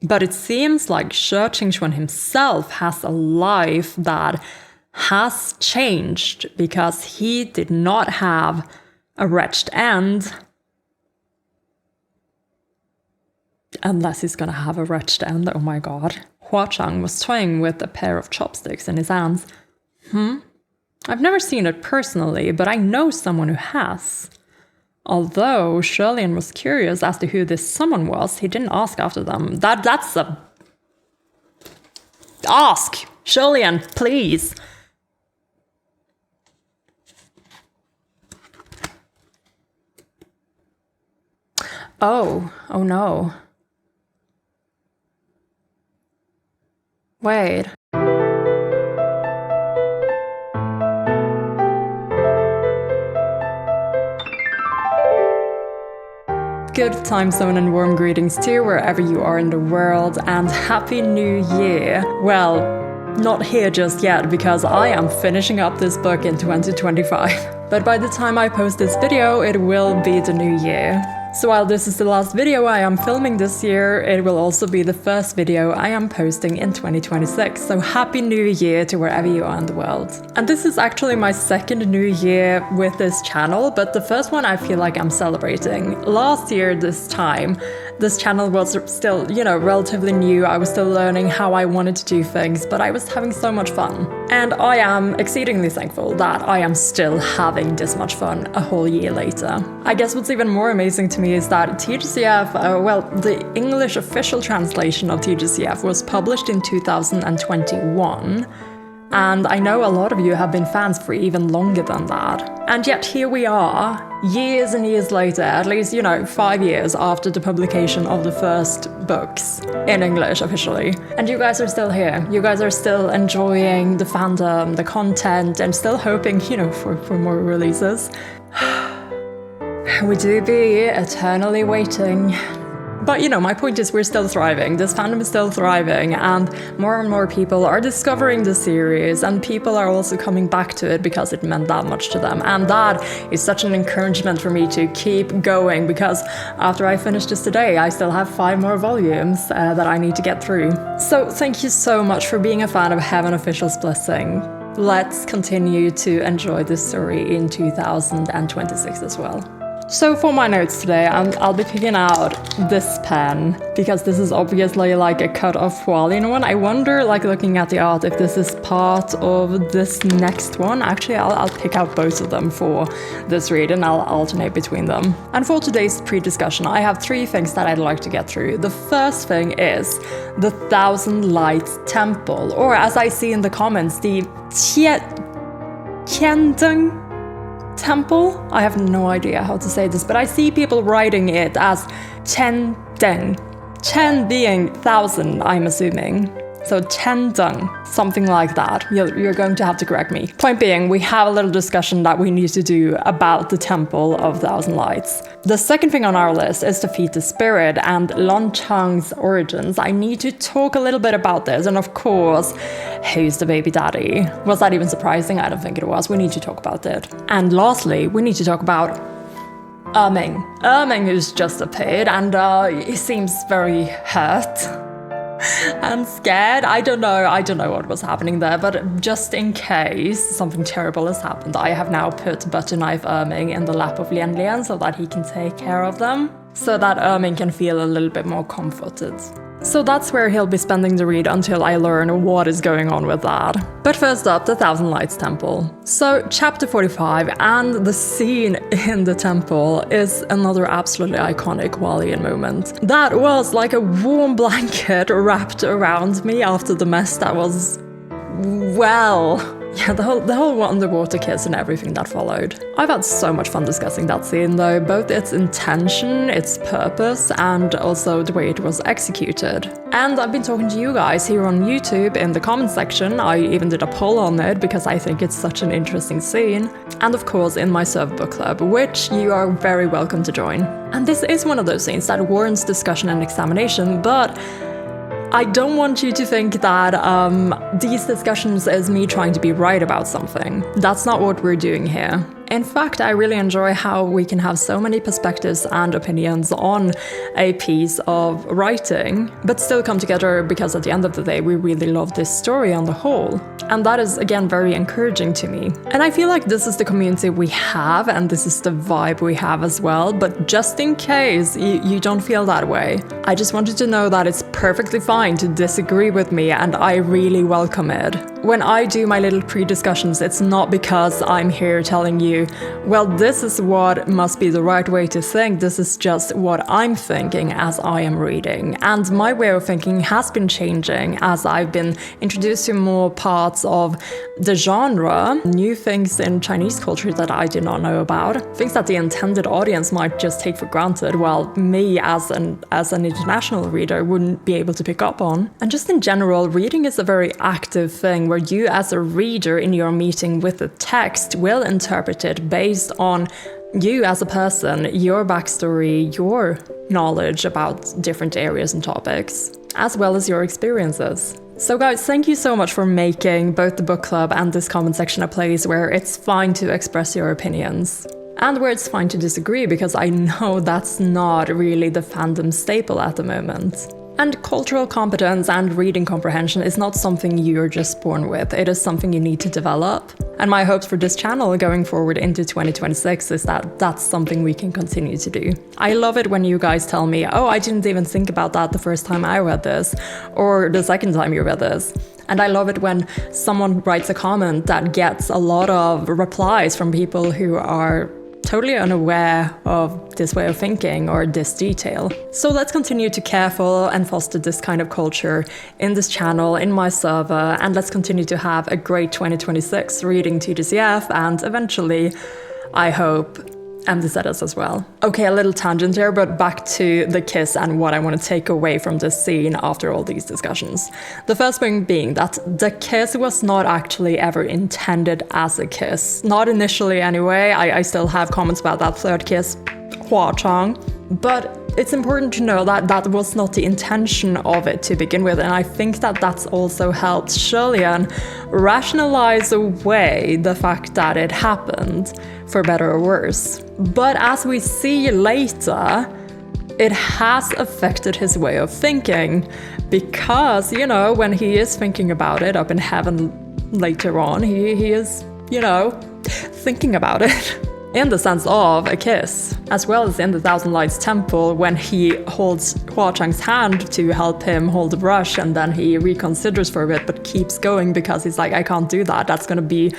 But it seems like Xue Qingxuan himself has a life that has changed because he did not have a wretched end. Unless he's gonna have a wretched end, oh my god. Hua Chang was toying with a pair of chopsticks in his hands. I've never seen it personally, but I know someone who has. Although Shirlian was curious as to who this someone was, he didn't ask after them. That's a... Ask! Shirlian, please! Oh no. Wait. Good time zone and warm greetings too, wherever you are in the world, and Happy New Year. Well, not here just yet, because I am finishing up this book in 2025. But by the time I post this video, it will be the new year. So while this is the last video I am filming this year, it will also be the first video I am posting in 2026. So Happy New Year to wherever you are in the world. And this is actually my second new year with this channel, but the first one I feel like I'm celebrating. Last year, this time, this channel was still, relatively new. I was still learning how I wanted to do things, but I was having so much fun. And I am exceedingly thankful that I am still having this much fun a whole year later. I guess what's even more amazing to me is that TGCF, the English official translation of TGCF was published in 2021. And I know a lot of you have been fans for even longer than that. And yet here we are, years and years later, at least, 5 years after the publication of the first books in English officially. And you guys are still here. You guys are still enjoying the fandom, the content, and still hoping, for more releases. We do be eternally waiting. But my point is we're still thriving. This fandom is still thriving, and more people are discovering the series, and people are also coming back to it because it meant that much to them. And that is such an encouragement for me to keep going, because after I finish this today, I still have 5 more volumes that I need to get through. So thank you so much for being a fan of Heaven Official's Blessing. Let's continue to enjoy this story in 2026 as well. So for my notes today, I'll be picking out this pen, because this is obviously like a cut of Hualien one. I wonder, looking at the art, if this is part of this next one. Actually, I'll pick out both of them for this read, and I'll alternate between them. And for today's pre-discussion, I have 3 things that I'd like to get through. The first thing is the Thousand Lights Temple, or as I see in the comments, the Tiandeng Temple? I have no idea how to say this, but I see people writing it as Chen Deng. Chen being 1,000, I'm assuming. So Chen Deng, something like that. You're going to have to correct me. Point being, we have a little discussion that we need to do about the Temple of 1,000 Lights. The second thing on our list is the Fetus spirit and Lan Chang's origins. I need to talk a little bit about this, and of course, who's the baby daddy? Was that even surprising? I don't think it was. We need to talk about it. And lastly, we need to talk about EMING. EMING who's just appeared, and he seems very hurt. I'm scared. I don't know what was happening there, but just in case something terrible has happened, I have now put Butter Knife EMING in the lap of Lian Lian so that he can take care of them, so that EMING can feel a little bit more comforted. So that's where he'll be spending the read until I learn what is going on with that. But first up, the Thousand Lights Temple. So chapter 45 and the scene in the temple is another absolutely iconic Hualien moment. That was like a warm blanket wrapped around me after the mess that was, the whole underwater kiss and everything that followed. I've had so much fun discussing that scene though, both its intention, its purpose, and also the way it was executed. And I've been talking to you guys here on YouTube in the comment section. I even did a poll on it because I think it's such an interesting scene. And of course in my server book club, which you are very welcome to join. And this is one of those scenes that warrants discussion and examination, but I don't want you to think that these discussions is me trying to be right about something. That's not what we're doing here. In fact, I really enjoy how we can have so many perspectives and opinions on a piece of writing, but still come together because at the end of the day, we really love this story on the whole. And that is, again, very encouraging to me. And I feel like this is the community we have, and this is the vibe we have as well. But just in case you don't feel that way, I just wanted to know that it's perfectly fine to disagree with me, and I really welcome it. When I do my little pre-discussions, it's not because I'm here telling you, well, this is what must be the right way to think. This is just what I'm thinking as I am reading. And my way of thinking has been changing as I've been introduced to more parts of the genre, new things in Chinese culture that I did not know about, things that the intended audience might just take for granted, while me as an international reader wouldn't be able to pick up on. And just in general, reading is a very active thing where you as a reader in your meeting with the text will interpret it based on you as a person, your backstory, your knowledge about different areas and topics, as well as your experiences. So guys, thank you so much for making both the book club and this comment section a place where it's fine to express your opinions. And where it's fine to disagree, because I know that's not really the fandom staple at the moment. And cultural competence and reading comprehension is not something you're just born with, it is something you need to develop. And my hopes for this channel going forward into 2026 is that that's something we can continue to do. I love it when you guys tell me, oh, I didn't even think about that the first time I read this, or the second time you read this. And I love it when someone writes a comment that gets a lot of replies from people who are totally unaware of this way of thinking or this detail. So let's continue to care for and foster this kind of culture in this channel, in my server, and let's continue to have a great 2026 reading TGCF and eventually, I hope, MDZs as well. Okay, a little tangent here, but back to the kiss and what I want to take away from this scene after all these discussions. The first thing being that the kiss was not actually ever intended as a kiss. Not initially anyway. I still have comments about that third kiss, Hua Chang. But it's important to know that that was not the intention of it to begin with, and I think that that's also helped Shirlian rationalize away the fact that it happened, for better or worse. But as we see later, it has affected his way of thinking, because, you know, when he is thinking about it up in heaven later on, he is, you know, thinking about it. In the sense of a kiss, as well as in the Thousand Lights Temple when he holds Hua Chang's hand to help him hold the brush, and then he reconsiders for a bit but keeps going because he's like, I can't do that. That's gonna be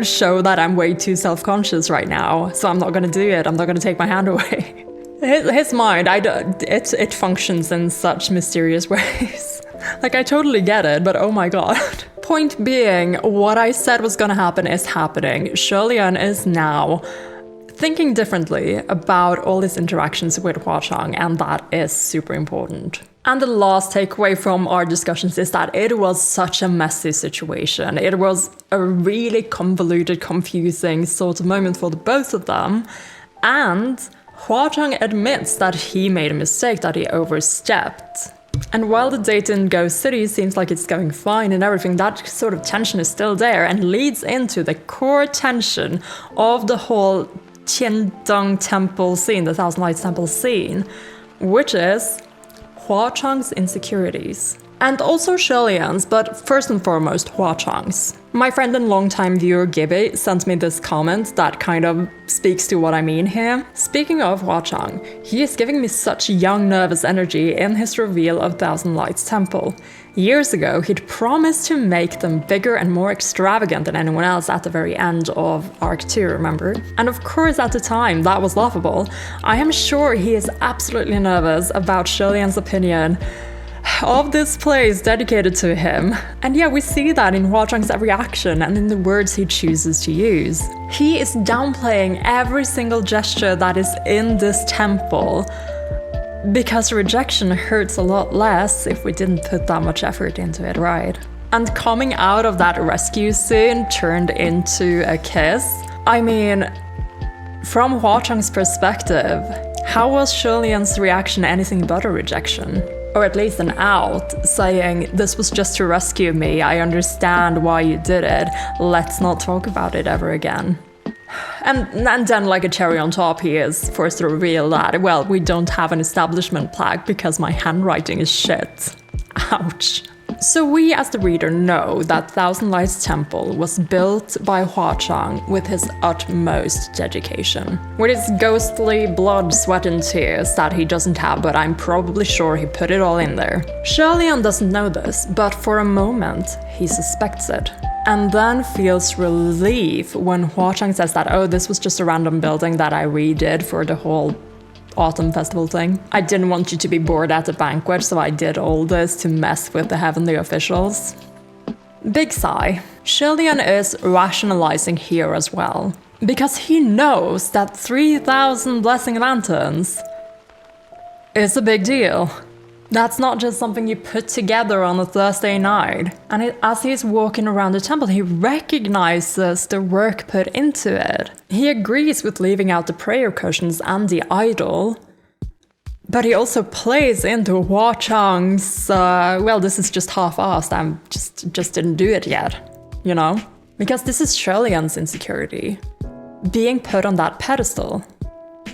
show that I'm way too self-conscious right now, so I'm not gonna do it. I'm not gonna take my hand away. His mind, it functions in such mysterious ways. Like, I totally get it, but oh my god. Point being, what I said was gonna happen is happening. Shirlian is now thinking differently about all these interactions with Hua Chang, and that is super important. And the last takeaway from our discussions is that it was such a messy situation. It was a really convoluted, confusing sort of moment for the both of them. And Hua Chang admits that he made a mistake, that he overstepped. And while the date in Ghost City seems like it's going fine and everything, that sort of tension is still there and leads into the core tension of the whole Tiandong Temple scene, the Thousand Lights Temple scene, which is Hua Chang's insecurities. And also Shirlian's, but first and foremost, Hua Chang's. My friend and longtime viewer Gibby sent me this comment that kind of speaks to what I mean here. Speaking of Hua Chang, he is giving me such young nervous energy in his reveal of Thousand Lights Temple. Years ago, he'd promised to make them bigger and more extravagant than anyone else at the very end of Arc 2, remember? And of course at the time, that was laughable. I am sure he is absolutely nervous about Shirlian's opinion of this place dedicated to him. And yeah, we see that in Hua Chang's every action and in the words he chooses to use. He is downplaying every single gesture that is in this temple, because rejection hurts a lot less if we didn't put that much effort into it, right? And coming out of that rescue scene turned into a kiss. I mean, from Hua Chang's perspective, how was Shirlian's reaction anything but a rejection? Or at least an out, saying, this was just to rescue me, I understand why you did it, let's not talk about it ever again. And then, like a cherry on top, he is forced to reveal that, well, we don't have an establishment plaque because my handwriting is shit. Ouch. So we as the reader know that Thousand Lights Temple was built by Hua-Chang with his utmost dedication. With his ghostly blood, sweat and tears that he doesn't have, but I'm probably sure he put it all in there. Shirley-Ann doesn't know this, but for a moment he suspects it. And then feels relief when Hua-Chang says that, oh, this was just a random building that I redid for the whole autumn festival thing. I didn't want you to be bored at the banquet, so I did all this to mess with the heavenly officials. Big sigh. Shirley-Ann is rationalizing here as well, because he knows that 3,000 blessing lanterns is a big deal. That's not just something you put together on a Thursday night. And as he's walking around the temple, he recognizes the work put into it. He agrees with leaving out the prayer cushions and the idol, but he also plays into Hua-Chang's, well, this is just half-assed, I just didn't do it yet, you know? Because this is Shirley-Ann's insecurity, being put on that pedestal.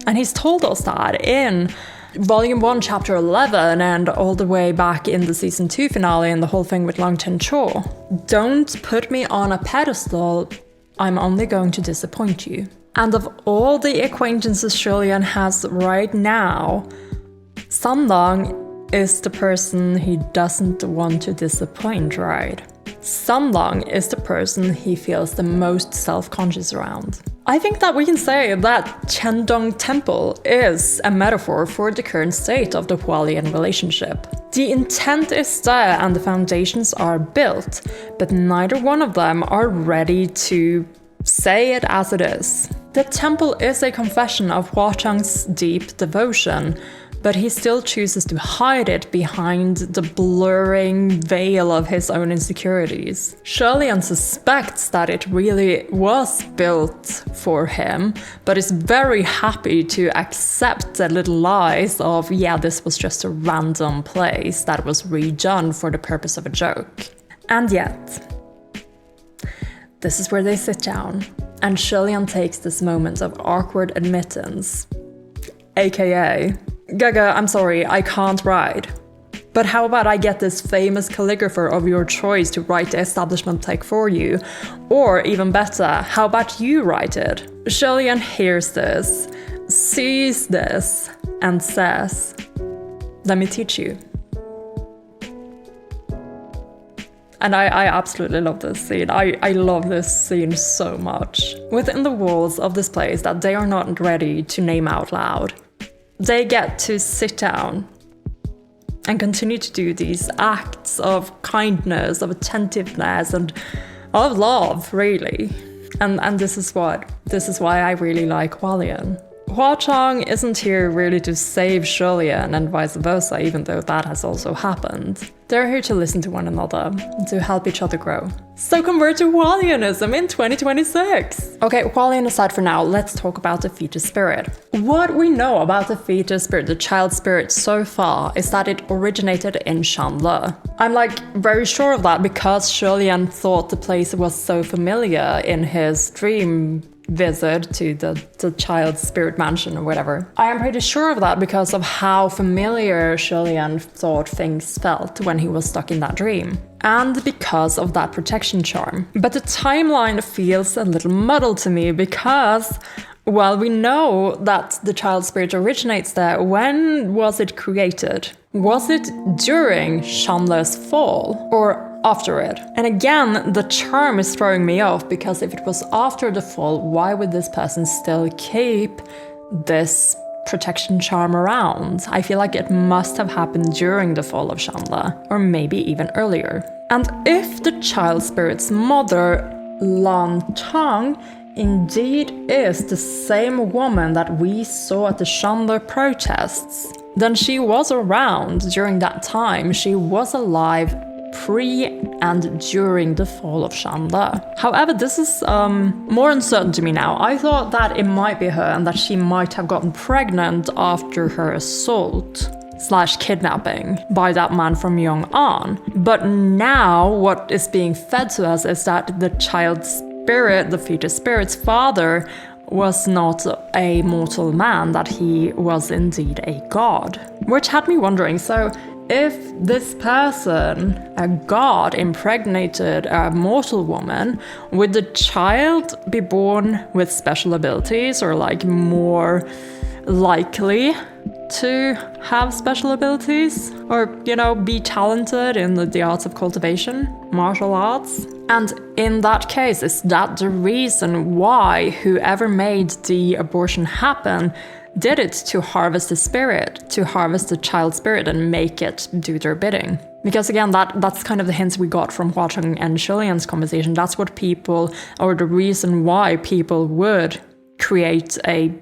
And he's told us that in Volume 1, Chapter 11, and all the way back in the Season 2 finale and the whole thing with Long Ten Cho. Don't put me on a pedestal, I'm only going to disappoint you. And of all the acquaintances Shirley-Ann has right now, Sunlong is the person he doesn't want to disappoint, right? Sunlong is the person he feels the most self-conscious around. I think that we can say that Chendong Temple is a metaphor for the current state of the Hualien relationship. The intent is there and the foundations are built, but neither one of them are ready to say it as it is. The temple is a confession of Hua-Chang's deep devotion, but he still chooses to hide it behind the blurring veil of his own insecurities. Shirley-Ann suspects that it really was built for him, but is very happy to accept the little lies of, yeah, this was just a random place that was redone for the purpose of a joke. And yet, this is where they sit down, and Shirley-Ann takes this moment of awkward admittance, aka, Gaga, I'm sorry, I can't write. But how about I get this famous calligrapher of your choice to write the establishment plaque for you? Or even better, how about you write it? Shirley-Ann hears this, sees this, and says, let me teach you. And I absolutely love this scene. I love this scene so much. Within the walls of this place that they are not ready to name out loud, they get to sit down and continue to do these acts of kindness, of attentiveness, and of love, really. And this is why I really like Hualien. Hua-Chang isn't here really to save Shirley-Ann and vice versa, even though that has also happened. They're here to listen to one another, to help each other grow. So convert to Hualienism in 2026! Okay, Hualien aside for now, let's talk about the fetus spirit. What we know about the fetus spirit, the child spirit so far, is that it originated in Shanle. I'm very sure of that because Shirley-Ann thought the place was so familiar in his dream visit to the child's spirit mansion or whatever. I am pretty sure of that because of how familiar Shirley-Ann thought things felt when he was stuck in that dream. And because of that protection charm. But the timeline feels a little muddled to me because, well, we know that the child spirit originates there. When was it created? Was it during Shanle's fall or after it? And again, the charm is throwing me off because if it was after the fall, why would this person still keep this protection charm around? I feel like it must have happened during the fall of Shanle, or maybe even earlier. And if the child spirit's mother, Lan Tang, indeed is the same woman that we saw at the Shanle protests, then she was around during that time. She was alive pre and during the fall of Shanle. However, this is more uncertain to me now. I thought that it might be her and that she might have gotten pregnant after her assault / kidnapping by that man from Yong'an. But now what is being fed to us is that the child spirit, the fetus spirit's father, was not a mortal man, that he was indeed a god. Which had me wondering, so if this person, a god, impregnated a mortal woman, would the child be born with special abilities, or like more likely to have special abilities, or, you know, be talented in the arts of cultivation, martial arts? And in that case, is that the reason why whoever made the abortion happen did it to harvest the spirit, to harvest the child spirit and make it do their bidding? Because again, that's kind of the hints we got from Hwa-Chang and Shilian's conversation. That's what people, or the reason why people would create a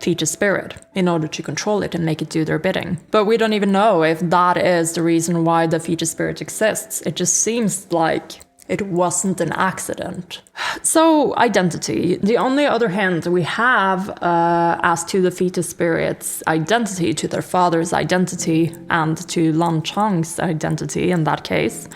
fetus spirit in order to control it and make it do their bidding. But we don't even know if that is the reason why the fetus spirit exists. It just seems like it wasn't an accident. So, identity. The only other hint we have as to the fetus spirit's identity, to their father's identity, and to Lan Chang's identity in that case,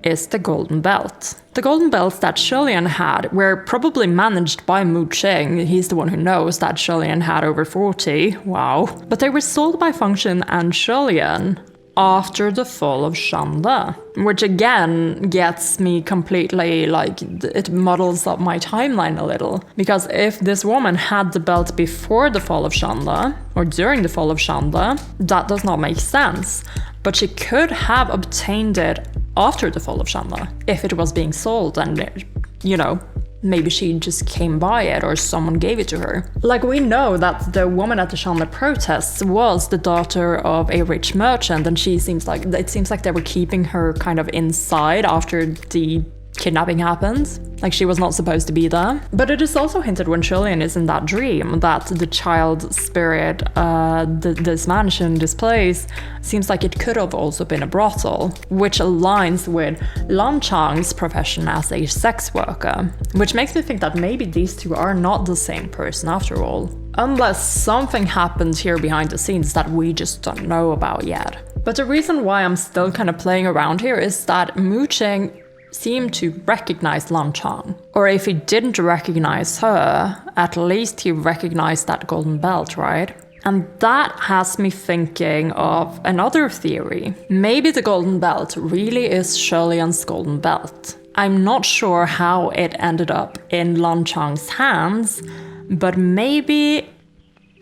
is the golden belt. The golden belts that Shilian had were probably managed by Mu Qing. He's the one who knows that Shilian had over 40. Wow. But they were sold by Fengxian and Shilian after the fall of Shanda, which again gets me completely, like, it muddles up my timeline a little. Because if this woman had the belt before the fall of Shanda, or during the fall of Shanda, that does not make sense. But she could have obtained it after the fall of Shanda, if it was being sold and, you know, maybe she just came by it or someone gave it to her. Like, we know that the woman at the Shanda protests was the daughter of a rich merchant, and it seems like they were keeping her kind of inside after the kidnapping happened. Like, she was not supposed to be there. But it is also hinted when Shilian is in that dream that the child spirit, this mansion, this place, seems like it could have also been a brothel, which aligns with Lan Chang's profession as a sex worker, which makes me think that maybe these two are not the same person after all. Unless something happened here behind the scenes that we just don't know about yet. But the reason why I'm still kind of playing around here is that Mu Qing seemed to recognize Lan Chang. Or if he didn't recognize her, at least he recognized that golden belt, right? And that has me thinking of another theory. Maybe the golden belt really is Shilian's golden belt. I'm not sure how it ended up in Lan Chang's hands, but maybe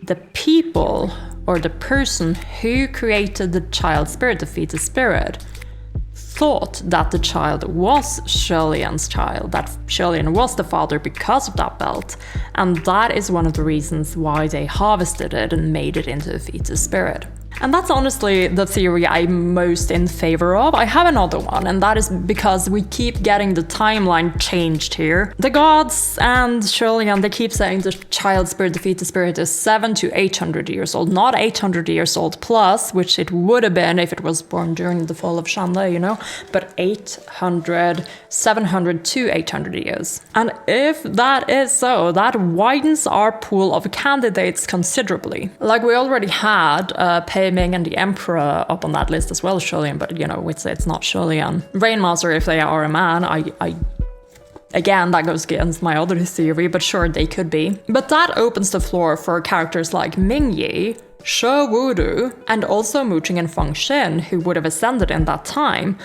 the people, or the person who created the child spirit, the fetus spirit, thought that the child was Shilian's child, that Shilian was the father because of that belt, and that is one of the reasons why they harvested it and made it into a fetus spirit. And that's honestly the theory I'm most in favor of. I have another one, and that is because we keep getting the timeline changed here. The gods and Shilian, they keep saying the child spirit, the fetus spirit, is 700 to 800 years old, not 800 years old plus, which it would have been if it was born during the fall of Shanda, you know, but 700 to 800 years. And if that is so, that widens our pool of candidates considerably. Like, we already had Ming and the Emperor up on that list as well, Shilian, but you know, it's not Shilian. Rainmaster, if they are a man, again, that goes against my other theory, but sure, they could be. But that opens the floor for characters like Ming Yi, She Wudu, and also Mu Qing and Fengxian, who would have ascended in that time.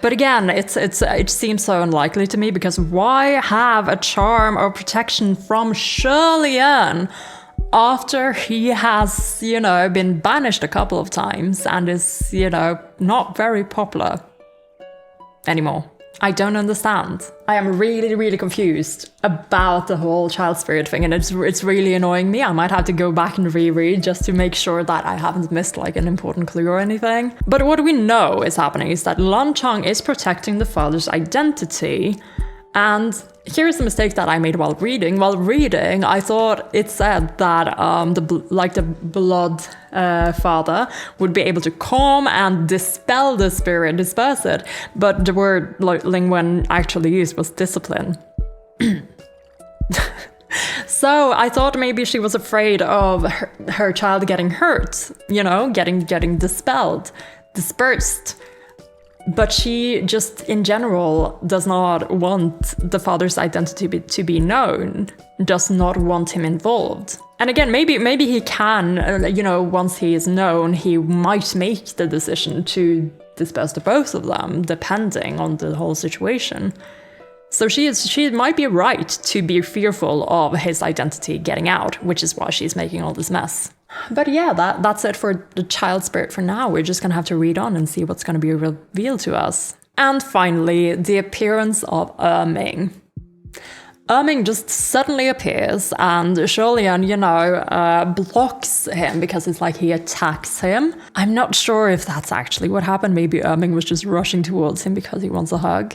But again, it seems so unlikely to me, because why have a charm or protection from Shilian after he has, you know, been banished a couple of times and is, you know, not very popular anymore? I don't understand. I am really, really confused about the whole child spirit thing, and it's really annoying me. I might have to go back and reread just to make sure that I haven't missed like an important clue or anything. But what we know is happening is that Lan Chang is protecting the father's identity. And here's the mistake that I made while reading. While reading, I thought it said that the blood father would be able to calm and dispel the spirit, disperse it. But the word Ling Wen actually used was discipline. So I thought maybe she was afraid of her child getting hurt, you know, getting dispelled, dispersed. But she just, in general, does not want the father's identity to be known, does not want him involved. And again, maybe he can, once he is known, he might make the decision to dispose of both of them, depending on the whole situation. So she might be right to be fearful of his identity getting out, which is why she's making all this mess. But yeah, that's it for the child spirit for now. We're just gonna have to read on and see what's gonna be revealed to us. And finally, the appearance of EMING. EMING just suddenly appears, and Julian, blocks him because it's like he attacks him. I'm not sure if that's actually what happened. Maybe EMING was just rushing towards him because he wants a hug.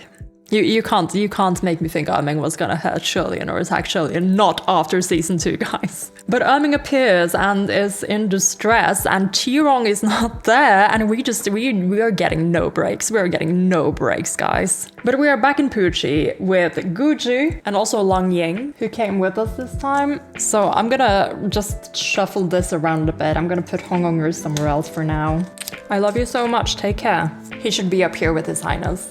You can't make me think EMING was gonna hurt Julian or attack Julian, not after season 2, guys. But EMING appears and is in distress, and Chi-Rong is not there, and we are getting no breaks. We are getting no breaks, guys. But we are back in Pucci with Guju and also Long Ying, who came with us this time. So I'm gonna just shuffle this around a bit. I'm gonna put Hongonger somewhere else for now. I love you so much. Take care. He should be up here with His Highness.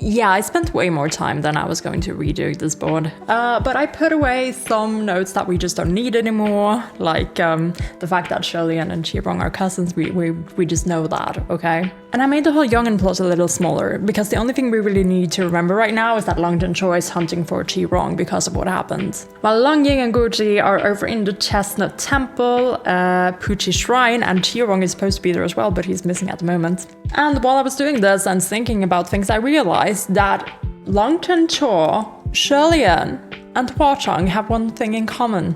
Yeah, I spent way more time than I was going to redo this board, but I put away some notes that we just don't need anymore, like the fact that Julian and Chi-Rong are cousins. We just know that, okay? And I made the whole Youngin plot a little smaller, because the only thing we really need to remember right now is that Longton Choi is hunting for Chi-Rong because of what happened. While Long Ying and Guji are over in the Chestnut Temple, Pucci Shrine, and Chi-Rong is supposed to be there as well, but he's missing at the moment. And while I was doing this and thinking about things, I realized that Longton Cho, Julian, and Hua Chang have one thing in common.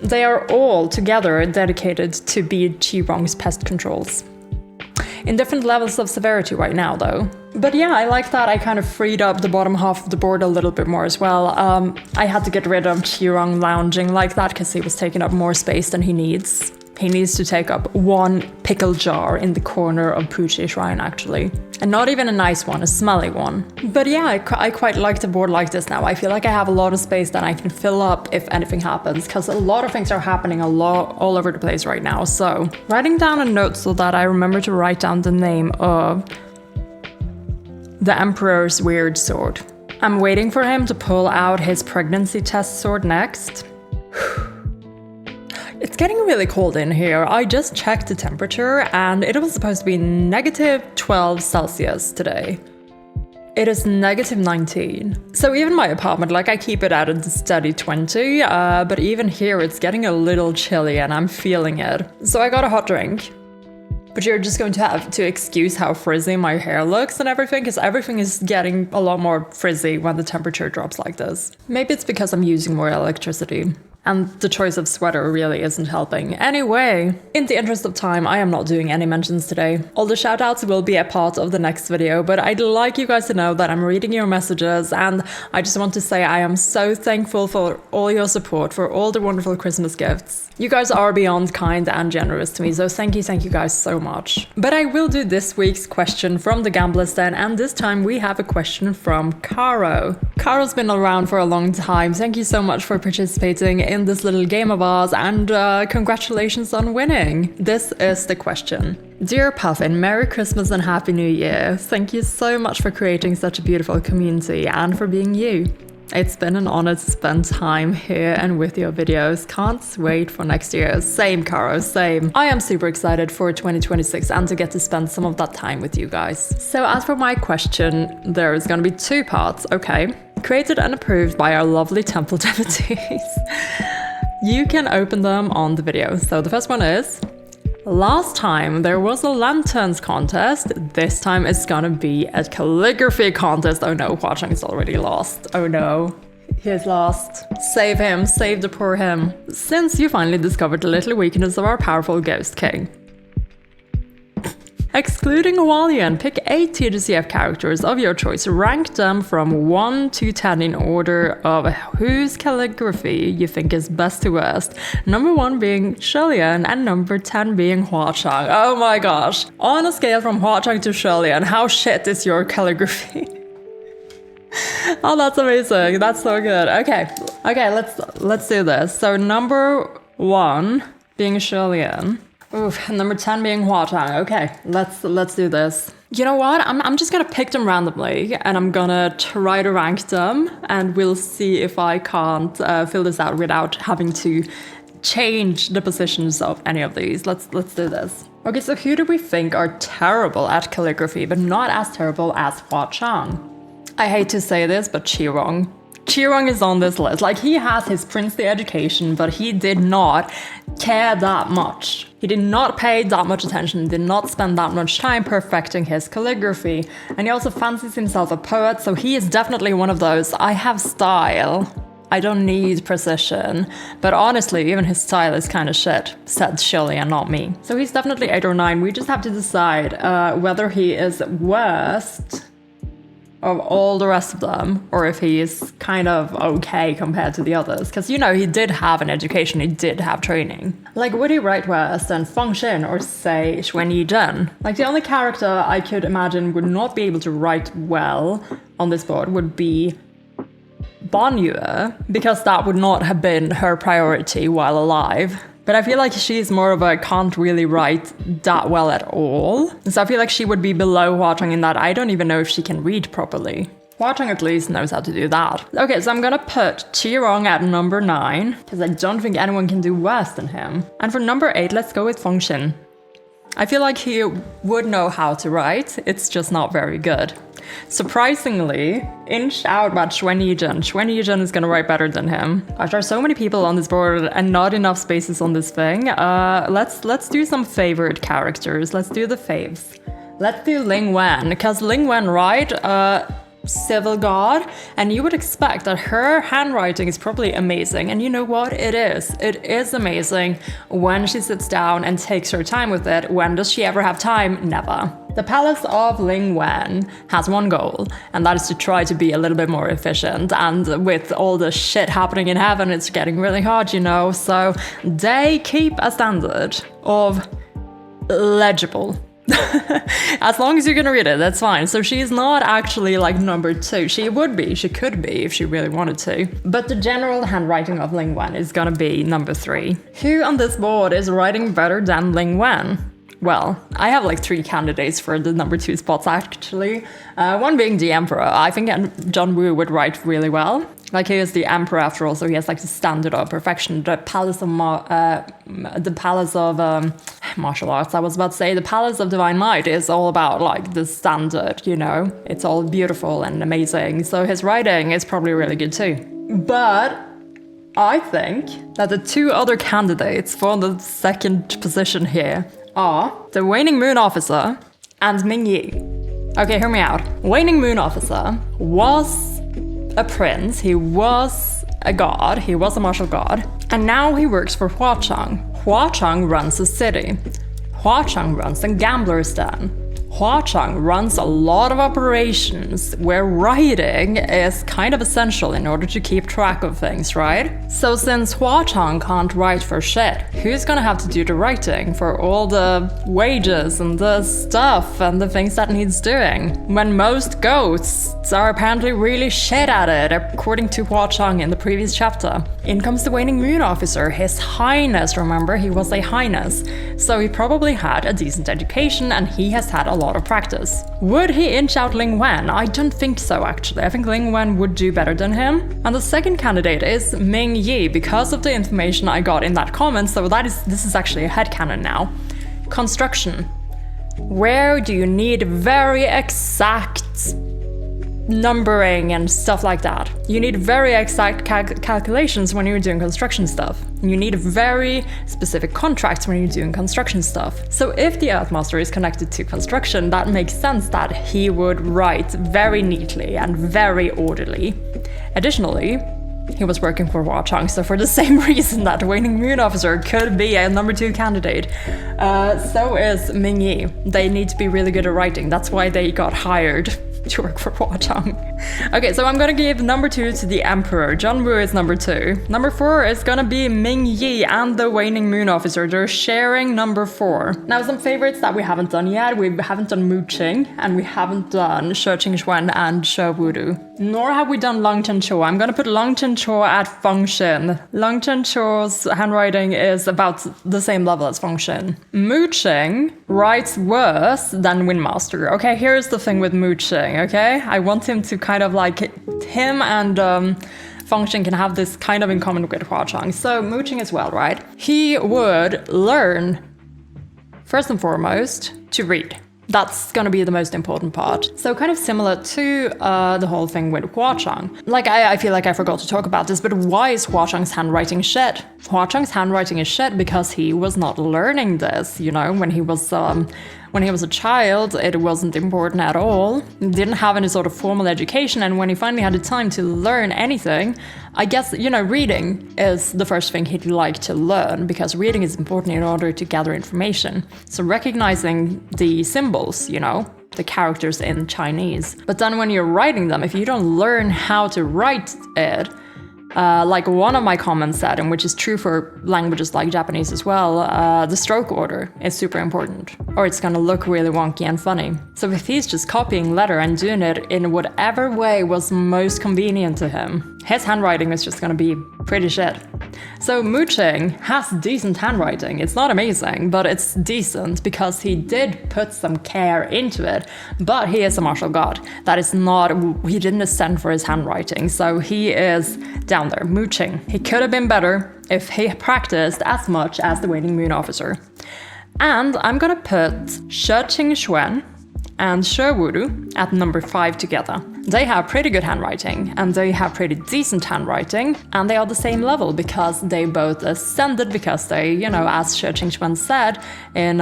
They are all together dedicated to be Chi-Rong's pest controls. In different levels of severity right now, though. But yeah, I like that I kind of freed up the bottom half of the board a little bit more as well. I had to get rid of Chi-Rong lounging like that because he was taking up more space than he needs. He needs to take up one pickle jar in the corner of Pucci Shrine, actually. And not even a nice one, a smelly one. But yeah, I quite like the board like this now. I feel like I have a lot of space that I can fill up if anything happens, because a lot of things are happening all over the place right now. So writing down a note so that I remember to write down the name of the Emperor's weird sword. I'm waiting for him to pull out his pregnancy test sword next. It's getting really cold in here. I just checked the temperature and it was supposed to be -12 Celsius today. It is -19. So even my apartment, like I keep it at a steady 20, but even here it's getting a little chilly and I'm feeling it. So I got a hot drink. But you're just going to have to excuse how frizzy my hair looks and everything, because everything is getting a lot more frizzy when the temperature drops like this. Maybe it's because I'm using more electricity. And the choice of sweater really isn't helping. Anyway, in the interest of time, I am not doing any mentions today. All the shoutouts will be a part of the next video, but I'd like you guys to know that I'm reading your messages, and I just want to say I am so thankful for all your support, for all the wonderful Christmas gifts. You guys are beyond kind and generous to me, so thank you guys so much. But I will do this week's question from the Gambler's Den, and this time we have a question from Caro. Caro's been around for a long time. Thank you so much for participating in this little game of ours, and congratulations on winning. This is the question. Dear Puffin, Merry Christmas and Happy New Year. Thank you so much for creating such a beautiful community and for being you. It's been an honor to spend time here and with your videos. Can't wait for next year. Same, Caro, same. I am super excited for 2026 and to get to spend some of that time with you guys. So as for my question, there is going to be 2 parts, okay? Created and approved by our lovely temple devotees. You can open them on the video. So the first one is, last time there was a lanterns contest. This time it's gonna be a calligraphy contest. Oh no, Hua Chang is already lost. Oh no, he's lost. Save him, save the poor him. Since you finally discovered the little weakness of our powerful ghost king. Excluding Hualien, pick 8 TGCF characters of your choice. Rank them from 1 to 10 in order of whose calligraphy you think is best to worst. Number 1 being Shulian and number 10 being Huachang. Oh my gosh. On a scale from Huachang to Shulian, how shit is your calligraphy? Oh, that's amazing. That's so good. Okay, let's do this. So number 1 being Shulian. Oof, number 10 being Huachang. Okay, let's do this. You know what? I'm just gonna pick them randomly and I'm gonna try to rank them and we'll see if I can't fill this out without having to change the positions of any of these. Let's do this. Okay, so who do we think are terrible at calligraphy but not as terrible as Huachang? I hate to say this, but Qirong. Qirong is on this list. Like, he has his princely education, but he did not care that much. He did not pay that much attention, did not spend that much time perfecting his calligraphy. And he also fancies himself a poet, so he is definitely one of those. I have style. I don't need precision. But honestly, even his style is kind of shit, said Shirley and not me. So he's definitely 8 or 9. We just have to decide whether he is worst of all the rest of them, or if he is kind of okay compared to the others. Because, you know, he did have an education, he did have training. Like, would he write worse than Feng Xin or, say, Xuan Yizhen? Like, the only character I could imagine would not be able to write well on this board would be Ban Yue, because that would not have been her priority while alive. But I feel like she's more of a can't really write that well at all. So I feel like she would be below Huachang in that I don't even know if she can read properly. Huachang at least knows how to do that. Okay, so I'm gonna put Qirong at number 9, because I don't think anyone can do worse than him. And for number 8, let's go with Feng Xin. I feel like he would know how to write, it's just not very good. Surprisingly, inched out by Xuan Yizhen. Xuan Yizhen is gonna write better than him. There are so many people on this board and not enough spaces on this thing. Let's do some favorite characters. Let's do the faves. Let's do Ling Wen, because Ling Wen, right? Civil god, and you would expect that her handwriting is probably amazing, and you know what? It is amazing when she sits down and takes her time with it. When does she ever have time? Never. The Palace of Ling Wen has one goal, and that is to try to be a little bit more efficient, and with all the shit happening in heaven, it's getting really hard, you know, so they keep a standard of legible. As long as you're gonna read it, that's fine. So she's not actually like number 2. She could be if she really wanted to. But the general handwriting of Ling Wen is gonna be number 3. Who on this board is writing better than Ling Wen? Well, I have like 3 candidates for the number 2 spots actually. One being the Emperor. I think John Woo would write really well. Like, he is the Emperor after all, so he has like the standard of perfection. The Palace of Martial Arts, I was about to say, the Palace of Divine Might is all about like the standard, you know? It's all beautiful and amazing, so his writing is probably really good too. But I think that the 2 other candidates for the second position here are the Waning Moon Officer and Ming Yi. Okay, hear me out. Waning Moon Officer was a prince, he was a god, he was a martial god, and now he works for Huachang. Huachang runs a city. Huachang runs a gambler's den. Huachang runs a lot of operations where writing is kind of essential in order to keep track of things, right? So since Huachang can't write for shit, who's gonna have to do the writing for all the wages and the stuff and the things that needs doing? When most ghosts are apparently really shit at it, according to Huachang in the previous chapter. In comes the Waning Moon Officer, His Highness, remember, he was a highness. So he probably had a decent education and he has had a lot of practice. Would he inch out Ling Wen? I don't think so, actually. I think Ling Wen would do better than him. And the second candidate is Ming Yi, because of the information I got in that comment, so this is actually a headcanon now. Construction. Where do you need very exact numbering and stuff like that? You need very exact calculations when you're doing construction stuff. You need very specific contracts when you're doing construction stuff. So if the Earthmaster is connected to construction, that makes sense that he would write very neatly and very orderly. Additionally, he was working for Hua Chang. So for the same reason that Waning Moon Officer could be a number 2 candidate, so is Ming Yi. They need to be really good at writing. That's why they got hired to work for Hua Chang. Okay, so I'm gonna give number 2 to the Emperor. John Woo is number 2. Number 4 is gonna be Ming Yi and the Waning Moon Officer. They're sharing number 4. Now, some favorites that we haven't done yet. We haven't done Mu Qing, and we haven't done She Qingxuan and She Wudu. Nor have we done Long Chen Cho. I'm gonna put Long Chen Cho at Feng Xin. Long Chen Cho's handwriting is about the same level as Feng Xin. Mu Qing writes worse than Windmaster. Okay, here's the thing with Mu Qing. Okay, I want him to kind of like him and Feng Xin can have this kind of in common with Hua Chang. So Mu Qing as well, right? He would learn first and foremost to read. That's gonna be the most important part. So kind of similar to the whole thing with Hua Chang. Like, I feel like I forgot to talk about this, but why is Hua Chang's handwriting shit? Hua Chang's handwriting is shit because he was not learning this, you know, when he was a child, it wasn't important at all. He didn't have any sort of formal education, and when he finally had the time to learn anything, I guess, you know, reading is the first thing he'd like to learn, because reading is important in order to gather information. So recognizing the symbols, you know, the characters in Chinese. But then when you're writing them, if you don't learn how to write it, like one of my comments said, and which is true for languages like Japanese as well, the stroke order is super important, or it's gonna look really wonky and funny. So if he's just copying letter and doing it in whatever way was most convenient to him, his handwriting is just gonna be pretty shit. So Mu Qing has decent handwriting. It's not amazing, but it's decent because he did put some care into it, but he is a martial god. That is not, he didn't ascend for his handwriting, so he is down there. Mu Qing. He could have been better if he practiced as much as the Waning Moon Officer. And I'm gonna put She Qingxuan and She Wudu at number 5 together. They have pretty good handwriting, and they have pretty decent handwriting, and they are the same level because they both ascended, because they, you know, as She Qingxuan said in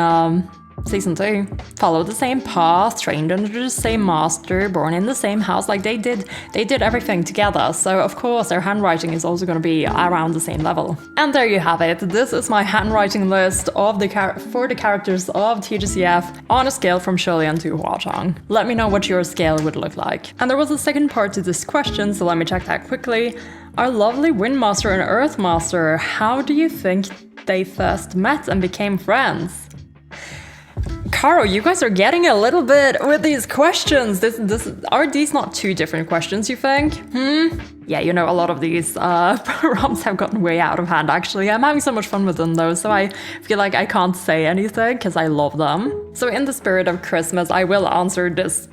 Season 2, followed the same path, trained under the same master, born in the same house. Like, they did everything together. So of course their handwriting is also going to be around the same level. And there you have it. This is my handwriting list of for the characters of TGCF on a scale from Shulian to Hua Chang. Let me know what your scale would look like. And there was a second part to this question, so let me check that quickly. Our lovely Windmaster and Earthmaster, how do you think they first met and became friends? Caro, you guys are getting a little bit with these questions. Are these not two different questions, you think? Yeah, you know, a lot of these prompts have gotten way out of hand, actually. I'm having so much fun with them, though, so I feel like I can't say anything because I love them. So in the spirit of Christmas, I will answer this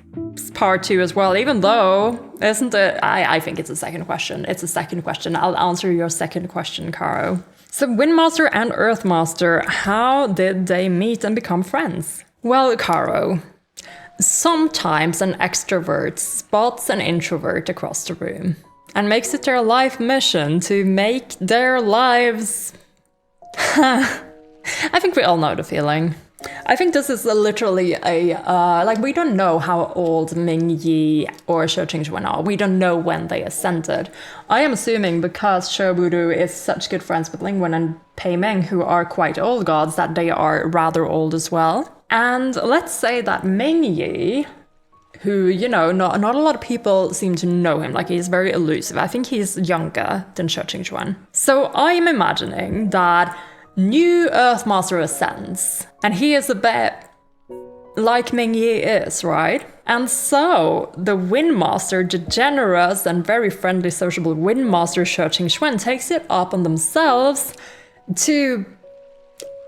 part 2 as well, even though, isn't it? I think it's a second question. It's a second question. I'll answer your second question, Caro. So Windmaster and Earthmaster, how did they meet and become friends? Well, Caro, sometimes an extrovert spots an introvert across the room and makes it their life mission to make their lives... I think we all know the feeling. I think this is literally like, we don't know how old Ming Yi or She Qingxuan are. We don't know when they ascended. I am assuming because She Wudu is such good friends with Lingwen and Pei Ming, who are quite old gods, that they are rather old as well. And let's say that Ming Yi, who, you know, not a lot of people seem to know him, like he's very elusive. I think he's younger than She Qingxuan. So I'm imagining that new Earthmaster ascends, and he is a bit like Ming Yi is, right? And so the Windmaster, the generous and very friendly, sociable Windmaster She Qingxuan, takes it up on themselves to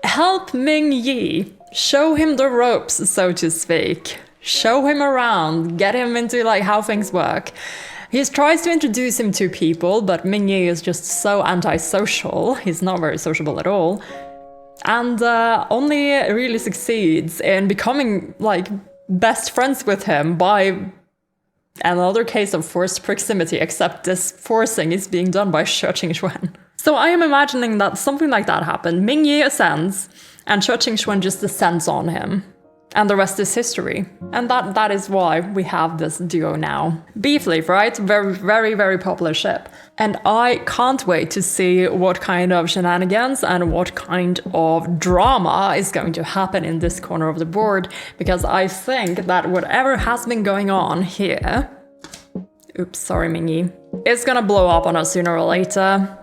help Ming Yi, show him the ropes, so to speak. Show him around, get him into like how things work. He tries to introduce him to people, but Ming Yi is just so antisocial. He's not very sociable at all. And only really succeeds in becoming like best friends with him by another case of forced proximity, except this forcing is being done by She Qingxuan. So I am imagining that something like that happened. Ming Yi ascends, and She Qingxuan just descends on him. And the rest is history. And that is why we have this duo now. BeefLeaf, right? Very, very, very popular ship. And I can't wait to see what kind of shenanigans and what kind of drama is going to happen in this corner of the board. Because I think that whatever has been going on here... Oops, sorry, Ming-Yi. It's gonna blow up on us sooner or later,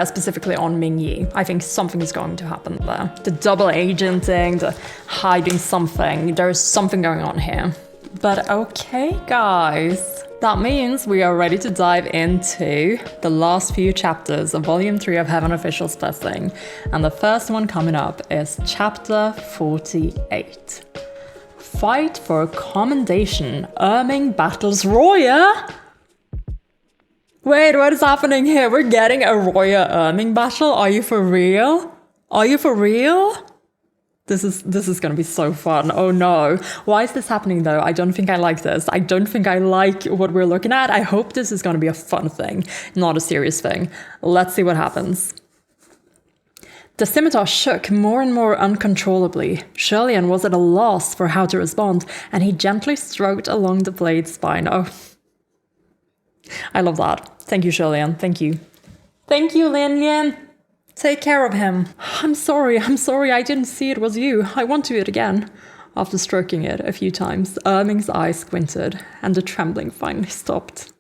specifically on Ming-Yi. I think something is going to happen there. The double agenting, the hiding something, there's something going on here. But okay, guys. That means we are ready to dive into the last few chapters of Volume 3 of Heaven Official's Blessing. And the first one coming up is Chapter 48. Fight for Commendation. EMING battles Roya! Wait, what is happening here? We're getting a Roya EMING battle? Are you for real? Are you for real? This is gonna be so fun. Oh no. Why is this happening though? I don't think I like this. I don't think I like what we're looking at. I hope this is gonna be a fun thing, not a serious thing. Let's see what happens. The scimitar shook more and more uncontrollably. Shirley was at a loss for how to respond, and he gently stroked along the blade's spine. Oh, I love that. Thank you, Shirley. Thank you. Thank you, Lin. Take care of him. I'm sorry. I didn't see it was you. I want to do it again. After stroking it a few times, EMING's eyes squinted, and the trembling finally stopped.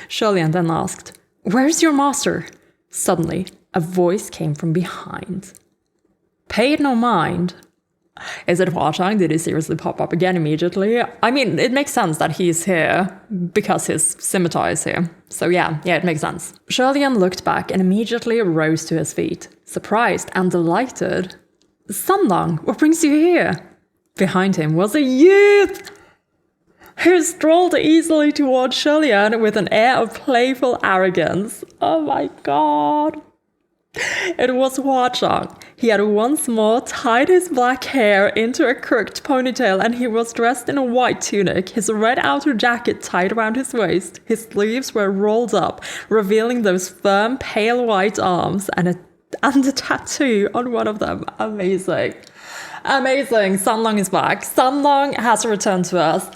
Shirley then asked, "Where's your master?" Suddenly, a voice came from behind. Paid no mind. Is it Hua-Chang? Did he seriously pop up again immediately? I mean, it makes sense that he's here because his scimitar is here. So yeah, it makes sense. Shirley looked back and immediately rose to his feet, surprised and delighted. Sunlong, what brings you here? Behind him was a youth who strolled easily towards Shirley with an air of playful arrogance. Oh my god. It was Hua-Chang. He had once more tied his black hair into a crooked ponytail, and he was dressed in a white tunic, his red outer jacket tied around his waist. His sleeves were rolled up, revealing those firm, pale white arms and a tattoo on one of them. Amazing. Amazing. Sunlong is back. Sunlong has returned to us.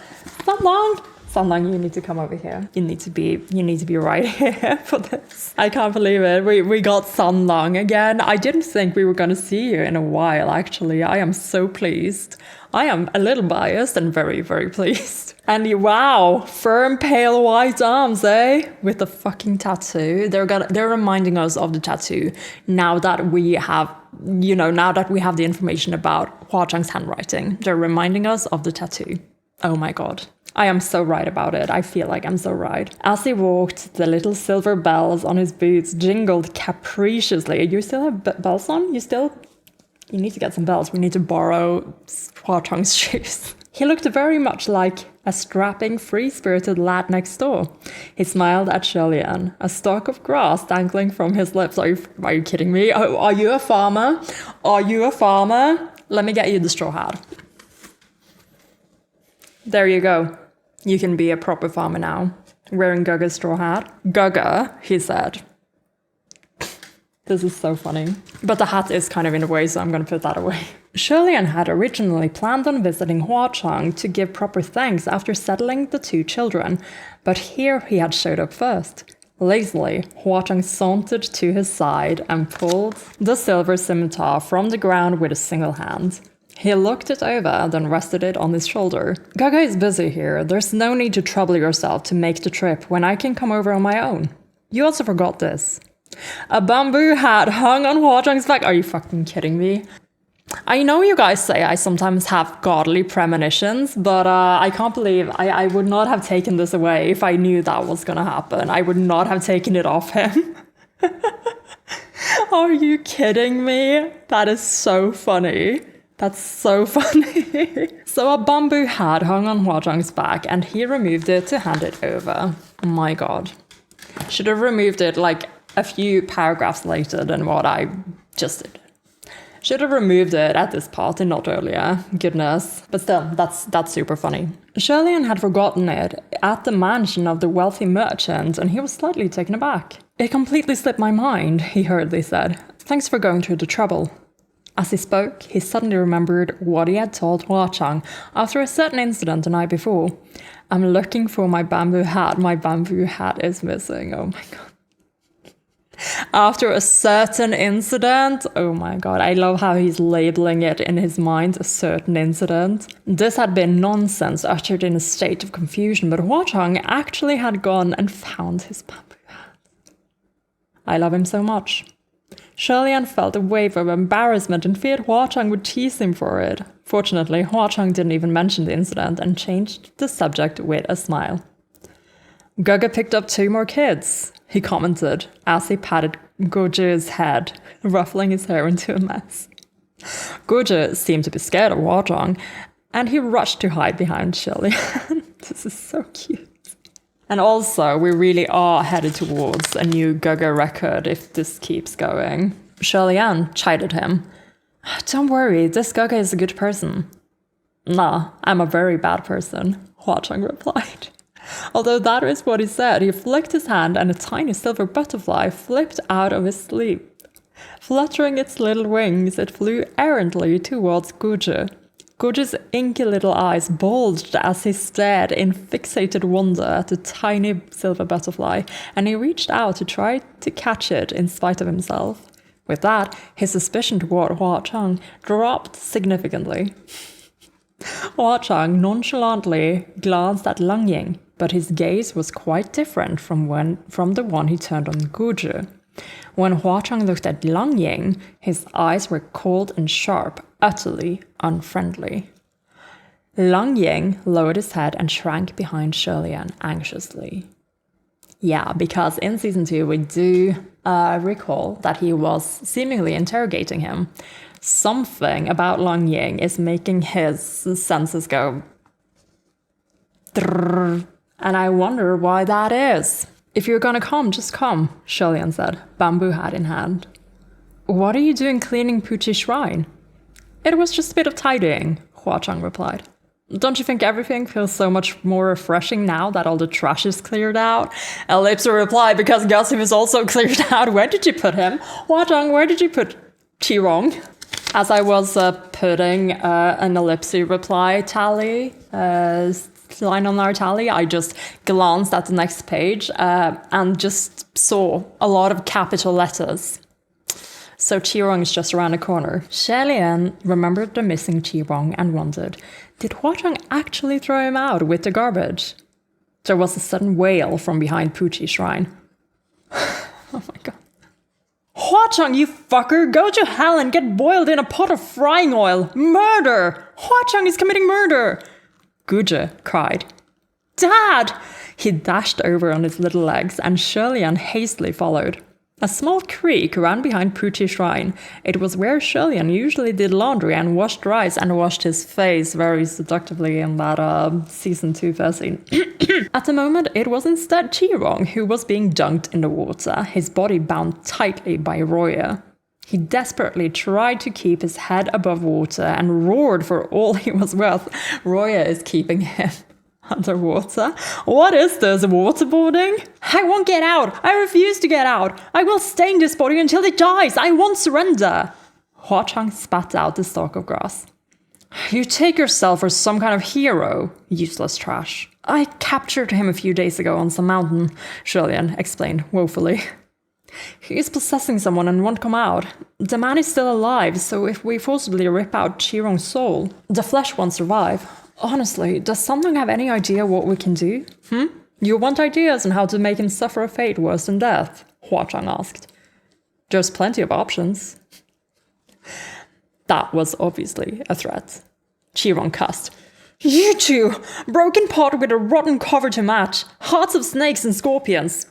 Sunlong, you need to come over here. You need to be right here for this. I can't believe it. We got Sunlong again. I didn't think we were going to see you in a while, actually. I am so pleased. I am a little biased and very, very pleased. And wow, firm pale white arms, eh? With the fucking tattoo. They're reminding us of the tattoo now that we have, the information about Hua-Chang's handwriting. They're reminding us of the tattoo. Oh my god. I am so right about it. I feel like I'm so right. As he walked, the little silver bells on his boots jingled capriciously. You still have bells on? You need to get some bells. We need to borrow Hua-Chang's shoes. He looked very much like a strapping, free-spirited lad next door. He smiled at Shirley, a stalk of grass dangling from his lips. Are you kidding me? Are you a farmer? Are you a farmer? Let me get you the straw hat. There you go. You can be a proper farmer now. Wearing Gugga's straw hat. Gugga, he said. This is so funny. But the hat is kind of in the way, so I'm going to put that away. Shirley had originally planned on visiting Hua-Chang to give proper thanks after settling the two children, but here he had showed up first. Lazily, Hua-Chang sauntered to his side and pulled the silver scimitar from the ground with a single hand. He looked it over, then rested it on his shoulder. Gugga is busy here. There's no need to trouble yourself to make the trip when I can come over on my own. You also forgot this. A bamboo hat hung on Hua-Chang's back. Are you fucking kidding me? I know you guys say I sometimes have godly premonitions, but I can't believe I would not have taken this away if I knew that was gonna happen. I would not have taken it off him. Are you kidding me? That is so funny. That's so funny. So a bamboo hat hung on Hua-Chang's back and he removed it to hand it over. Oh my god. Should have removed it like a few paragraphs later than what I just did. Should have removed it at this part and not earlier. Goodness. But still, that's super funny. Shirley had forgotten it at the mansion of the wealthy merchant and he was slightly taken aback. It completely slipped my mind, he hurriedly said. Thanks for going through the trouble. As he spoke, he suddenly remembered what he had told Hua Chang after a certain incident the night before. I'm looking for my bamboo hat. My bamboo hat is missing. Oh my god. After a certain incident, oh my god, I love how he's labeling it in his mind, a certain incident. This had been nonsense uttered in a state of confusion, but Hua Chang actually had gone and found his bamboo hat. I love him so much. Shirley-Ann felt a wave of embarrassment and feared Hua Chang would tease him for it. Fortunately, Hua Chang didn't even mention the incident and changed the subject with a smile. Gugga picked up 2 more kids, he commented as he patted Goju's head, ruffling his hair into a mess. Goju seemed to be scared of Hua Chang, and he rushed to hide behind Shirley. This is so cute. And also, we really are headed towards a new Gugga record if this keeps going. Shirley-Ann chided him. Don't worry, this Gugga is a good person. Nah, I'm a very bad person, Hua Chang replied. Although that is what he said, he flicked his hand and a tiny silver butterfly flipped out of his sleeve. Fluttering its little wings, it flew errantly towards Goju. Goju's inky little eyes bulged as he stared in fixated wonder at the tiny silver butterfly, and he reached out to try to catch it in spite of himself. With that, his suspicion toward Hua Chang dropped significantly. Hua Chang nonchalantly glanced at Lang Ying, but his gaze was quite different from the one he turned on Goju. When Hua Chang looked at Lang Ying, his eyes were cold and sharp, utterly unfriendly. Lang Ying lowered his head and shrank behind Shirley-Ann anxiously. Yeah, because in season 2 we do recall that he was seemingly interrogating him. Something about Lang Ying is making his senses go drrrr, and I wonder why that is. If you're gonna come, just come, Shirley-Ann said, bamboo hat in hand. What are you doing cleaning Puchi's shrine? It was just a bit of tidying, Hua Chang replied. Don't you think everything feels so much more refreshing now that all the trash is cleared out? Ellipsa replied, because Gossip is also cleared out. Where did you put him? Hua Chang, where did you put Qirong? As I was putting an Ellipsi reply tally, line on our tally, I just glanced at the next page and just saw a lot of capital letters. So Qirong is just around the corner. Shirley-Ann remembered the missing Qirong and wondered, did Hua Chang actually throw him out with the garbage? There was a sudden wail from behind Puchi's shrine. Oh my god. Hua Chang, you fucker! Go to hell and get boiled in a pot of frying oil! Murder! Hua Chang is committing murder! Goju cried. Dad! He dashed over on his little legs and Shirley-Ann hastily followed. A small creek ran behind Puchi's shrine. It was where Shirley-Ann usually did laundry and washed rice and washed his face very seductively in that season 2 first scene. At the moment, it was instead Qirong who was being dunked in the water, his body bound tightly by Roya. He desperately tried to keep his head above water and roared for all he was worth. Roya is keeping him underwater. What is this, waterboarding? I won't get out. I refuse to get out. I will stay in this body until it dies. I won't surrender. Hua Chang spat out the stalk of grass. You take yourself for some kind of hero, useless trash. I captured him a few days ago on some mountain, Shirley-Ann explained woefully. He is possessing someone and won't come out. The man is still alive, so if we forcibly rip out Qirong's soul, the flesh won't survive. Honestly, does someone have any idea what we can do? You want ideas on how to make him suffer a fate worse than death? Hua Chang asked. There's plenty of options. That was obviously a threat. Qirong cussed. You two! Broken pot with a rotten cover to match. Hearts of snakes and scorpions.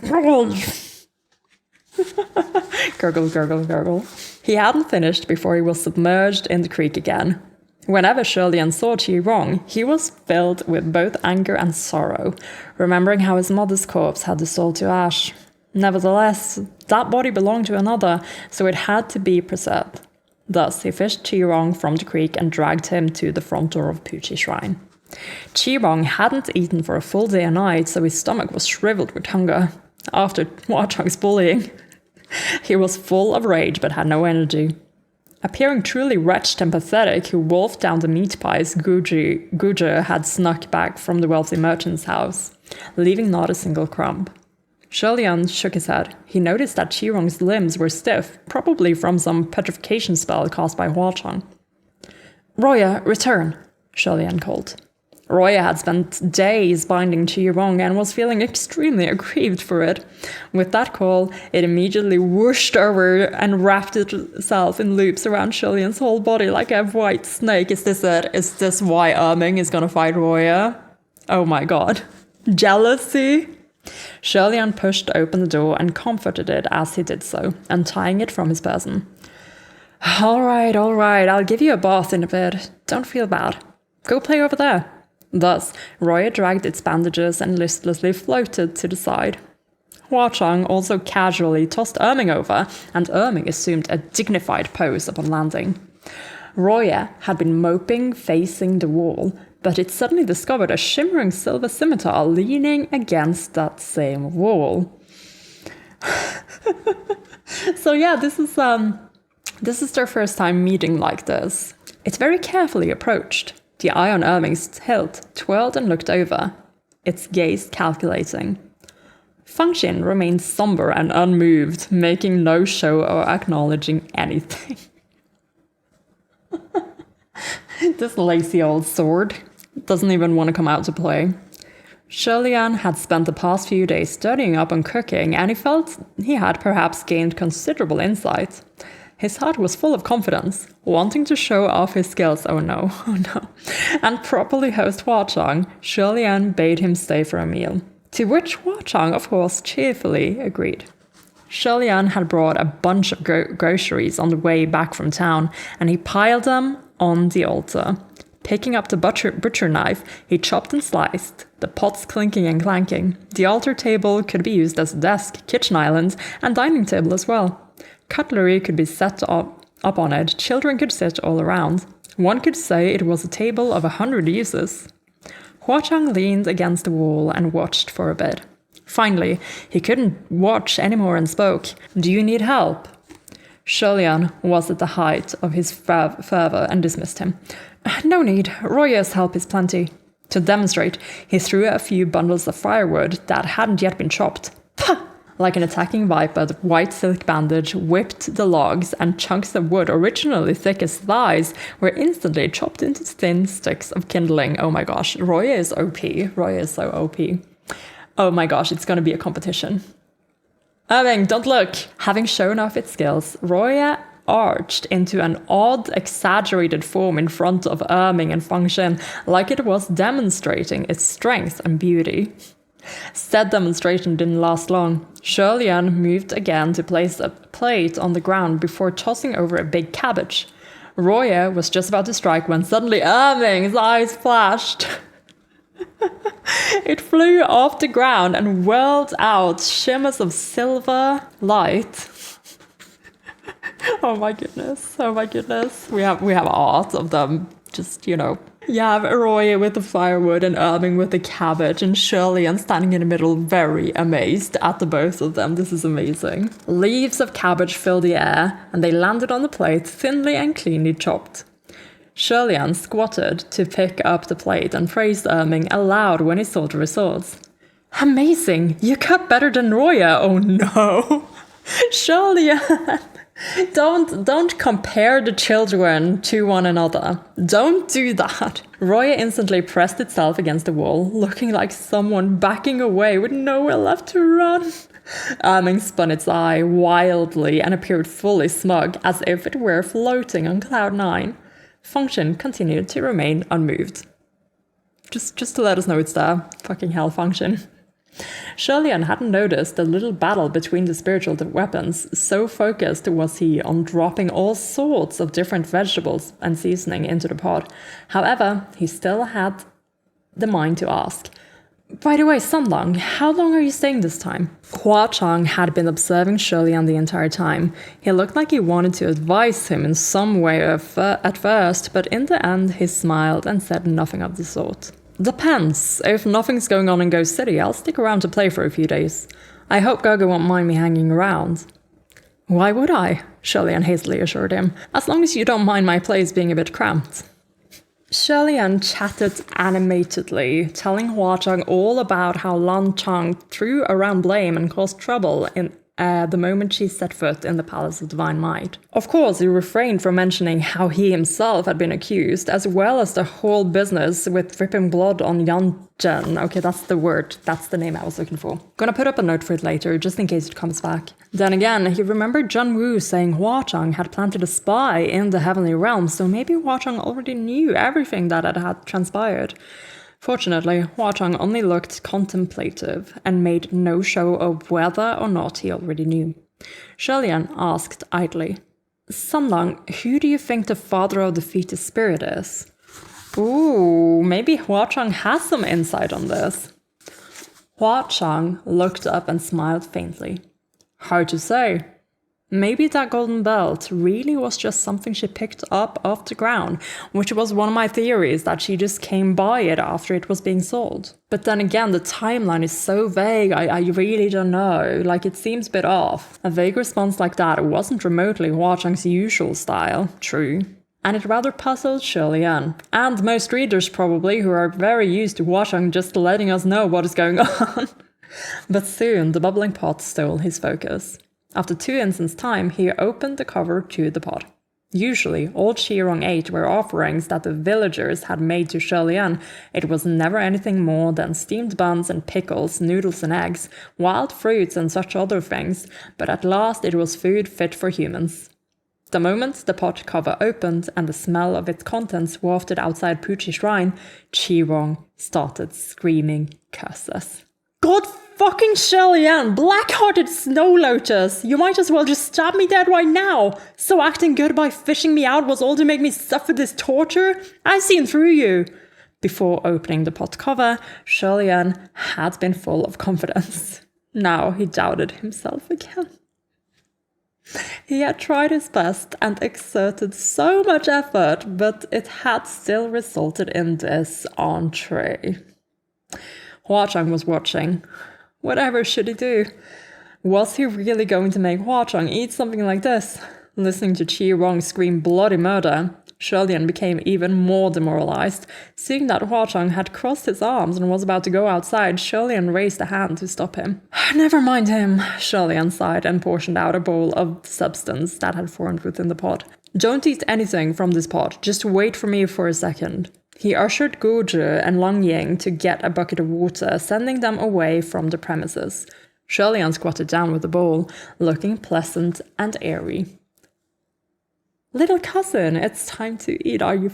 Gurgle, gurgle, gurgle. He hadn't finished before he was submerged in the creek again. Whenever Shirley-Ann saw Qirong, he was filled with both anger and sorrow, remembering how his mother's corpse had dissolved to ash. Nevertheless, that body belonged to another, so it had to be preserved. Thus, he fished Qirong from the creek and dragged him to the front door of Puchi's shrine. Qirong hadn't eaten for a full day and night, so his stomach was shriveled with hunger. After Hua Chang's bullying, he was full of rage but had no energy. Appearing truly wretched and pathetic, he wolfed down the meat pies Guja had snuck back from the wealthy merchant's house, leaving not a single crumb. Sholian shook his head. He noticed that Chirong's limbs were stiff, probably from some petrification spell cast by Huachang. "Roya, return," Sholian called. Roya had spent days binding Chirong and was feeling extremely aggrieved for it. With that call, it immediately whooshed over and wrapped itself in loops around Sholian's whole body like a white snake. Is this it? Is this why EMING is gonna fight Roya? Oh my god. Jealousy? Sholian pushed open the door and comforted it as he did so, untying it from his person. All right, I'll give you a bath in a bit. Don't feel bad. Go play over there." Thus, Roya dragged its bandages and listlessly floated to the side. Huachang also casually tossed EMING over, and EMING assumed a dignified pose upon landing. Roya had been moping facing the wall, but it suddenly discovered a shimmering silver scimitar leaning against that same wall. So yeah, this is their first time meeting like this. It's very carefully approached. The eye on EMING's hilt twirled and looked over, its gaze calculating. Fangxin remained somber and unmoved, making no show or acknowledging anything. This lazy old sword doesn't even want to come out to play. Sholian had spent the past few days studying up on cooking, and he felt he had perhaps gained considerable insight. His heart was full of confidence, wanting to show off his skills, oh no, and properly host Huachang. Sholian bade him stay for a meal, to which Huachang, of course, cheerfully agreed. Sholian had brought a bunch of groceries on the way back from town, and he piled them on the altar. Picking up the butcher knife, he chopped and sliced, the pots clinking and clanking. The altar table could be used as a desk, kitchen island, and dining table as well. Cutlery could be set up on it, children could sit all around. One could say it was a table of 100 uses. Huachang leaned against the wall and watched for a bit. Finally, he couldn't watch anymore and spoke. "Do you need help?" Sholian was at the height of his fervor and dismissed him. "No need, Roya's help is plenty." To demonstrate, he threw a few bundles of firewood that hadn't yet been chopped. Pah! Like an attacking viper, the white silk bandage whipped the logs, and chunks of wood originally thick as thighs were instantly chopped into thin sticks of kindling. Oh my gosh, Roya is OP. Roya is so OP. Oh my gosh, it's gonna be a competition. EMING, don't look! Having shown off its skills, Roya arched into an odd, exaggerated form in front of EMING and Fangxin, like it was demonstrating its strength and beauty. Said demonstration didn't last long. Sholian moved again to place a plate on the ground before tossing over a big cabbage. Roya was just about to strike when suddenly EMING's eyes flashed. It flew off the ground and whirled out shimmers of silver light. Oh my goodness. We have art of them, just, you have Roya with the firewood and EMING with the cabbage, and Sholian standing in the middle, very amazed at the both of them. This is amazing. Leaves of cabbage filled the air, and they landed on the plate, thinly and cleanly chopped. Sholian squatted to pick up the plate and praised EMING aloud when he saw the results. "Amazing! You cut better than Roya!" Oh no! Sholian! Don't compare the children to one another. Don't do that. Roya instantly pressed itself against the wall, looking like someone backing away with nowhere left to run. EMING spun its eye wildly and appeared fully smug, as if it were floating on cloud 9. Fangxin continued to remain unmoved. Just to let us know it's there. Fucking hell, Fangxin. Sholian hadn't noticed the little battle between the spiritual weapons, so focused was he on dropping all sorts of different vegetables and seasoning into the pot. However, he still had the mind to ask, "By the way, Sunlong, how long are you staying this time?" Huachang had been observing Sholian the entire time. He looked like he wanted to advise him in some way at first, but in the end he smiled and said nothing of the sort. "Depends. If nothing's going on in Ghost City, I'll stick around to play for a few days. I hope Gaga won't mind me hanging around." Why would I? Shirley-Ann hastily assured him. As long as you don't mind my place being a bit cramped. Shirley-Ann chatted animatedly, telling Hua-Chang all about how Lan Chang threw around blame and caused trouble in the moment she set foot in the Palace of Divine Might. Of course, he refrained from mentioning how he himself had been accused, as well as the whole business with dripping blood on Yan Zhen. Okay, that's the word. That's the name I was looking for. Gonna put up a note for it later, just in case it comes back. Then again, he remembered Zhen Wu saying Hua-Chang had planted a spy in the Heavenly Realm, so maybe Hua-Chang already knew everything that had transpired. Fortunately, Hua-Chang only looked contemplative and made no show of whether or not he already knew. Shirley-Ann asked idly, Sanlang, who do you think the father of the fetus spirit is? Ooh, maybe Hua-Chang has some insight on this. Hua-Chang looked up and smiled faintly. Hard to say. Maybe that golden belt really was just something she picked up off the ground, which was one of my theories, that she just came by it after it was being sold. But then again, the timeline is so vague, I really don't know, like it seems a bit off. A vague response like that wasn't remotely Hua-Chang's usual style, true. And it rather puzzled Shirley-Ann, and most readers probably, who are very used to Hua-Chang just letting us know what is going on. But soon the bubbling pot stole his focus. After 2 instants' time, he opened the cover to the pot. Usually, all Qirong ate were offerings that the villagers had made to Shirley-Ann. It was never anything more than steamed buns and pickles, noodles and eggs, wild fruits and such other things, but at last it was food fit for humans. The moment the pot cover opened and the smell of its contents wafted outside Puchi Shrine, Qirong started screaming curses. God fucking Shirley-Ann, black-hearted snow lotus! You might as well just stab me dead right now! So acting good by fishing me out was all to make me suffer this torture? I've seen through you! Before opening the pot cover, Shirley-Ann had been full of confidence. Now he doubted himself again. He had tried his best and exerted so much effort, but it had still resulted in this entree. Hua-Chang was watching. Whatever should he do? Was he really going to make Hua-Chang eat something like this? Listening to Qirong scream bloody murder, Shirley-Ann became even more demoralized. Seeing that Hua-Chang had crossed his arms and was about to go outside, Shirley-Ann raised a hand to stop him. Never mind him, Shirley-Ann sighed and portioned out a bowl of the substance that had formed within the pot. Don't eat anything from this pot, just wait for me for a second. He ushered Guozhi and Lang Ying to get a bucket of water, sending them away from the premises. Shirley-Ann squatted down with the bowl, looking pleasant and airy. Little cousin, it's time to eat. Are you...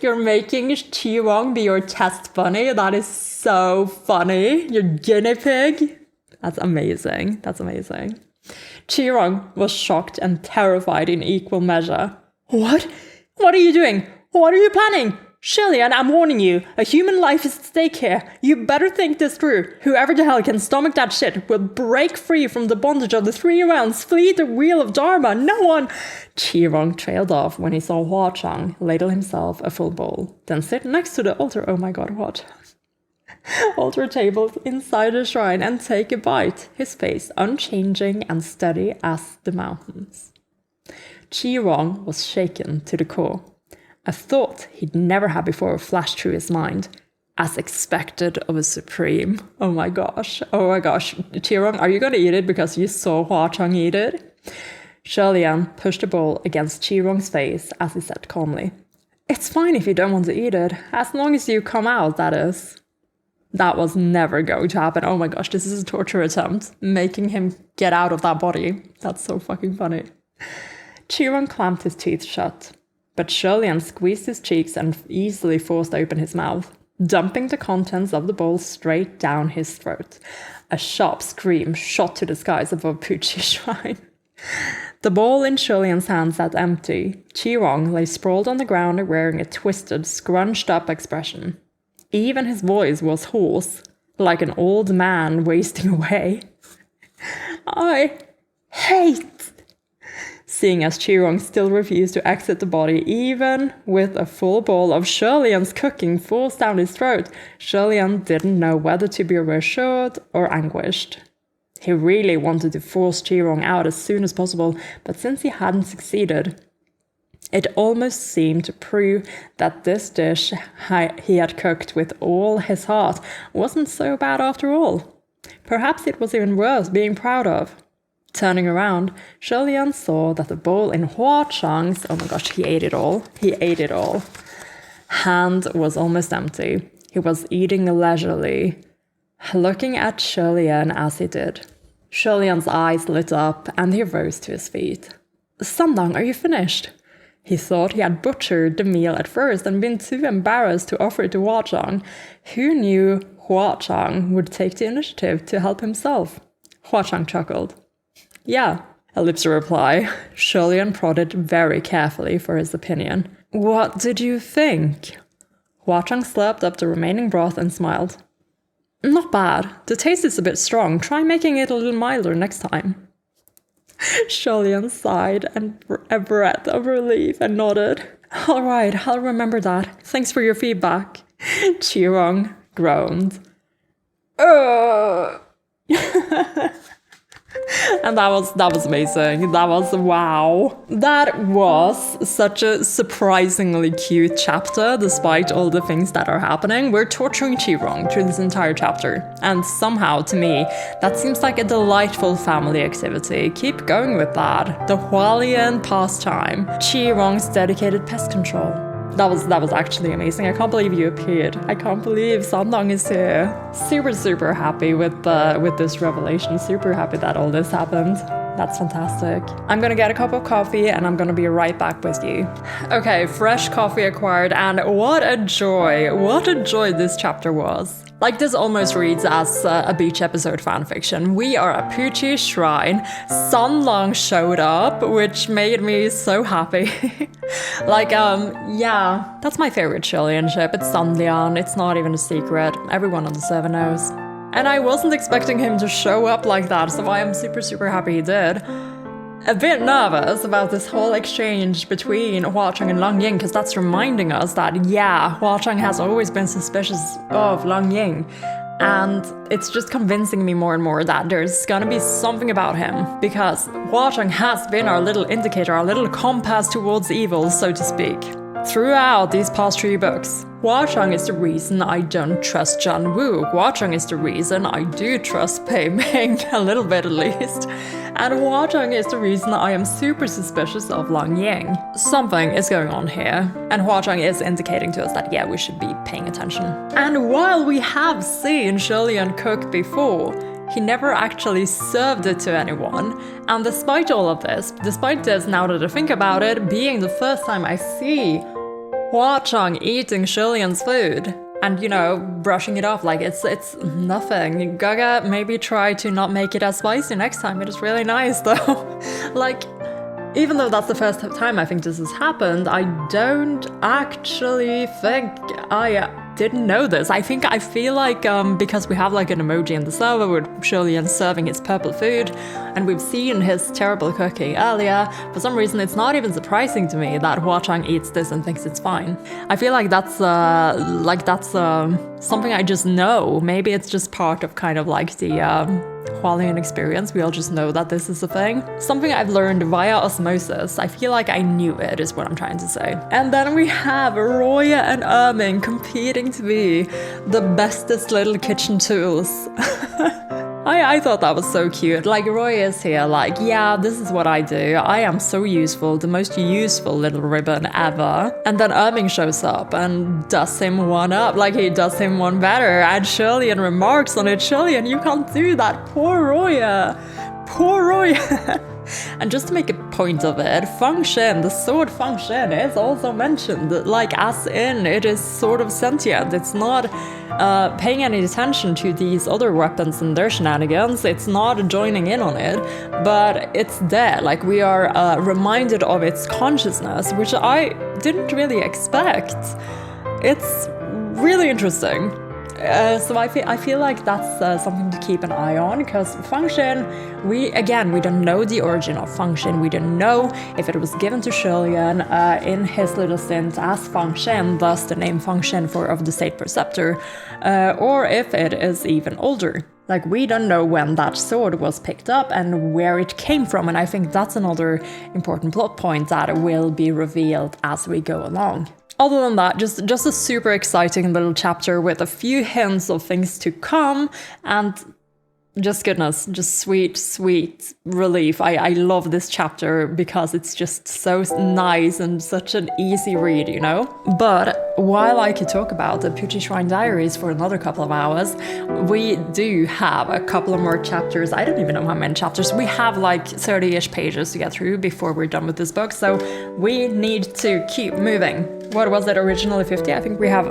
You're making Qirong be your test bunny? That is so funny. Your guinea pig? That's amazing. That's amazing. Qirong was shocked and terrified in equal measure. What? What are you doing? What are you planning? Shirley-Ann, I'm warning you. A human life is at stake here. You better think this through. Whoever the hell can stomach that shit will break free from the bondage of the 3 realms, flee the wheel of Dharma. No one... Qirong trailed off when he saw Hua-Chang ladle himself a full bowl, then sit next to the altar. Oh my god, what? Altar table inside the shrine and take a bite, his face unchanging and steady as the mountains. Qirong was shaken to the core. A thought he'd never had before flashed through his mind, as expected of a supreme. Oh my gosh. Qirong, are you gonna eat it because you saw Hua-Chang eat it? Shirley-Ann pushed the bowl against Qirong's face as he said calmly, It's fine if you don't want to eat it, as long as you come out, that is. That was never going to happen. Oh my gosh, this is a torture attempt, making him get out of that body. That's so fucking funny. Qirong clamped his teeth shut, but Shirley-Ann squeezed his cheeks and easily forced open his mouth, dumping the contents of the bowl straight down his throat. A sharp scream shot to the skies above Puchi Shrine. The bowl in Shirley-Ann's hand sat empty. Qirong lay sprawled on the ground wearing a twisted, scrunched-up expression. Even his voice was hoarse, like an old man wasting away. I hate... Seeing as Qirong still refused to exit the body, even with a full bowl of Shirley-Ann's cooking forced down his throat, Shirley-Ann didn't know whether to be reassured or anguished. He really wanted to force Chirong out as soon as possible, but since he hadn't succeeded, it almost seemed to prove that this dish he had cooked with all his heart wasn't so bad after all. Perhaps it was even worth being proud of. Turning around, Sholian saw that the bowl in Hua Chang's, oh my gosh, he ate it all, hand was almost empty. He was eating leisurely, looking at Sholian as he did. Sholian's eyes lit up and he rose to his feet. Sandang, are you finished? He thought he had butchered the meal at first and been too embarrassed to offer it to Hua Chang. Who knew Hua Chang would take the initiative to help himself? Hua Chang chuckled. Yeah, ellipse reply. Sholian prodded very carefully for his opinion. What did you think? Hua Chang slurped up the remaining broth and smiled. Not bad. The taste is a bit strong. Try making it a little milder next time. Sholian sighed and a breath of relief and nodded. All right, I'll remember that. Thanks for your feedback. Chirong groaned. And that was amazing. That was wow. That was such a surprisingly cute chapter, despite all the things that are happening. We're torturing Chirong through this entire chapter. And somehow, to me, that seems like a delightful family activity. Keep going with that. The Hualien pastime. Chirong's dedicated pest control. That was actually amazing. I can't believe you appeared. I can't believe Sandang is here. Super happy with this revelation. Super happy that all this happened. That's fantastic. I'm gonna get a cup of coffee and I'm gonna be right back with you. Okay, fresh coffee acquired, and what a joy this chapter was. Like, this almost reads as a beach episode fanfiction. We are at Puchi Shrine. Sunlang showed up, which made me so happy. Yeah, that's my favorite Chilean ship. It's Sanlian. It's not even a secret. Everyone on the server knows. And I wasn't expecting him to show up like that, so I am super happy he did. A bit nervous about this whole exchange between Hua Chang and Lang Ying, because that's reminding us that, yeah, Hua Chang has always been suspicious of Lang Ying. And it's just convincing me more and more that there's gonna be something about him, because Hua Chang has been our little indicator, our little compass towards evil, so to speak. Throughout these past 3 books, Hua Chang is the reason I don't trust Zhan Wu. Hua Chang is the reason I do trust Pei Ming, a little bit at least. And Hua Chang is the reason I am super suspicious of Lang Ying. Something is going on here, and Hua Chang is indicating to us that, yeah, we should be paying attention. And while we have seen Sholian cook before, he never actually served it to anyone. And despite all of this, now that I think about it, being the first time I see Hua Chang eating Sholian's food, and, you know, brushing it off like it's nothing. Gaga, maybe try to not make it as spicy next time. It is really nice, though. Like, even though that's the first time I think this has happened, I don't actually think I didn't know this. I feel like because we have like an emoji in the server with Sholian serving his purple food, and we've seen his terrible cooking earlier, for some reason it's not even surprising to me that Hua Chang eats this and thinks it's fine. I feel like that's something I just know. Maybe it's just part of kind of like the Hualien experience. We all just know that this is a thing. Something I've learned via osmosis. I feel like I knew it, is what I'm trying to say. And then we have Roya and EMING competing to be the bestest little kitchen tools. I thought that was so cute. Like, Roy is here, like, yeah, this is what I do. I am so useful, the most useful little ribbon ever. And then EMING shows up and does him one up, like he does him one better. And Sholian remarks on it, Sholian, you can't do that. Poor Roya. Poor Roya. And just to make a point of it, Feng Shen, the sword Feng Shen, is also mentioned, like as in it is sort of sentient. It's not paying any attention to these other weapons and their shenanigans. It's not joining in on it, but it's there. Like, we are reminded of its consciousness, which I didn't really expect. It's really interesting. So I feel like that's something to keep an eye on, because Feng Shen, we don't know the origin of Feng Shen. We don't know if it was given to Sholian in his little stint as Feng Shen, thus the name Feng Shen of the State Preceptor, or if it is even older. Like, we don't know when that sword was picked up and where it came from, and I think that's another important plot point that will be revealed as we go along. Other than that, just a super exciting little chapter with a few hints of things to come, and just goodness, just sweet, sweet relief. I love this chapter because it's just so nice and such an easy read, you know? But while I could talk about the Pucci Shrine Diaries for another couple of hours, we do have a couple of more chapters. I don't even know how many chapters. We have like 30-ish pages to get through before we're done with this book, so we need to keep moving. What was it originally, 50? I think we have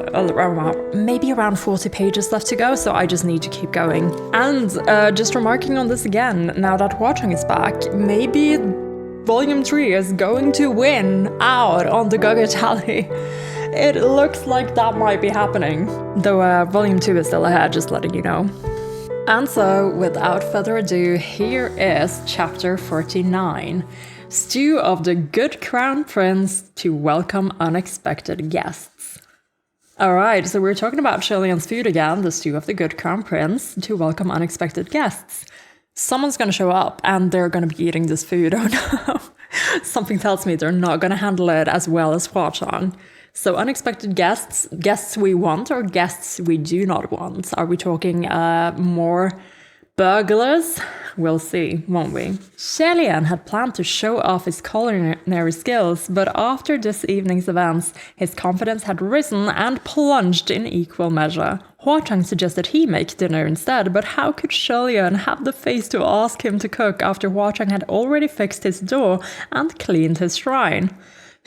maybe around 40 pages left to go, so I just need to keep going. And just remarking on this again, now that Hwa-Chang is back, maybe Volume 3 is going to win out on the Gaga tally. It looks like that might be happening, though Volume 2 is still ahead, just letting you know. And so, without further ado, here is Chapter 49. Stew of the Good Crown Prince to welcome unexpected guests. Alright, so we're talking about Shirley's food again, the stew of the Good Crown Prince to welcome unexpected guests. Someone's gonna show up and they're gonna be eating this food, oh no. Something tells me they're not gonna handle it as well as Hwa-Chang. So unexpected guests, guests we want or guests we do not want? Are we talking more burglars? We'll see, won't we? Shelian had planned to show off his culinary skills, but after this evening's events, his confidence had risen and plunged in equal measure. Hwa-Chang suggested he make dinner instead, but how could Shelian have the face to ask him to cook after Hwa-Chang had already fixed his door and cleaned his shrine?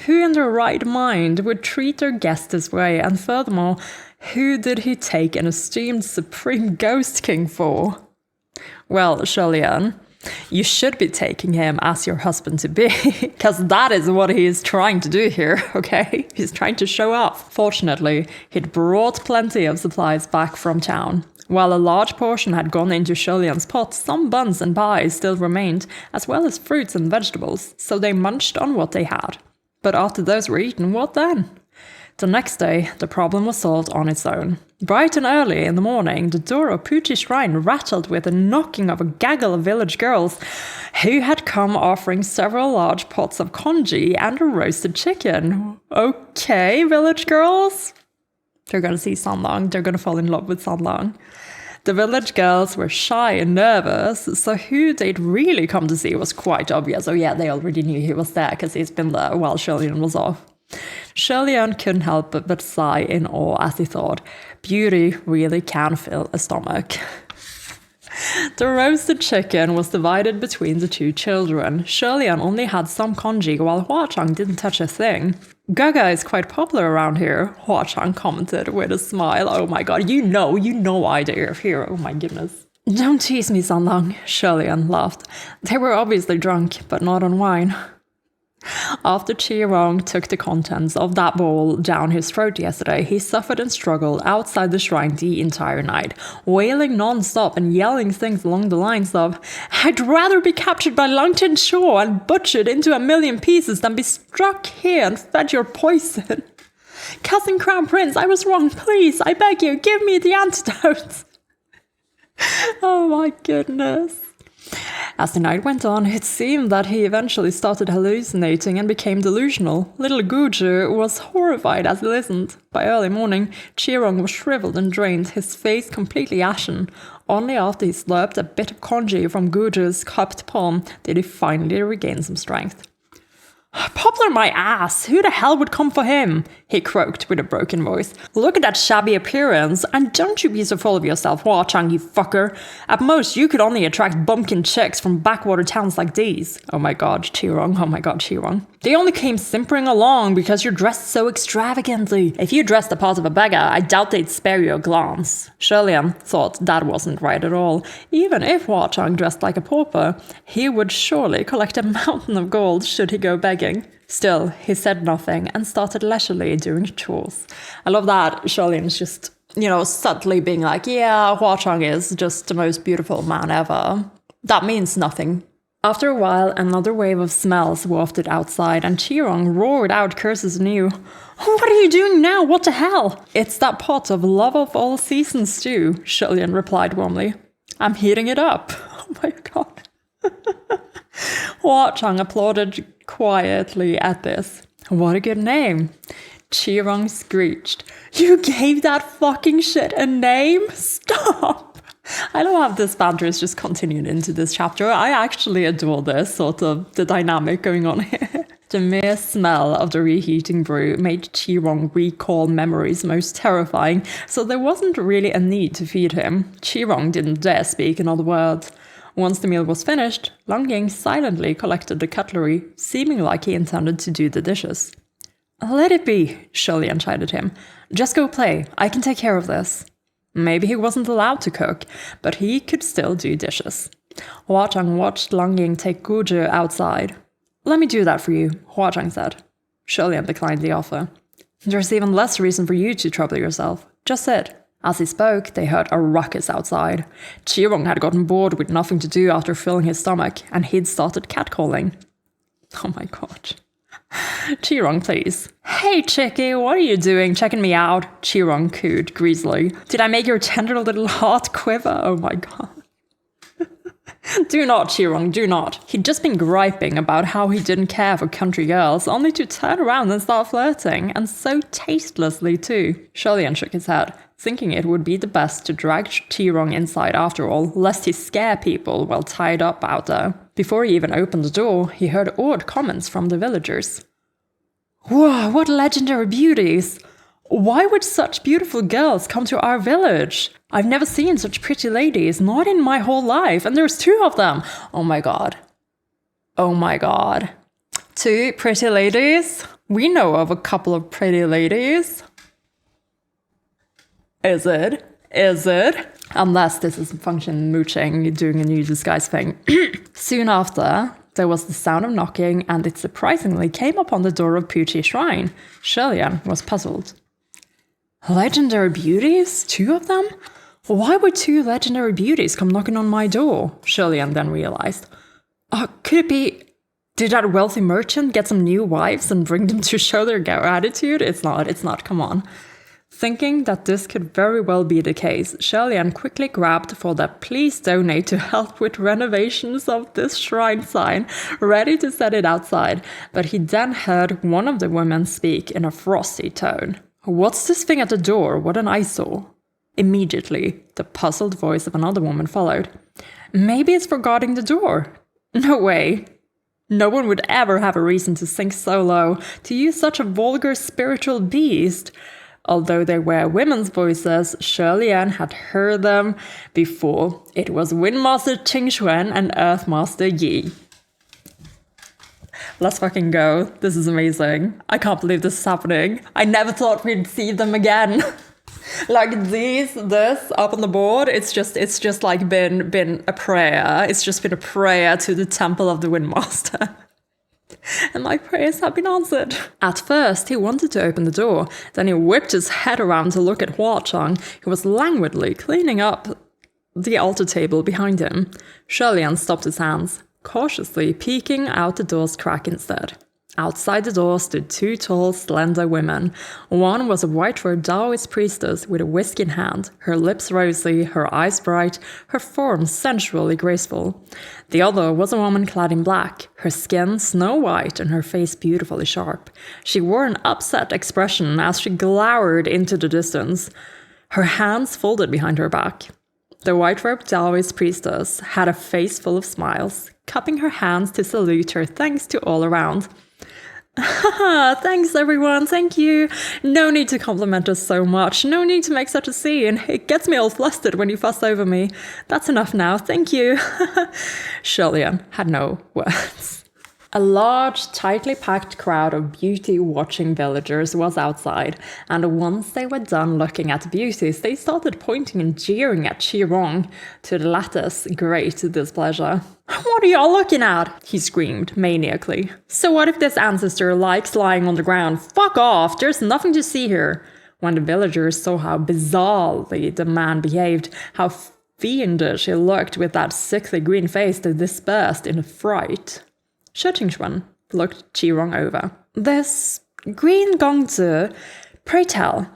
Who in their right mind would treat their guest this way, and furthermore, who did he take an esteemed supreme ghost king for? Well, Shelian, you should be taking him as your husband-to-be, because that is what he is trying to do here, okay? He's trying to show off. Fortunately, he'd brought plenty of supplies back from town. While a large portion had gone into Shelian's pot, some buns and pies still remained, as well as fruits and vegetables, so they munched on what they had. But after those were eaten, what then? The next day, the problem was solved on its own. Bright and early in the morning, the door of Pucci Shrine rattled with the knocking of a gaggle of village girls who had come offering several large pots of congee and a roasted chicken. Okay, village girls? They're gonna see Sanlang, they're gonna fall in love with Sanlang. The village girls were shy and nervous, so who they'd really come to see was quite obvious. Oh yeah, they already knew he was there because he's been there while Shelian was off. Shelian couldn't help but sigh in awe as he thought, beauty really can fill a stomach. The roasted chicken was divided between the two children. Shelian only had some congee while Hwa-Chang didn't touch a thing. Gaga is quite popular around here, Hwa-Chang commented with a smile. Oh my god, you know why they're here, oh my goodness. Don't tease me, Sanlang, Shelian laughed. They were obviously drunk, but not on wine. After Chi-Rong took the contents of that bowl down his throat yesterday, he suffered and struggled outside the shrine the entire night, wailing non-stop and yelling things along the lines of, I'd rather be captured by Langton Shaw and butchered into a million pieces than be struck here and fed your poison. Cousin Crown Prince, I was wrong, please, I beg you, give me the antidote. Oh my goodness. As the night went on, it seemed that he eventually started hallucinating and became delusional. Little Guju was horrified as he listened. By early morning, Chi-Rong was shriveled and drained, his face completely ashen. Only after he slurped a bit of congee from Guju's cupped palm did he finally regain some strength. Poplar my ass! Who the hell would come for him? He croaked with a broken voice. Look at that shabby appearance, and don't you be so full of yourself, Hwa-Chang, you fucker. At most, you could only attract bumpkin chicks from backwater towns like these. Oh my god, Chi-Rong, oh my god, Chi-Rong. They only came simpering along because you're dressed so extravagantly. If you dressed the part of a beggar, I doubt they'd spare you a glance. Shelian thought that wasn't right at all. Even if Hwa-Chang dressed like a pauper, he would surely collect a mountain of gold should he go begging. Still, he said nothing and started leisurely doing chores. I love that Shelian's just, subtly being like, yeah, Hwa-Chang is just the most beautiful man ever. That means nothing. After a while, another wave of smells wafted outside, and Chi-Rong roared out curses anew. What are you doing now? What the hell? It's that pot of love of all seasons stew, Shelian replied warmly. I'm heating it up. Oh my god. Hua Chang applauded quietly at this. What a good name. Chirong screeched. You gave that fucking shit a name? Stop! I love how this banter is just continued into this chapter. I actually adore this sort of the dynamic going on here. The mere smell of the reheating brew made Chirong recall memories most terrifying, so there wasn't really a need to feed him. Chirong didn't dare speak another word. Once the meal was finished, Longying silently collected the cutlery, seeming like he intended to do the dishes. Let it be, Sholian chided him. Just go play. I can take care of this. Maybe he wasn't allowed to cook, but he could still do dishes. Hua Chang watched Longying take Guju outside. Let me do that for you, Hua Chang said. Sholian declined the offer. There's even less reason for you to trouble yourself. Just sit. As he spoke, they heard a ruckus outside. Chirong had gotten bored with nothing to do after filling his stomach, and he'd started catcalling. Oh my god. Chirong, please. Hey, chickie, what are you doing checking me out? Chirong cooed greasily. Did I make your tender little heart quiver? Oh my god. Do not, Chirong, do not. He'd just been griping about how he didn't care for country girls, only to turn around and start flirting, and so tastelessly too. Sholian shook his head, thinking it would be the best to drag Chirong inside after all, lest he scare people while tied up out there. Before he even opened the door, he heard awed comments from the villagers. Whoa, what legendary beauties! Why would such beautiful girls come to our village? I've never seen such pretty ladies, not in my whole life, and there's 2 of them. Oh my god. Oh my god. 2 pretty ladies? We know of a couple of pretty ladies. Is it? Is it? Unless this is function mooching, doing a new disguise thing. Soon after, there was the sound of knocking, and it surprisingly came upon the door of Puchi Shrine. Sholian was puzzled. Legendary beauties? 2 of them? Why would 2 legendary beauties come knocking on my door? Sholian then realized. Could it be... Did that wealthy merchant get some new wives and bring them to show their gratitude? It's not, come on. Thinking that this could very well be the case, Sholian quickly grabbed for the please donate to help with renovations of this shrine sign, ready to set it outside, but he then heard one of the women speak in a frosty tone. What's this thing at the door? What an eyesore. Immediately, the puzzled voice of another woman followed. Maybe it's for guarding the door. No way. No one would ever have a reason to sink so low, to use such a vulgar spiritual beast. Although they were women's voices, Sholian had heard them before. It was Windmaster Qingxuan and Earthmaster Yi. Let's fucking go. This is amazing. I can't believe this is happening. I never thought we'd see them again. Like this up on the board, it's just like been a prayer. It's just been a prayer to the temple of the Windmaster. And my prayers have been answered. At first, he wanted to open the door. Then he whipped his head around to look at Hua Chang, who was languidly cleaning up the altar table behind him. Sholian stopped his hands, cautiously peeking out the door's crack instead. Outside the door stood 2 tall, slender women. One was a white-robed Taoist priestess with a whisk in hand, her lips rosy, her eyes bright, her form sensually graceful. The other was a woman clad in black, her skin snow-white and her face beautifully sharp. She wore an upset expression as she glowered into the distance, her hands folded behind her back. The white-robed Taoist priestess had a face full of smiles, cupping her hands to salute her thanks to all around. Haha, thanks everyone, thank you. No need to compliment us so much, no need to make such a scene. It gets me all flustered when you fuss over me. That's enough now, thank you. Sholian had no words. A large, tightly packed crowd of beauty-watching villagers was outside, and once they were done looking at the beauties, they started pointing and jeering at Chirong, to the latter's great displeasure. What are y'all looking at? He screamed maniacally. So what if this ancestor likes lying on the ground? Fuck off, there's nothing to see here. When the villagers saw how bizarrely the man behaved, how fiendish he looked with that sickly green face, they dispersed in fright. Shengchuan looked Chirong over. This green gongzi, pray tell,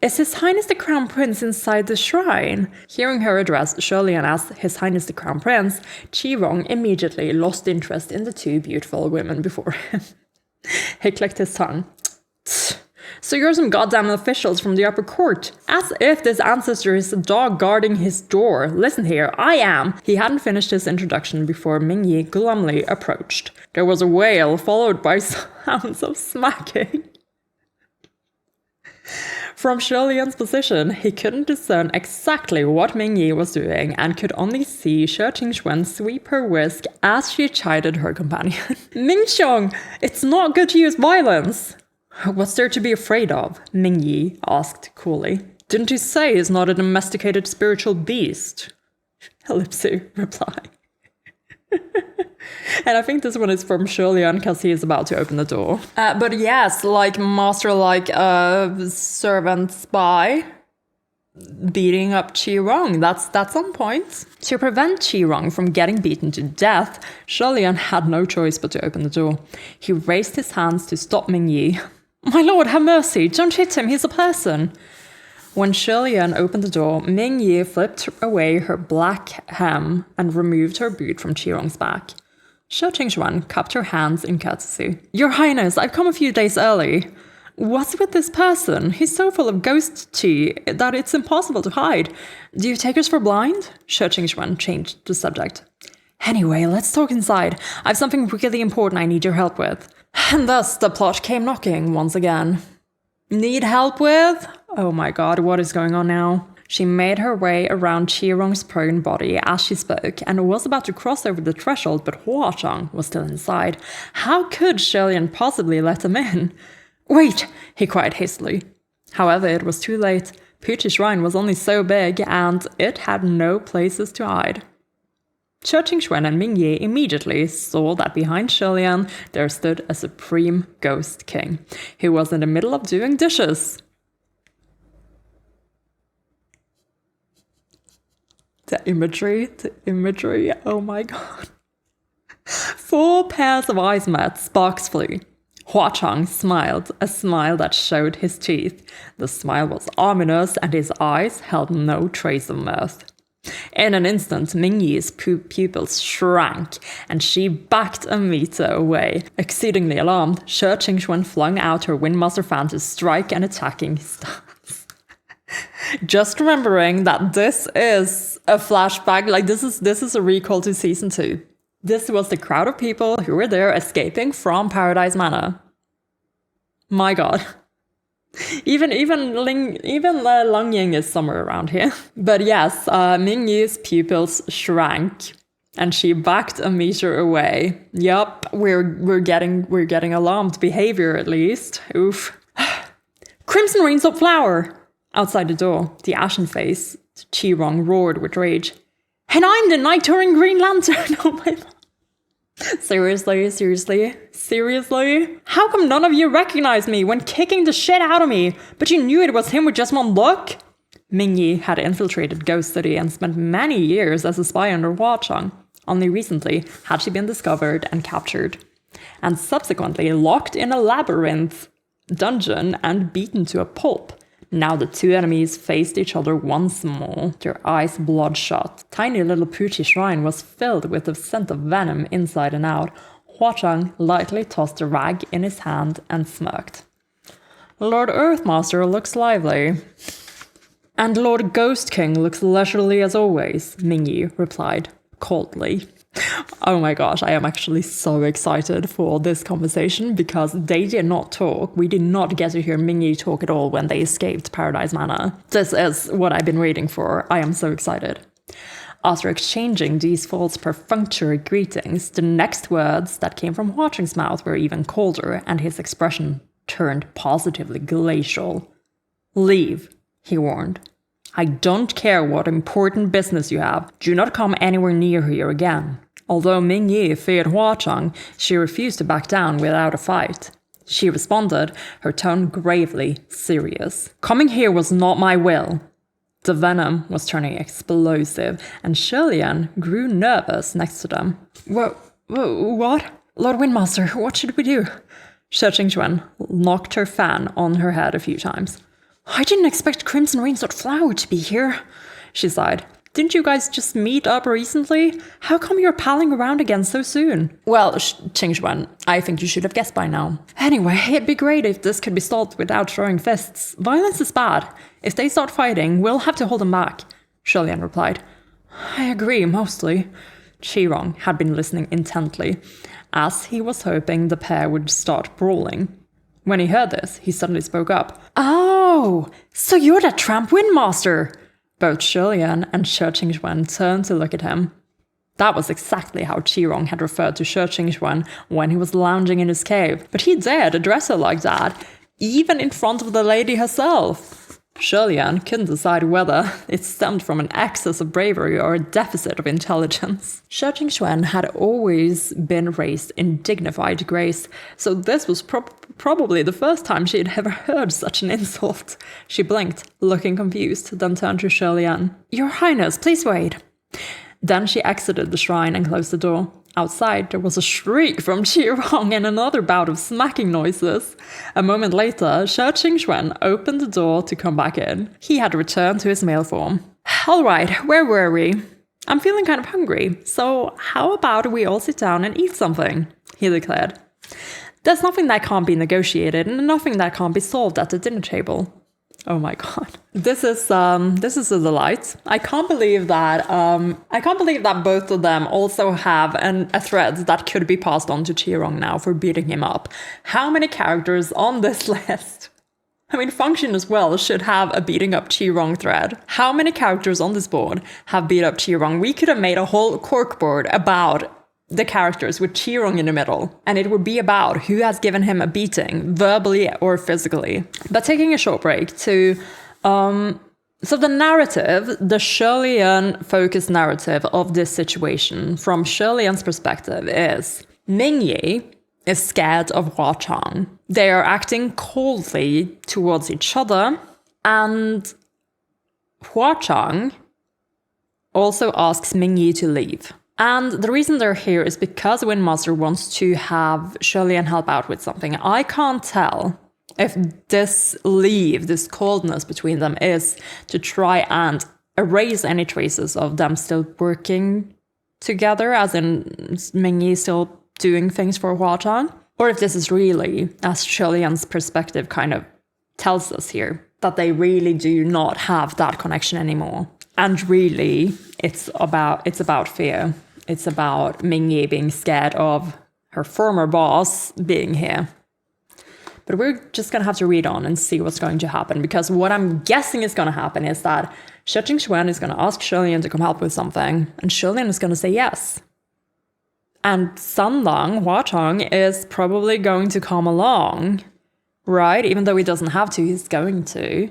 Is His Highness the Crown Prince inside the shrine? Hearing her address Shirley as His Highness the Crown Prince, Chi-Rong immediately lost interest in the two beautiful women before him. He clicked his tongue. So you're some goddamn officials from the upper court. As if this ancestor is a dog guarding his door. Listen here, I am. He hadn't finished his introduction before Ming Yi glumly approached. There was a wail, followed by sounds of smacking. From Shirlian's position, he couldn't discern exactly what Ming Yi was doing and could only see Shi Qingxuan sweep her whisk as she chided her companion. Ming Xiong, it's not good to use violence. What's there to be afraid of? Ming Yi asked coolly. Didn't you say he's not a domesticated spiritual beast? Ellipsu replied. And I think this one is from Shirlian because he is about to open the door. But yes, like master, like servant spy, beating up Chi-Rong. That's on point. To prevent Chi-Rong from getting beaten to death, Shirlian had no choice but to open the door. He raised his hands to stop Ming Yi. My lord, have mercy! Don't hit him, he's a person! When Shirlian opened the door, Ming Yi flipped away her black hem and removed her boot from Chi-Rong's back. Shi Qingxuan cupped her hands in courtesy. Your Highness, I've come a few days early. What's with this person? He's so full of ghost chi that it's impossible to hide. Do you take us for blind? Shi Qingxuan changed the subject. Anyway, let's talk inside. I've something really important I need your help with. And thus the plot came knocking once again. Need help with? Oh my god, what is going on now? She made her way around Chi-Rong's prone body as she spoke and was about to cross over the threshold, but Hua Chang was still inside. How could Shirlian possibly let him in? Wait, he cried hastily. However, it was too late. Puchi Shrine was only so big and it had no places to hide. Shi Qingxuan and Ming Yi immediately saw that behind Shirlian there stood a supreme ghost king, who was in the middle of doing dishes. The imagery, oh my god. 4 pairs of eyes met, sparks flew. Hua Chang smiled, a smile that showed his teeth. The smile was ominous and his eyes held no trace of mirth. In an instant, Ming Yi's pupils shrank, and she backed a meter away. Exceedingly alarmed, Shi Qingxuan flung out her Windmaster fan to strike an attacking stance. Just remembering that this is a flashback, like this is a recall to season 2. This was the crowd of people who were there escaping from Paradise Manor. My god. Even Lang Ying is somewhere around here. But yes, Ming Yi's pupils shrank and she backed a meter away. Yup, we're getting alarmed behavior at least. Oof. Crimson rains up flower! Outside the door, the ashen-faced Chi-Rong roared with rage. And I'm the Knight touring Green Lantern! Oh my god. Seriously? How come none of you recognized me when kicking the shit out of me, but you knew it was him with just one look? Ming Yi had infiltrated Ghost City and spent many years as a spy under Hua Chang. Only recently had she been discovered and captured, and subsequently locked in a labyrinth dungeon and beaten to a pulp. Now the two enemies faced each other once more, their eyes bloodshot. Tiny little Puchi Shrine was filled with the scent of venom inside and out. Hua Chang lightly tossed a rag in his hand and smirked. Lord Earthmaster looks lively. And Lord Ghost King looks leisurely as always, Ming Yi replied coldly. Oh my gosh, I am actually so excited for this conversation because they did not talk. We did not get to hear Ming Yi talk at all when they escaped Paradise Manor. This is what I've been waiting for. I am so excited. After exchanging these false perfunctory greetings, the next words that came from Hua Chang's mouth were even colder, and his expression turned positively glacial. Leave, he warned. I don't care what important business you have. Do not come anywhere near here again. Although Ming Yi feared Hua Chang, she refused to back down without a fight. She responded, her tone gravely serious. Coming here was not my will. The venom was turning explosive, and Shirlian grew nervous next to them. What? Lord Windmaster, what should we do? Shi Qingxuan knocked her fan on her head a few times. I didn't expect Crimson Rain.Flower to be here, she sighed. Didn't you guys just meet up recently? How come you're palling around again so soon? Well, Qingxuan, I think you should have guessed by now. Anyway, it'd be great if this could be solved without throwing fists. Violence is bad. If they start fighting, we'll have to hold them back, Shilian replied. I agree, mostly. Qirong had been listening intently, as he was hoping the pair would start brawling. When he heard this, he suddenly spoke up. Oh, so you're that tramp windmaster! Both Shilian and Shi Qingxuan turned to look at him. That was exactly how Qirong had referred to Shi Qingxuan when he was lounging in his cave, but he dared address her like that, even in front of the lady herself. Shilian couldn't decide whether it stemmed from an excess of bravery or a deficit of intelligence. Shi Qingxuan had always been raised in dignified grace, so this was probably the first time she had ever heard such an insult. She blinked, looking confused, then turned to Shilian. Your Highness, please wait. Then she exited the shrine and closed the door. Outside, there was a shriek from Qirong and another bout of smacking noises. A moment later, Shi Qingxuan opened the door to come back in. He had returned to his male form. All right, where were we? I'm feeling kind of hungry, so how about we all sit down and eat something? He declared. There's nothing that can't be negotiated and nothing that can't be solved at the dinner table. Oh my god. This is a delight. I can't believe that both of them also have a thread that could be passed on to Qirong now for beating him up. How many characters on this list? I mean, Function as well should have a beating up Qirong thread. How many characters on this board have beat up Qirong? We could have made a whole corkboard about the characters with Qirong in the middle, and it would be about who has given him a beating, verbally or physically. But taking a short break to, so the narrative, the Shilian focused narrative of this situation from Shilian's perspective is Mingyi is scared of Hua Chang. They are acting coldly towards each other, and Hua Chang also asks Mingyi to leave. And the reason they're here is because Windmaster wants to have Shilian help out with something. I can't tell if this coldness between them is to try and erase any traces of them still working together, as in Mingyi still doing things for Hua Chang, or if this is really, as Shilian's perspective kind of tells us here, that they really do not have that connection anymore. And really, it's about fear. It's about Mingyi being scared of her former boss being here. But we're just going to have to read on and see what's going to happen, because what I'm guessing is going to happen is that Shi Qingxuan is going to ask Shilian to come help with something, and Shilian is going to say yes. And Sanlang, Hua Chang, is probably going to come along, right? Even though he doesn't have to, he's going to.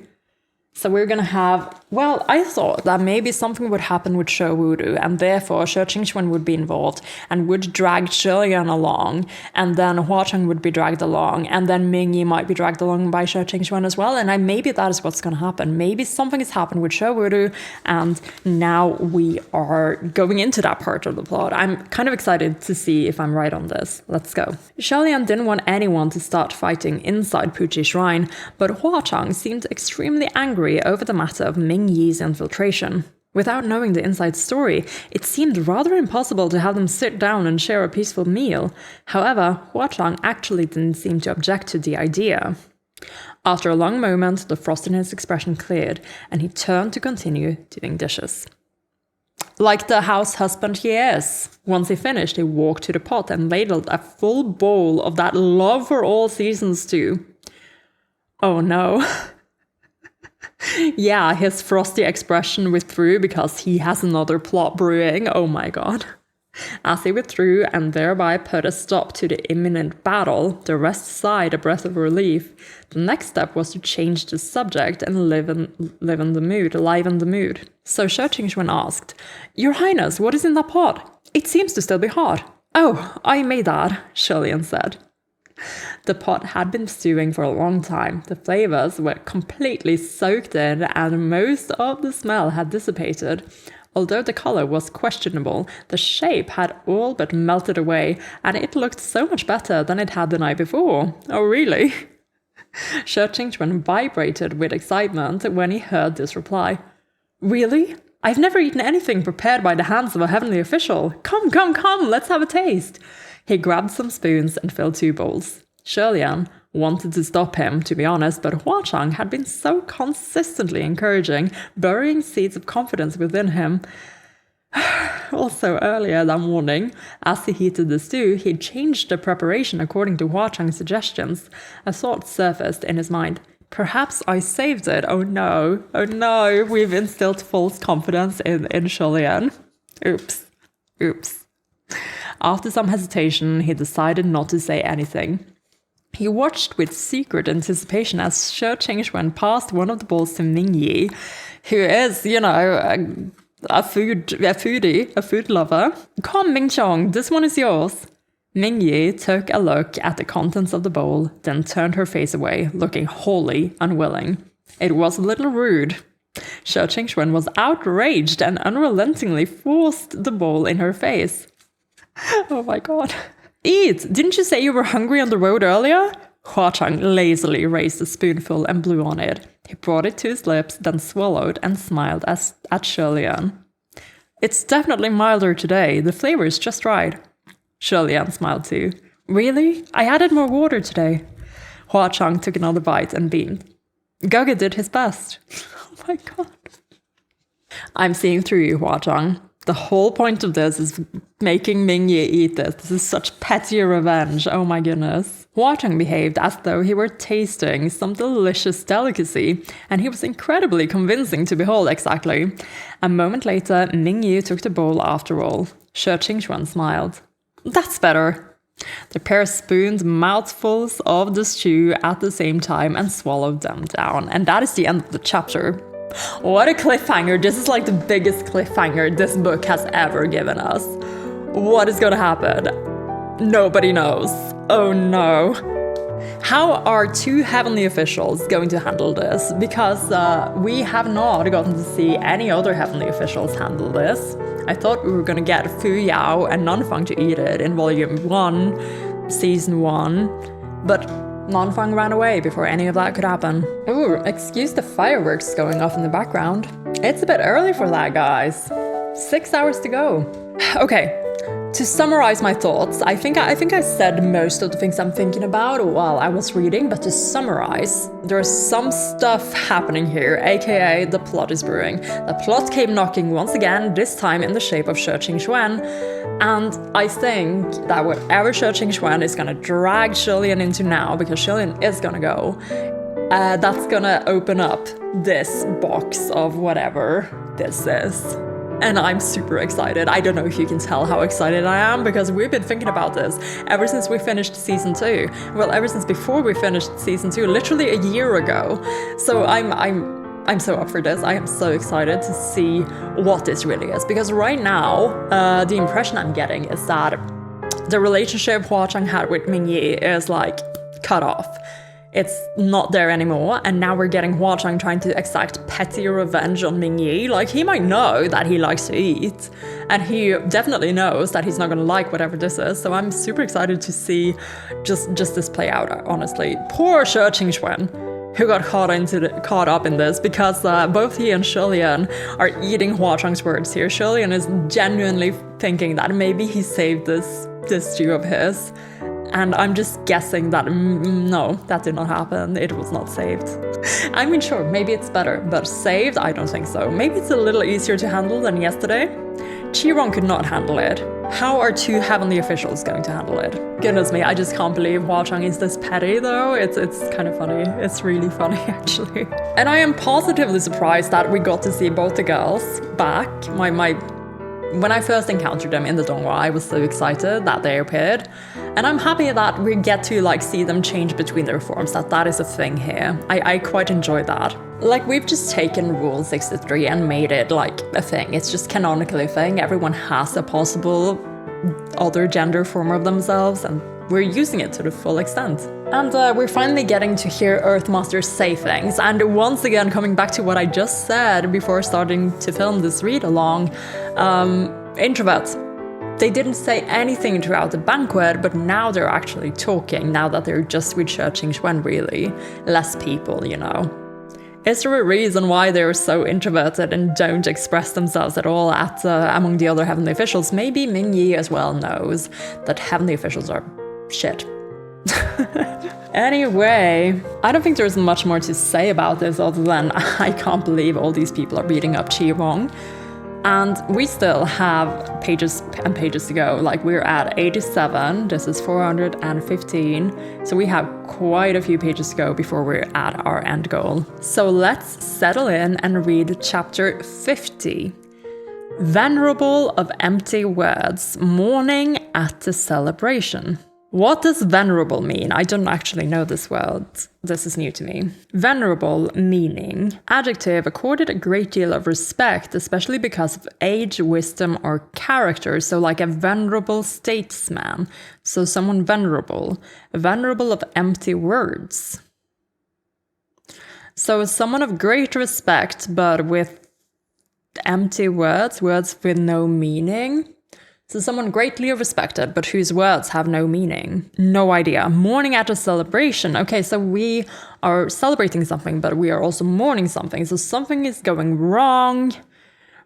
So we're going to have, well, I thought that maybe something would happen with Shou Wudu, and therefore Shi Qingxuan would be involved and would drag Shilian along, and then Hua Chang would be dragged along, and then Mingyi might be dragged along by Shi Qingxuan as well, and maybe that is what's going to happen. Maybe something has happened with Shou Wudu, and now we are going into that part of the plot. I'm kind of excited to see if I'm right on this. Let's go. Shilian didn't want anyone to start fighting inside Puchi Shrine, but Hua Chang seemed extremely angry over the matter of Mingyi's infiltration. Without knowing the inside story, it seemed rather impossible to have them sit down and share a peaceful meal. However, Hua Chang actually didn't seem to object to the idea. After a long moment, the frost in his expression cleared, and he turned to continue doing dishes. Like the house husband he is. Once he finished, he walked to the pot and ladled a full bowl of that love for all seasons stew. Oh no. Yeah, his frosty expression withdrew because he has another plot brewing. Oh my god. As he withdrew and thereby put a stop to the imminent battle, the rest sighed a breath of relief. The next step was to change the subject and liven the mood. So Shi Qingxuan asked, Your Highness, what is in that pot? It seems to still be hot. Oh, I made that, Shilian said. The pot had been stewing for a long time. The flavors were completely soaked in, and most of the smell had dissipated. Although the color was questionable, the shape had all but melted away, and it looked so much better than it had the night before. Oh, really? Shi Qingquan vibrated with excitement when he heard this reply. Really? I've never eaten anything prepared by the hands of a heavenly official. Come, let's have a taste. He grabbed some spoons and filled 2 bowls. Shirlian wanted to stop him, to be honest, but Hua Chang had been so consistently encouraging, burying seeds of confidence within him. Also, earlier that morning, as he heated the stew, he'd changed the preparation according to Hua Chang's suggestions. A thought surfaced in his mind. Perhaps I saved it. Oh no, we've instilled false confidence in Shirlian. Oops. After some hesitation, he decided not to say anything. He watched with secret anticipation as Shi Qingquan passed one of the bowls to Ming Yi, who is, a food lover. Come, Ming Chong, this one is yours. Ming Yi took a look at the contents of the bowl, then turned her face away, looking wholly unwilling. It was a little rude. Shi Qingquan was outraged and unrelentingly forced the bowl in her face. Oh my god. Eat! Didn't you say you were hungry on the road earlier? Hua Chang lazily raised a spoonful and blew on it. He brought it to his lips, then swallowed and smiled at Shirlian. It's definitely milder today. The flavor is just right. Shirlian smiled too. Really? I added more water today. Hua Chang took another bite and beamed. Gaga did his best. Oh my god. I'm seeing through you, Hua Chang. The whole point of this is making Ming Yi eat this. This is such petty revenge. Oh my goodness. Hua Chang behaved as though he were tasting some delicious delicacy, and he was incredibly convincing to behold exactly. A moment later, Ming Yi took the bowl after all. Shi Qingquan smiled. That's better. The pair spooned mouthfuls of the stew at the same time and swallowed them down. And that is the end of the chapter. What a cliffhanger. This is like the biggest cliffhanger this book has ever given us. What is going to happen? Nobody knows. Oh no. How are 2 heavenly officials going to handle this? Because we have not gotten to see any other heavenly officials handle this. I thought we were going to get Fu Yao and Nanfang to eat it in volume 1, season 1, but Nanfang ran away before any of that could happen. Ooh, excuse the fireworks going off in the background. It's a bit early for that, guys. 6 hours to go. Okay, to summarize my thoughts, I think I said most of the things I'm thinking about while I was reading, but to summarize, there's some stuff happening here, aka the plot is brewing. The plot came knocking once again, this time in the shape of Shi Qingquan, and I think that whatever Shi Qingquan is gonna drag Shirlian into now, because Shirlian is gonna go, that's gonna open up this box of whatever this is. And I'm super excited. I don't know if you can tell how excited I am, because we've been thinking about this ever since we finished season 2. Well, ever since before we finished season 2, literally a year ago. So I'm so up for this. I am so excited to see what this really is, because right now, the impression I'm getting is that the relationship Hua Chang had with Ming Yi is like cut off. It's not there anymore, and now we're getting Hua Chang trying to exact petty revenge on Ming Yi. Like, he might know that he likes to eat, and he definitely knows that he's not gonna like whatever this is, so I'm super excited to see just this play out, honestly. Poor Shi Qingquan, who got caught up in this, because both he and Shirlian are eating Hua Chang's words here. Shirlian is genuinely thinking that maybe he saved this stew of his. And I'm just guessing that, no, that did not happen. It was not saved. I mean, sure, maybe it's better, but saved? I don't think so. Maybe it's a little easier to handle than yesterday. Qirong could not handle it. How are 2 heavenly officials going to handle it? Goodness me, I just can't believe Hua Chang is this petty, though. It's kind of funny. It's really funny, actually. And I am positively surprised that we got to see both the girls back. When I first encountered them in the Donghua, I was so excited that they appeared. And I'm happy that we get to see them change between their forms, that is a thing here. I quite enjoy that. We've just taken Rule 63 and made it a thing. It's just canonically a thing. Everyone has a possible other gender form of themselves, and we're using it to the full extent. And we're finally getting to hear Earthmaster say things. And once again, coming back to what I just said before starting to film this read-along, introverts. They didn't say anything throughout the banquet, but now they're actually talking, now that they're just with Sheng really. Less people, you know. Is there a reason why they're so introverted and don't express themselves at all among the other heavenly officials? Maybe Ming Yi as well knows that heavenly officials are shit. Anyway, I don't think there's much more to say about this other than I can't believe all these people are beating up Chi Rong. And we still have pages and pages to go. Like, we're at 87, this is 415, so we have quite a few pages to go before we're at our end goal. So let's settle in and read chapter 50. Venerable of Empty Words, Mourning at the Celebration. What does venerable mean? I don't actually know this word. This is new to me. Venerable meaning, adjective accorded a great deal of respect, especially because of age, wisdom, or character. So like a venerable statesman. So someone venerable. Venerable of empty words. So someone of great respect, but with empty words, words with no meaning. So someone greatly respected, but whose words have no meaning. No idea. Mourning at a celebration. Okay, so we are celebrating something, but we are also mourning something. So something is going wrong,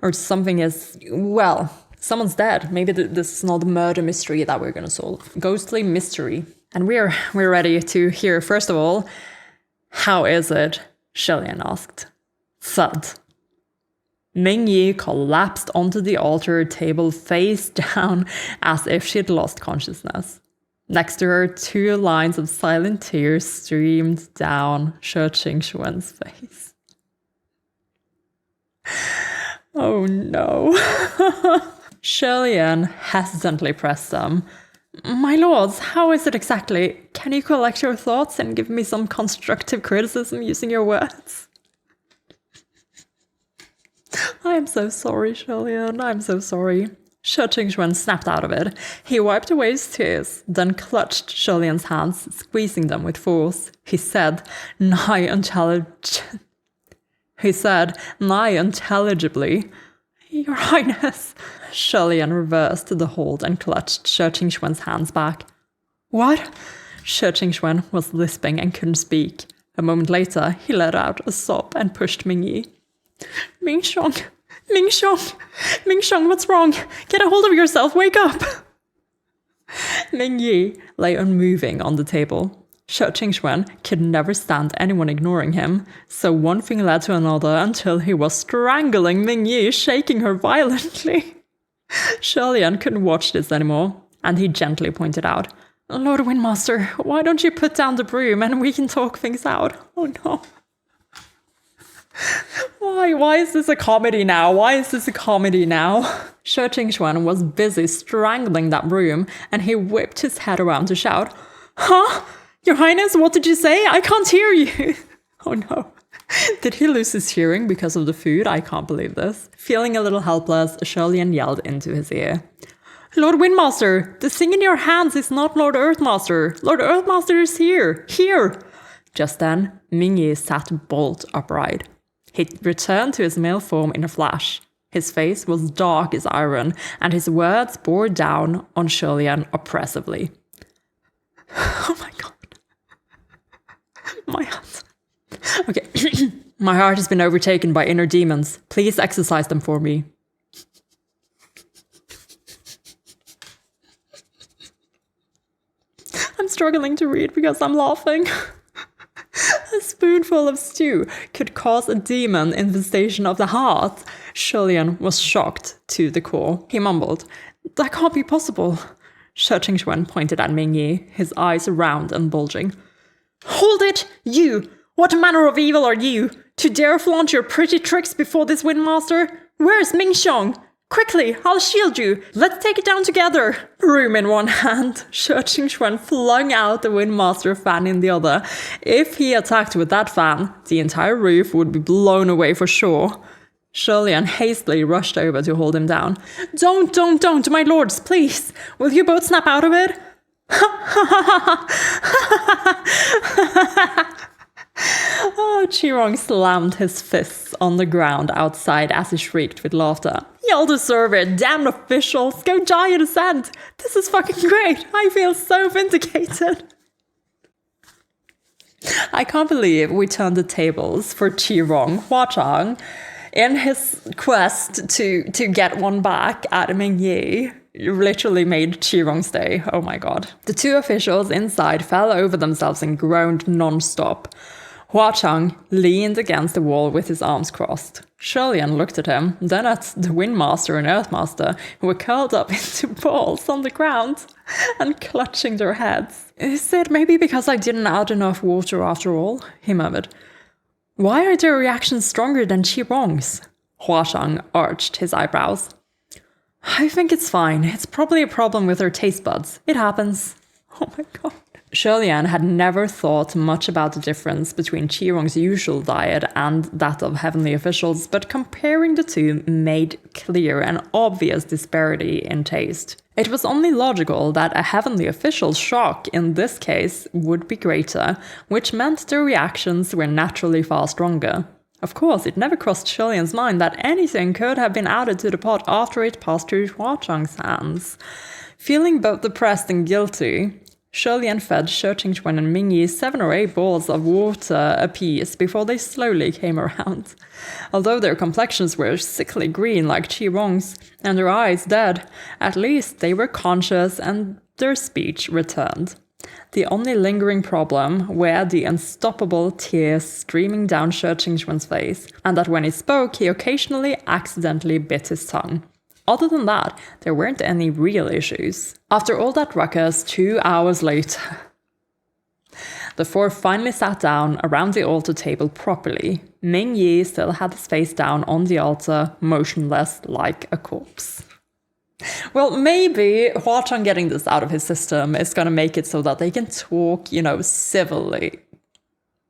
or something is, well, someone's dead. Maybe this is not the murder mystery that we're going to solve. Ghostly mystery. And we're ready to hear, first of all, how is it? Shelian asked. Thud. Ming Yi collapsed onto the altar table face down as if she'd lost consciousness. Next to her, 2 lines of silent tears streamed down Shi Qingxuan's face. Oh no. Shelian hesitantly pressed them. My lords, how is it exactly? Can you collect your thoughts and give me some constructive criticism using your words? I am so sorry, Shelian, I'm so sorry. Shi Qingxuan snapped out of it. He wiped away his tears, then clutched Shelian's hands, squeezing them with force. He said, nigh intelligibly, Your Highness. Shelian reversed the hold and clutched Shi Qingxuan's hands back. What? Shi Qingxuan was lisping and couldn't speak. A moment later, he let out a sob and pushed Ming Yi. Mingxiong, what's wrong? Get a hold of yourself, wake up! Ming Yi lay unmoving on the table. Shi Qingxuan could never stand anyone ignoring him, so one thing led to another until he was strangling Ming Yi, shaking her violently. Shelian couldn't watch this anymore, and he gently pointed out, Lord Windmaster, why don't you put down the broom and we can talk things out? Oh no. Why is this a comedy now? Shi Qingxuan was busy strangling that broom, and he whipped his head around to shout, Huh? Your Highness, what did you say? I can't hear you. Oh no. Did he lose his hearing because of the food? I can't believe this. Feeling a little helpless, Shelian yelled into his ear. Lord Windmaster, the thing in your hands is not Lord Earthmaster. Lord Earthmaster is here. Here. Just then, Ming Yi sat bolt upright. He returned to his male form in a flash. His face was dark as iron, and his words bore down on Shelian oppressively. Oh my god. My heart. Okay. My heart has been overtaken by inner demons. Please exorcise them for me. I'm struggling to read because I'm laughing. A spoonful of stew could cause a demon infestation of the heart. Shelian was shocked to the core. He mumbled, That can't be possible. Shi Qingxuan pointed at Ming Yi, his eyes round and bulging. Hold it, you! What manner of evil are you? To dare flaunt your pretty tricks before this Windmaster? Where's Mingxiong? Quickly, I'll shield you. Let's take it down together. Broom in one hand, Shi Qingxuan flung out the Windmaster fan in the other. If he attacked with that fan, the entire roof would be blown away for sure. Shelian hastily rushed over to hold him down. Don't, my lords, please. Will you both snap out of it? Oh, Qirong slammed his fists on the ground outside as he shrieked with laughter. Y'all deserve it. Damn officials. Go die in a sand. This is fucking great. I feel so vindicated. I can't believe we turned the tables for Hua Huachang in his quest to get one back at EMING literally made Qirong's day. Oh my god. The two officials inside fell over themselves and groaned non-stop. Huachang leaned against the wall with his arms crossed. Shirlian looked at him, then at the Windmaster and Earthmaster, who were curled up into balls on the ground and clutching their heads. Is it maybe because I didn't add enough water after all? He murmured. Why are their reactions stronger than Qirong's? Huachang arched his eyebrows. I think it's fine. It's probably a problem with their taste buds. It happens. Oh my god. Shirlian had never thought much about the difference between Qirong's usual diet and that of heavenly officials, but comparing the two made clear an obvious disparity in taste. It was only logical that a heavenly official's shock in this case would be greater, which meant their reactions were naturally far stronger. Of course, it never crossed Shirlian's mind that anything could have been added to the pot after it passed through Huachang's hands. Feeling both depressed and guilty, Shirlian fed Shirtingchuan and Mingyi 7 or 8 balls of water apiece before they slowly came around. Although their complexions were sickly green like Qirong's, and their eyes dead, at least they were conscious and their speech returned. The only lingering problem were the unstoppable tears streaming down Shirtingchuan's face, and that when he spoke, he occasionally accidentally bit his tongue. Other than that, there weren't any real issues. After all that ruckus, 2 hours later, the four finally sat down around the altar table properly. Mingyi still had his face down on the altar, motionless like a corpse. Well, maybe Huachang getting this out of his system is going to make it so that they can talk, civilly.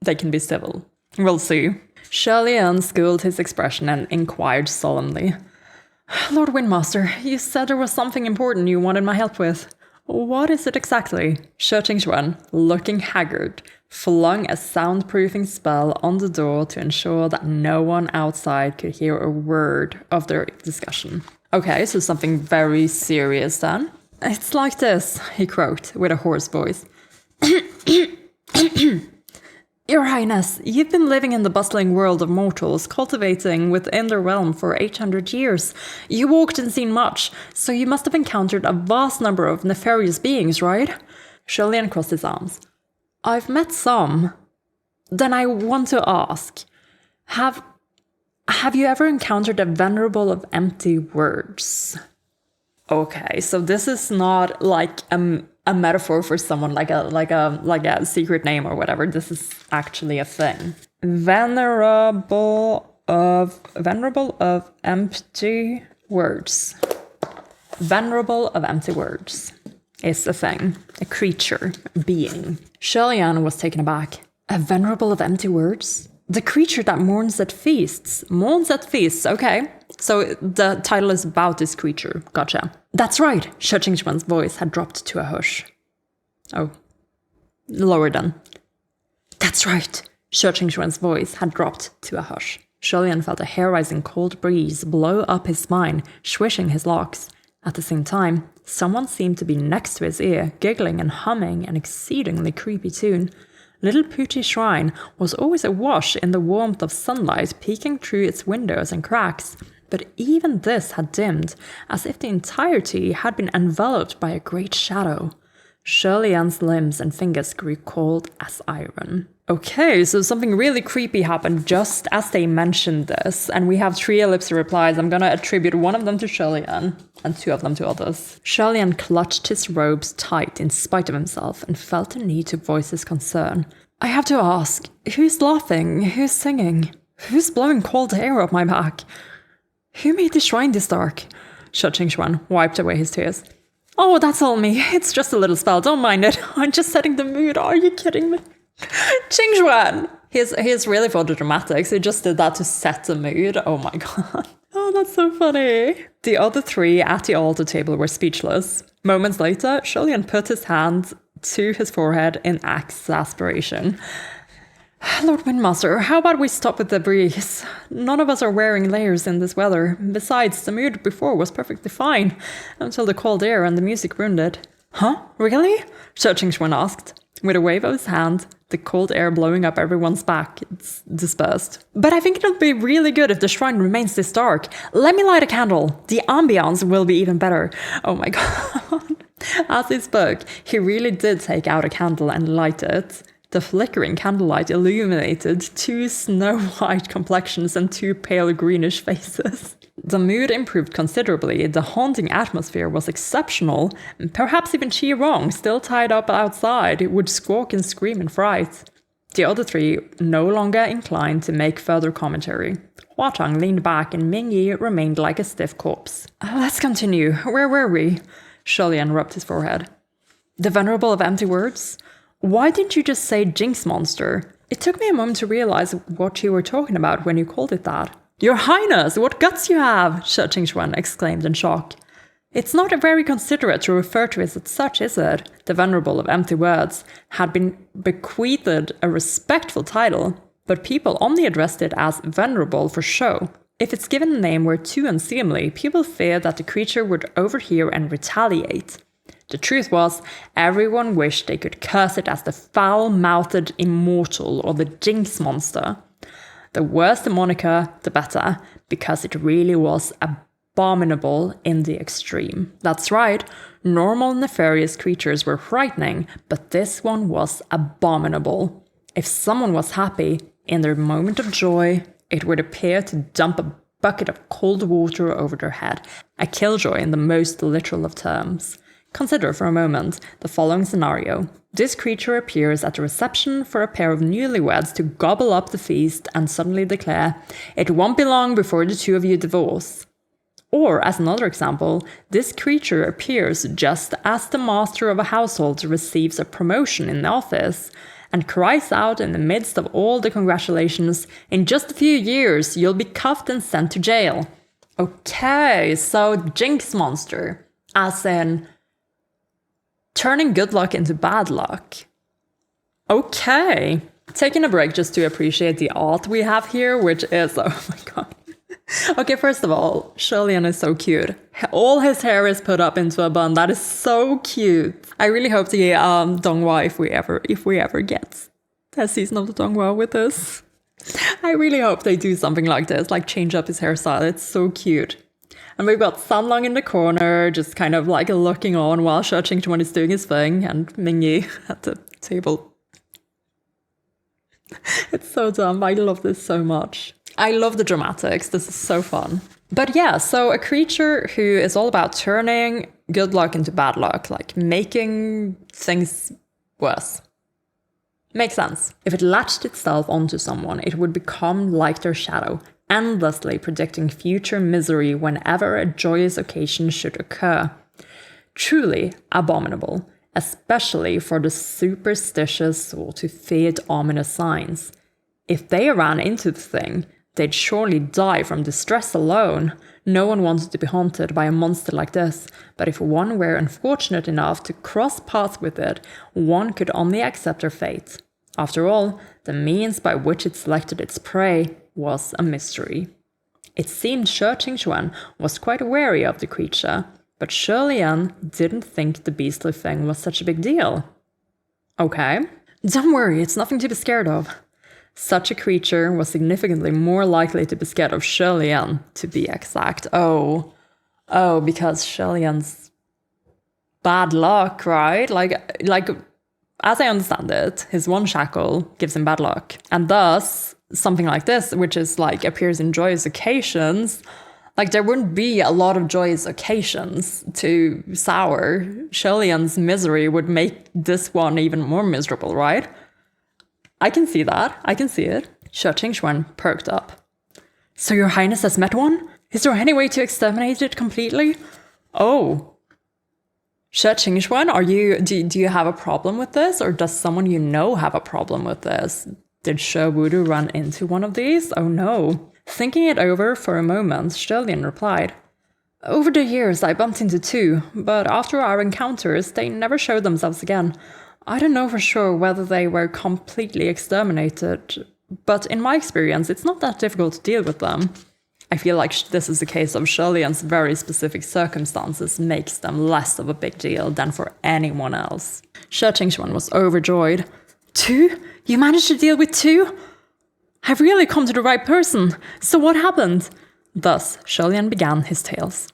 They can be civil. We'll see. Shirlian schooled his expression and inquired solemnly. Lord Windmaster, you said there was something important you wanted my help with. What is it exactly? Shirtingchuan, looking haggard, flung a soundproofing spell on the door to ensure that no one outside could hear a word of their discussion. Okay, so something very serious then. It's like this, he croaked with a hoarse voice. Your Highness, you've been living in the bustling world of mortals, cultivating within their realm for 800 years. You walked and seen much, so you must have encountered a vast number of nefarious beings, right? Shirlian crossed his arms. I've met some. Then I want to ask, have you ever encountered a venerable of empty words? Okay, so this is not like a metaphor for someone like a secret name or whatever. This is actually a thing. Venerable of empty words. Venerable of empty words is a thing, a creature, a being. Shirlian was taken aback. A venerable of empty words? The creature that mourns at feasts. Mourns at feasts, okay. So the title is about this creature. Gotcha. That's right. Shirtingchuan's voice had dropped to a hush. Oh. Lower then. That's right. Shirtingchuan's voice had dropped to a hush. Shirlian felt a hair-rising cold breeze blow up his spine, swishing his locks. At the same time, someone seemed to be next to his ear, giggling and humming an exceedingly creepy tune. Little Pooty Shrine was always awash in the warmth of sunlight peeking through its windows and cracks, but even this had dimmed, as if the entirety had been enveloped by a great shadow. Shirlian's limbs and fingers grew cold as iron. Okay, so something really creepy happened just as they mentioned this, and we have 3 ellipsis replies. I'm gonna attribute 1 of them to Shirlian and 2 of them to others. Shirlian clutched his robes tight in spite of himself and felt a need to voice his concern. I have to ask, who's laughing? Who's singing? Who's blowing cold air up my back? Who made the shrine this dark? Shirtingchuan wiped away his tears. Oh, that's all me. It's just a little spell. Don't mind it. I'm just setting the mood. Are you kidding me? Qingxuan! He's really for the dramatics. He just did that to set the mood. Oh my god. Oh, that's so funny. The other 3 at the altar table were speechless. Moments later, Shirlian put his hand to his forehead in exasperation. Lord Windmaster, how about we stop with the breeze? None of us are wearing layers in this weather. Besides, the mood before was perfectly fine, until the cold air and the music ruined it. Huh? Really? Xiaoqingxuan asked. With a wave of his hand, the cold air blowing up everyone's back, it's dispersed. But I think it'll be really good if the shrine remains this dark. Let me light a candle. The ambience will be even better. Oh my god. As he spoke, he really did take out a candle and light it. The flickering candlelight illuminated 2 snow-white complexions and 2 pale greenish faces. The mood improved considerably, the haunting atmosphere was exceptional, and perhaps even Qi Rong, still tied up outside, would squawk and scream in fright. The other 3 no longer inclined to make further commentary. Hua Chang leaned back and Ming Yi remained like a stiff corpse. Let's continue. Where were we? Sholian rubbed his forehead. The Venerable of Empty Words? Why didn't you just say Jinx Monster? It took me a moment to realize what you were talking about when you called it that. Your Highness, what guts you have! Xiaoqingxuan exclaimed in shock. It's not very considerate to refer to it as such, is it? The Venerable of Empty Words had been bequeathed a respectful title, but people only addressed it as Venerable for show. If its given name were too unseemly, people feared that the creature would overhear and retaliate. The truth was, everyone wished they could curse it as the foul-mouthed immortal or the Jinx Monster. The worse the moniker, the better, because it really was abominable in the extreme. That's right, normal nefarious creatures were frightening, but this one was abominable. If someone was happy, in their moment of joy, it would appear to dump a bucket of cold water over their head, a killjoy in the most literal of terms. Consider for a moment the following scenario. This creature appears at the reception for a pair of newlyweds to gobble up the feast and suddenly declare, "It won't be long before the 2 of you divorce." Or, as another example, this creature appears just as the master of a household receives a promotion in the office and cries out in the midst of all the congratulations, "In just a few years, you'll be cuffed and sent to jail." Okay, so Jinx Monster, as in turning good luck into bad luck. Okay. Taking a break just to appreciate the art we have here, which is, oh my god. Okay, first of all, Sholian is so cute. All his hair is put up into a bun. That is so cute. I really hope the Donghua, if we ever get a season of the Donghua with this, I really hope they do something like this, like change up his hairstyle. It's so cute. And we've got Sanlong in the corner, just kind of like looking on while Xiaoqingxuan is doing his thing, and Mingyi at the table. It's so dumb. I love this so much. I love the dramatics. This is so fun. But yeah, so a creature who is all about turning good luck into bad luck, like making things worse. Makes sense. If it latched itself onto someone, it would become like their shadow, endlessly predicting future misery whenever a joyous occasion should occur. Truly abominable, especially for the superstitious or to feared ominous signs. If they ran into the thing, they'd surely die from distress alone. No one wanted to be haunted by a monster like this, but if one were unfortunate enough to cross paths with it, one could only accept their fate. After all, the means by which it selected its prey was a mystery. It seemed Xiaoqingxuan was quite wary of the creature, but Sholian didn't think the beastly thing was such a big deal. Okay. Don't worry, it's nothing to be scared of. Such a creature was significantly more likely to be scared of Sholian, to be exact. Oh, because Sholian's bad luck, right? Like, as I understand it, his one shackle gives him bad luck. And thus, something like this, which is like appears in joyous occasions, like there wouldn't be a lot of joyous occasions to sour. Sholian's misery would make this one even more miserable, right? I can see that. I can see it. Xiaoqingxuan perked up. So your highness has met one? Is there any way to exterminate it completely? Oh. Xiaoqingxuan, do you have a problem with this? Or does someone you know have a problem with this? Did She Wudu run into one of these? Oh no. Thinking it over for a moment, Sholian replied, Over the years I bumped into 2, but after our encounters they never showed themselves again. I don't know for sure whether they were completely exterminated, but in my experience, it's not that difficult to deal with them. I feel like this is a case of Shirley's very specific circumstances makes them less of a big deal than for anyone else. Shirtingchuan was overjoyed. 2? You managed to deal with 2? I've really come to the right person. So what happened? Thus, Shirleyan began his tales.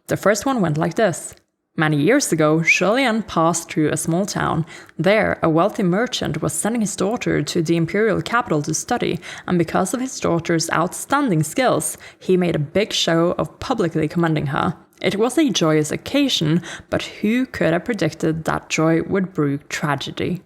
The first one went like this. Many years ago, Shirleyan passed through a small town. There, a wealthy merchant was sending his daughter to the imperial capital to study, and because of his daughter's outstanding skills, he made a big show of publicly commending her. It was a joyous occasion, but who could have predicted that joy would brew tragedy?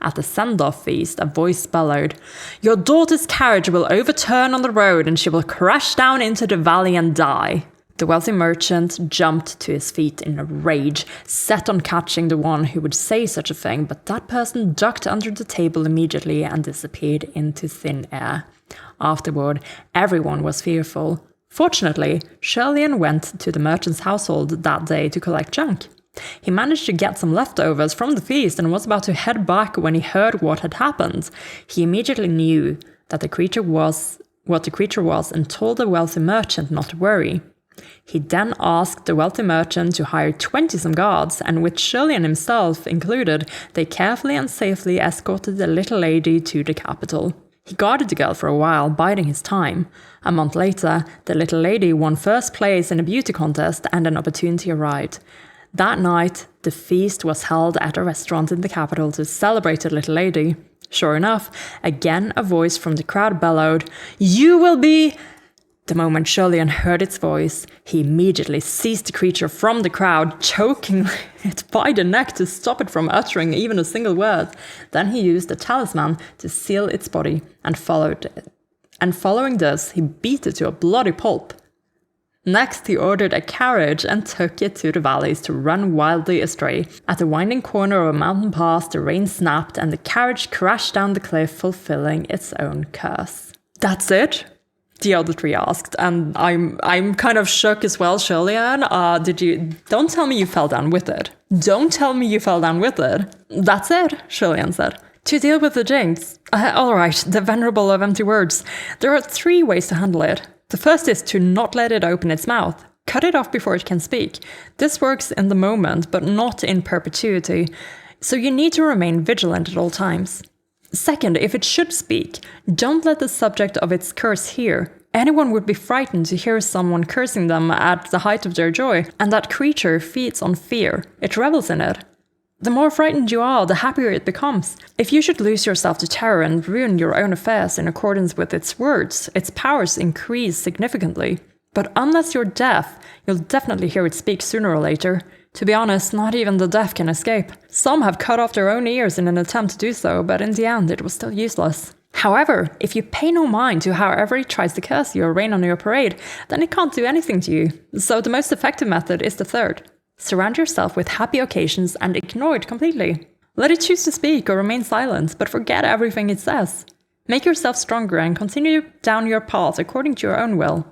At the send-off feast, a voice bellowed, "Your daughter's carriage will overturn on the road and she will crash down into the valley and die." The wealthy merchant jumped to his feet in a rage, set on catching the one who would say such a thing, but that person ducked under the table immediately and disappeared into thin air. Afterward, everyone was fearful. Fortunately, Shirleyan went to the merchant's household that day to collect junk. He managed to get some leftovers from the feast and was about to head back when he heard what had happened. He immediately knew that the creature was what the creature was and told the wealthy merchant not to worry. He then asked the wealthy merchant to hire 20 guards, and with Shirleyan himself included, they carefully and safely escorted the little lady to the capital. He guarded the girl for a while, biding his time. A month later, the little lady won first place in a beauty contest and an opportunity arrived. That night, the feast was held at a restaurant in the capital to celebrate the little lady. Sure enough, again a voice from the crowd bellowed, "You will be..." The moment Shirleyan heard its voice, he immediately seized the creature from the crowd, choking it by the neck to stop it from uttering even a single word. Then he used a talisman to seal its body and following this, he beat it to a bloody pulp. Next, he ordered a carriage and took it to the valleys to run wildly astray. At the winding corner of a mountain pass, the rain snapped and the carriage crashed down the cliff, fulfilling its own curse. That's it? The other 3 asked, and I'm kind of shook as well, Shirleyan. Don't tell me you fell down with it. Don't tell me you fell down with it. That's it, Shirleyan said. To deal with the jinx. Alright, the venerable of empty words. There are 3 ways to handle it. The first is to not let it open its mouth. Cut it off before it can speak. This works in the moment, but not in perpetuity. So you need to remain vigilant at all times. Second, if it should speak, don't let the subject of its curse hear. Anyone would be frightened to hear someone cursing them at the height of their joy, and that creature feeds on fear. It revels in it. The more frightened you are, the happier it becomes. If you should lose yourself to terror and ruin your own affairs in accordance with its words, its powers increase significantly. But unless you're deaf, you'll definitely hear it speak sooner or later. To be honest, not even the deaf can escape. Some have cut off their own ears in an attempt to do so, but in the end it was still useless. However, if you pay no mind to however it tries to curse you or rain on your parade, then it can't do anything to you. So the most effective method is the third. Surround yourself with happy occasions and ignore it completely. Let it choose to speak or remain silent, but forget everything it says. Make yourself stronger and continue down your path according to your own will,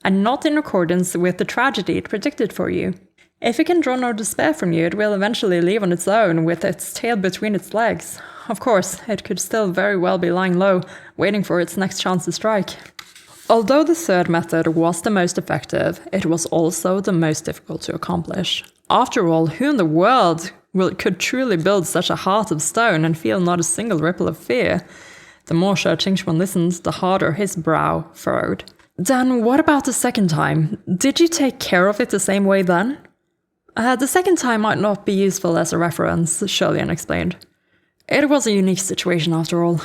and not in accordance with the tragedy it predicted for you. If it can draw no despair from you, it will eventually leave on its own with its tail between its legs. Of course, it could still very well be lying low, waiting for its next chance to strike. Although the third method was the most effective, it was also the most difficult to accomplish. After all, who in the world could truly build such a heart of stone and feel not a single ripple of fear? The more Shirtingchuan listened, the harder his brow furrowed. Then what about the second time? Did you take care of it the same way then? The second time might not be useful as a reference, Shirleyan explained. It was a unique situation after all.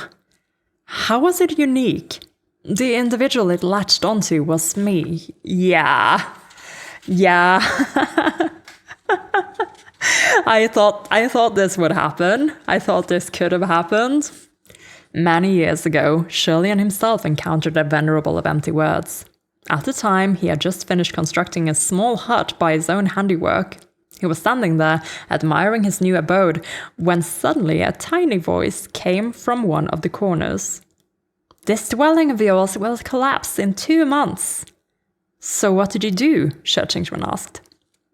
How was it unique? The individual it latched onto was me. Yeah. I thought this would happen. I thought this could have happened. Many years ago, Shirleyan himself encountered a venerable of empty words. At the time, he had just finished constructing a small hut by his own handiwork. He was standing there, admiring his new abode, when suddenly a tiny voice came from one of the corners. "This dwelling of yours will collapse in 2 months." "So what did you do?" Shirtingchuan asked.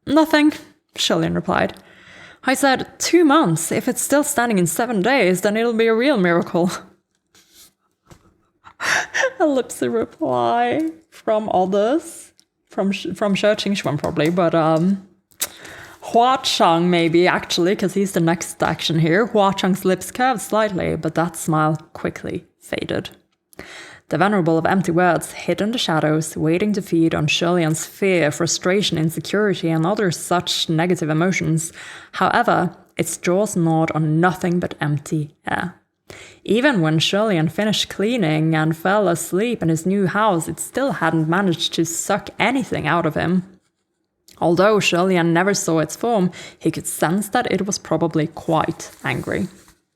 "Nothing," Shirleyan replied. I said, 2 months. If it's still standing in 7 days, then it'll be a real miracle. Ellipsy reply from others. From Sheng probably, but Hua Chang maybe, actually, because he's the next action here. Hua Chang's lips curved slightly, but that smile quickly faded. The Venerable of Empty Words hid in the shadows, waiting to feed on Shirlian's fear, frustration, insecurity, and other such negative emotions. However, its jaws gnawed on nothing but empty air. Even when Shirlian finished cleaning and fell asleep in his new house, it still hadn't managed to suck anything out of him. Although Shirlian never saw its form, he could sense that it was probably quite angry.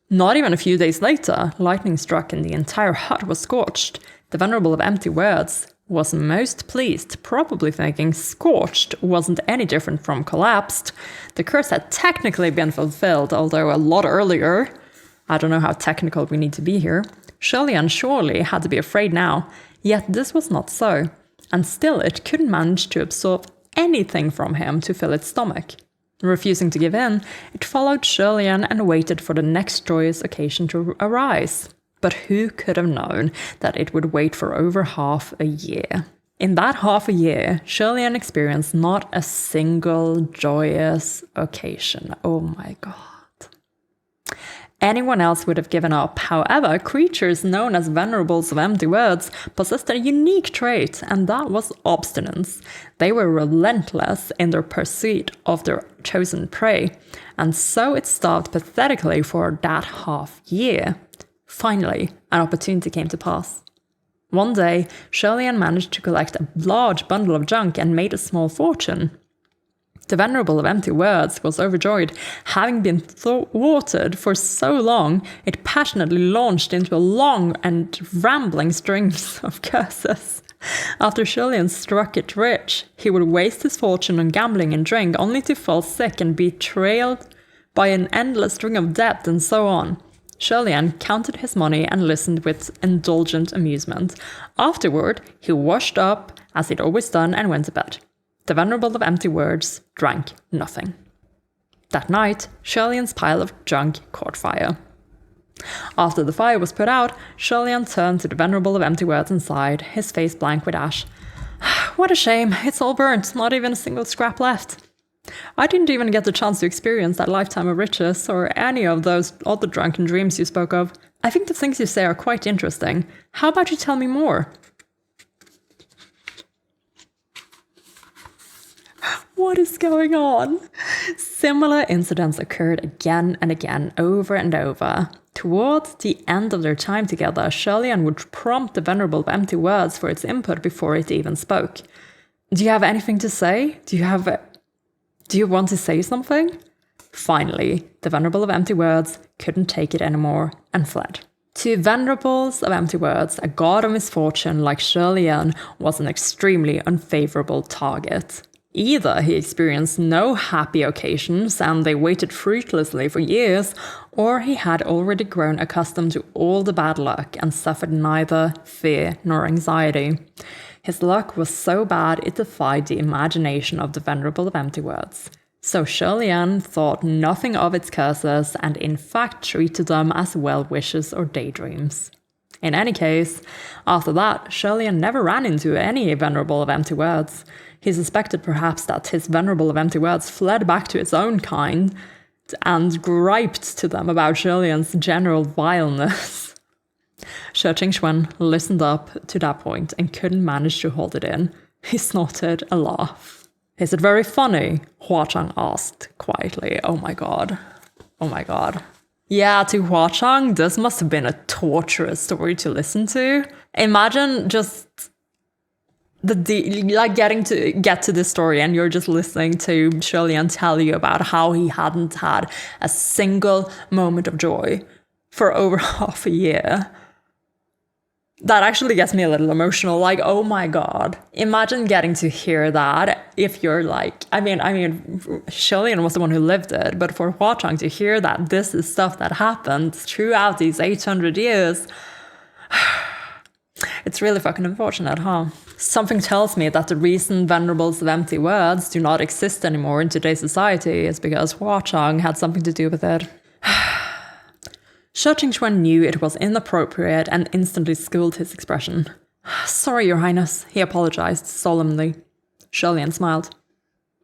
Not even a few days later, lightning struck and the entire hut was scorched. The Venerable of Empty Words was most pleased, probably thinking scorched wasn't any different from collapsed. The curse had technically been fulfilled, although a lot earlier. I don't know how technical we need to be here. Shirlian surely had to be afraid now, yet this was not so. And still it couldn't manage to absorb anything from him to fill its stomach. Refusing to give in, it followed Shirlian and waited for the next joyous occasion to arise. But who could have known that it would wait for over half a year? In that half a year, Shirlian experienced not a single joyous occasion. Oh my god. Anyone else would have given up. However, creatures known as Venerables of Empty Words possessed a unique trait, and that was obstinance. They were relentless in their pursuit of their chosen prey, and so it starved pathetically for that half year. Finally, an opportunity came to pass. One day, Shirlian managed to collect a large bundle of junk and made a small fortune. The Venerable of Empty Words was overjoyed. Having been thwarted for so long, it passionately launched into a long and rambling string of curses. After Shirlian struck it rich, he would waste his fortune on gambling and drink, only to fall sick and be trailed by an endless string of debt and so on. Shirlian counted his money and listened with indulgent amusement. Afterward, he washed up, as he'd always done, and went to bed. The Venerable of Empty Words drank nothing. That night, Shirlian's pile of junk caught fire. After the fire was put out, Shirlian turned to the Venerable of Empty Words and sighed, his face blank with ash. What a shame, it's all burnt, not even a single scrap left. I didn't even get the chance to experience that lifetime of riches or any of those other drunken dreams you spoke of. I think the things you say are quite interesting. How about you tell me more? What is going on? Similar incidents occurred again and again, over and over. Towards the end of their time together, Shirlian would prompt the Venerable of Empty Words for its input before it even spoke. Do you have anything to say? Do you want to say something? Finally, the Venerable of Empty Words couldn't take it anymore and fled. To Venerables of Empty Words, a god of misfortune like Shirlian was an extremely unfavorable target. Either he experienced no happy occasions and they waited fruitlessly for years, or he had already grown accustomed to all the bad luck and suffered neither fear nor anxiety. His luck was so bad it defied the imagination of the Venerable of Empty Words. So Shirlian thought nothing of its curses and in fact treated them as well-wishes or daydreams. In any case, after that, Shirlian never ran into any Venerable of Empty Words. He suspected perhaps that his Venerable of Empty Words fled back to its own kind and griped to them about Shirlian's general vileness. Shi Qingxuan listened up to that point and couldn't manage to hold it in. He snorted a laugh. Is it very funny? Hua Chang asked quietly. Oh my god. Oh my god. Yeah, to Hua Chang, this must have been a torturous story to listen to. Imagine just getting to get to this story and you're just listening to Shirlian tell you about how he hadn't had a single moment of joy for over half a year. That actually gets me a little emotional. Like, oh my god. Imagine getting to hear that if you're like, I mean, Shirlian was the one who lived it, but for Hua Chang to hear that this is stuff that happened throughout these 800 years, It's really fucking unfortunate, huh? Something tells me that the reason venerables of empty words do not exist anymore in today's society is because Hua-Chang had something to do with it. Shi Qingxuan knew it was inappropriate and instantly schooled his expression. Sorry, Your Highness, he apologized solemnly. Sholian smiled.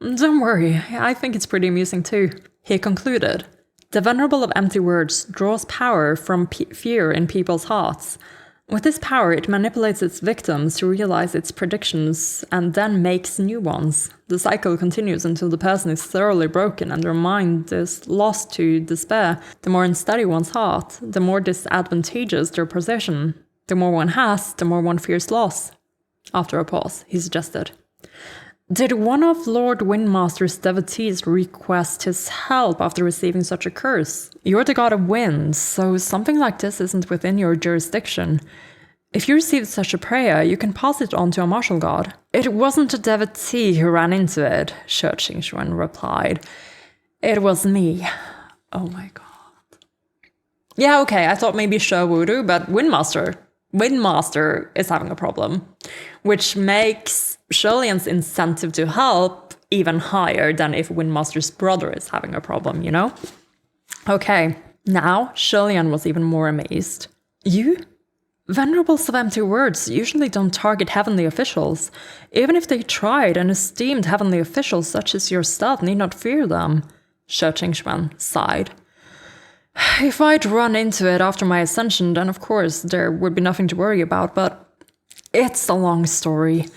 Don't worry, I think it's pretty amusing too. He concluded. The venerable of empty words draws power from fear in people's hearts. With this power, it manipulates its victims to realize its predictions and then makes new ones. The cycle continues until the person is thoroughly broken and their mind is lost to despair. The more unsteady one's heart, the more disadvantageous their position. The more one has, the more one fears loss. After a pause, he suggested, did one of Lord Windmaster's devotees request his help after receiving such a curse? You're the god of wind, so something like this isn't within your jurisdiction. If you received such a prayer, you can pass it on to a martial god. It wasn't a devotee who ran into it, Shi Qingxuan replied. It was me. Oh my god. Yeah, okay, I thought maybe Shi Wudu, but Windmaster is having a problem, which makes Sholian's incentive to help even higher than if Windmaster's brother is having a problem, you know? Okay, now Sholian was even more amazed. You? Venerables of empty words usually don't target heavenly officials. Even if they tried, an esteemed heavenly official such as yourself need not fear them. Shi Qingxuan sighed. If I'd run into it after my ascension, then of course there would be nothing to worry about, but it's a long story.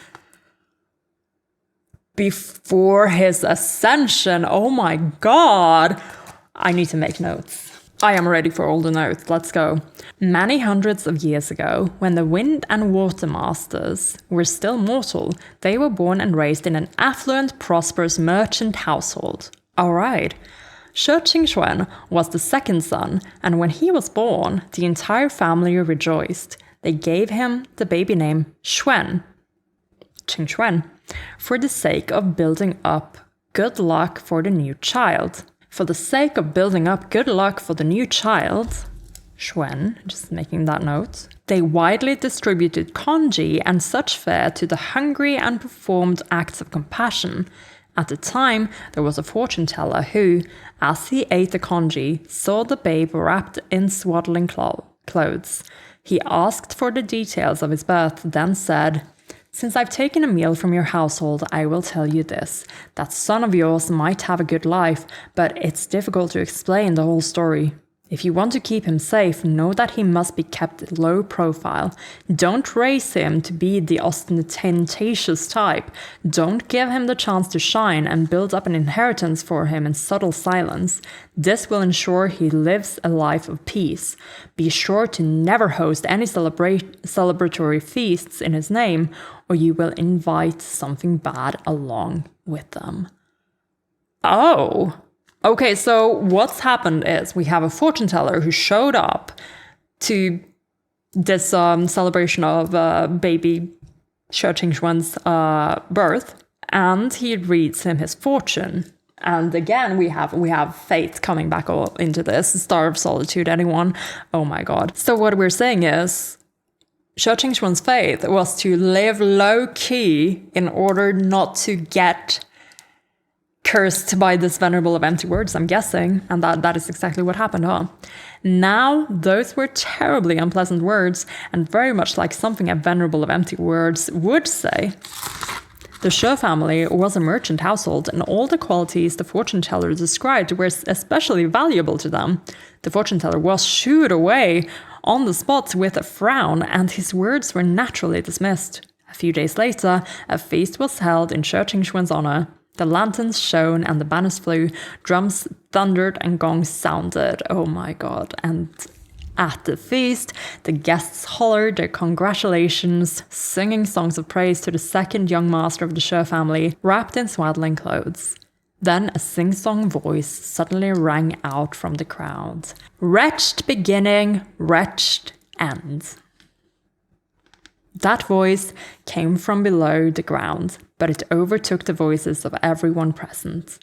Before his ascension, oh my god! I need to make notes. I am ready for all the notes, let's go. Many hundreds of years ago, when the Wind and Water Masters were still mortal, they were born and raised in an affluent, prosperous merchant household. Alright. Shi Qingxuan was the second son, and when he was born, the entire family rejoiced. They gave him the baby name Qingxuan, for the sake of building up good luck for the new child. For the sake of building up good luck for the new child, Xuan, just making that note, they widely distributed congee and such fare to the hungry and performed acts of compassion. At the time, there was a fortune teller who, as he ate the congee, saw the babe wrapped in swaddling clothes. He asked for the details of his birth, then said, Since I've taken a meal from your household, I will tell you this. That son of yours might have a good life, but it's difficult to explain the whole story. If you want to keep him safe, know that he must be kept low profile. Don't raise him to be the ostentatious type. Don't give him the chance to shine and build up an inheritance for him in subtle silence. This will ensure he lives a life of peace. Be sure to never host any celebratory feasts in his name, or you will invite something bad along with them. Oh! Okay, so what's happened is we have a fortune teller who showed up to this celebration of baby Shi Qingxuan's birth, and he reads him his fortune. And again, we have fate coming back into this. Star of Solitude, anyone? Oh my god. So what we're saying is, Shi Qingxuan's fate was to live low-key in order not to get cursed by this venerable of empty words, I'm guessing, and that is exactly what happened, huh? Now, those were terribly unpleasant words, and very much like something a venerable of empty words would say. The Shi family was a merchant household, and all the qualities the fortune teller described were especially valuable to them. The fortune teller was shooed away on the spot with a frown, and his words were naturally dismissed. A few days later, a feast was held in Shi Qingxuan's honor. The lanterns shone and the banners flew, drums thundered and gongs sounded. Oh my god. And at the feast, the guests hollered their congratulations, singing songs of praise to the second young master of the Shi family, wrapped in swaddling clothes. Then a sing-song voice suddenly rang out from the crowd. Wretched beginning, wretched end. That voice came from below the ground, but it overtook the voices of everyone present.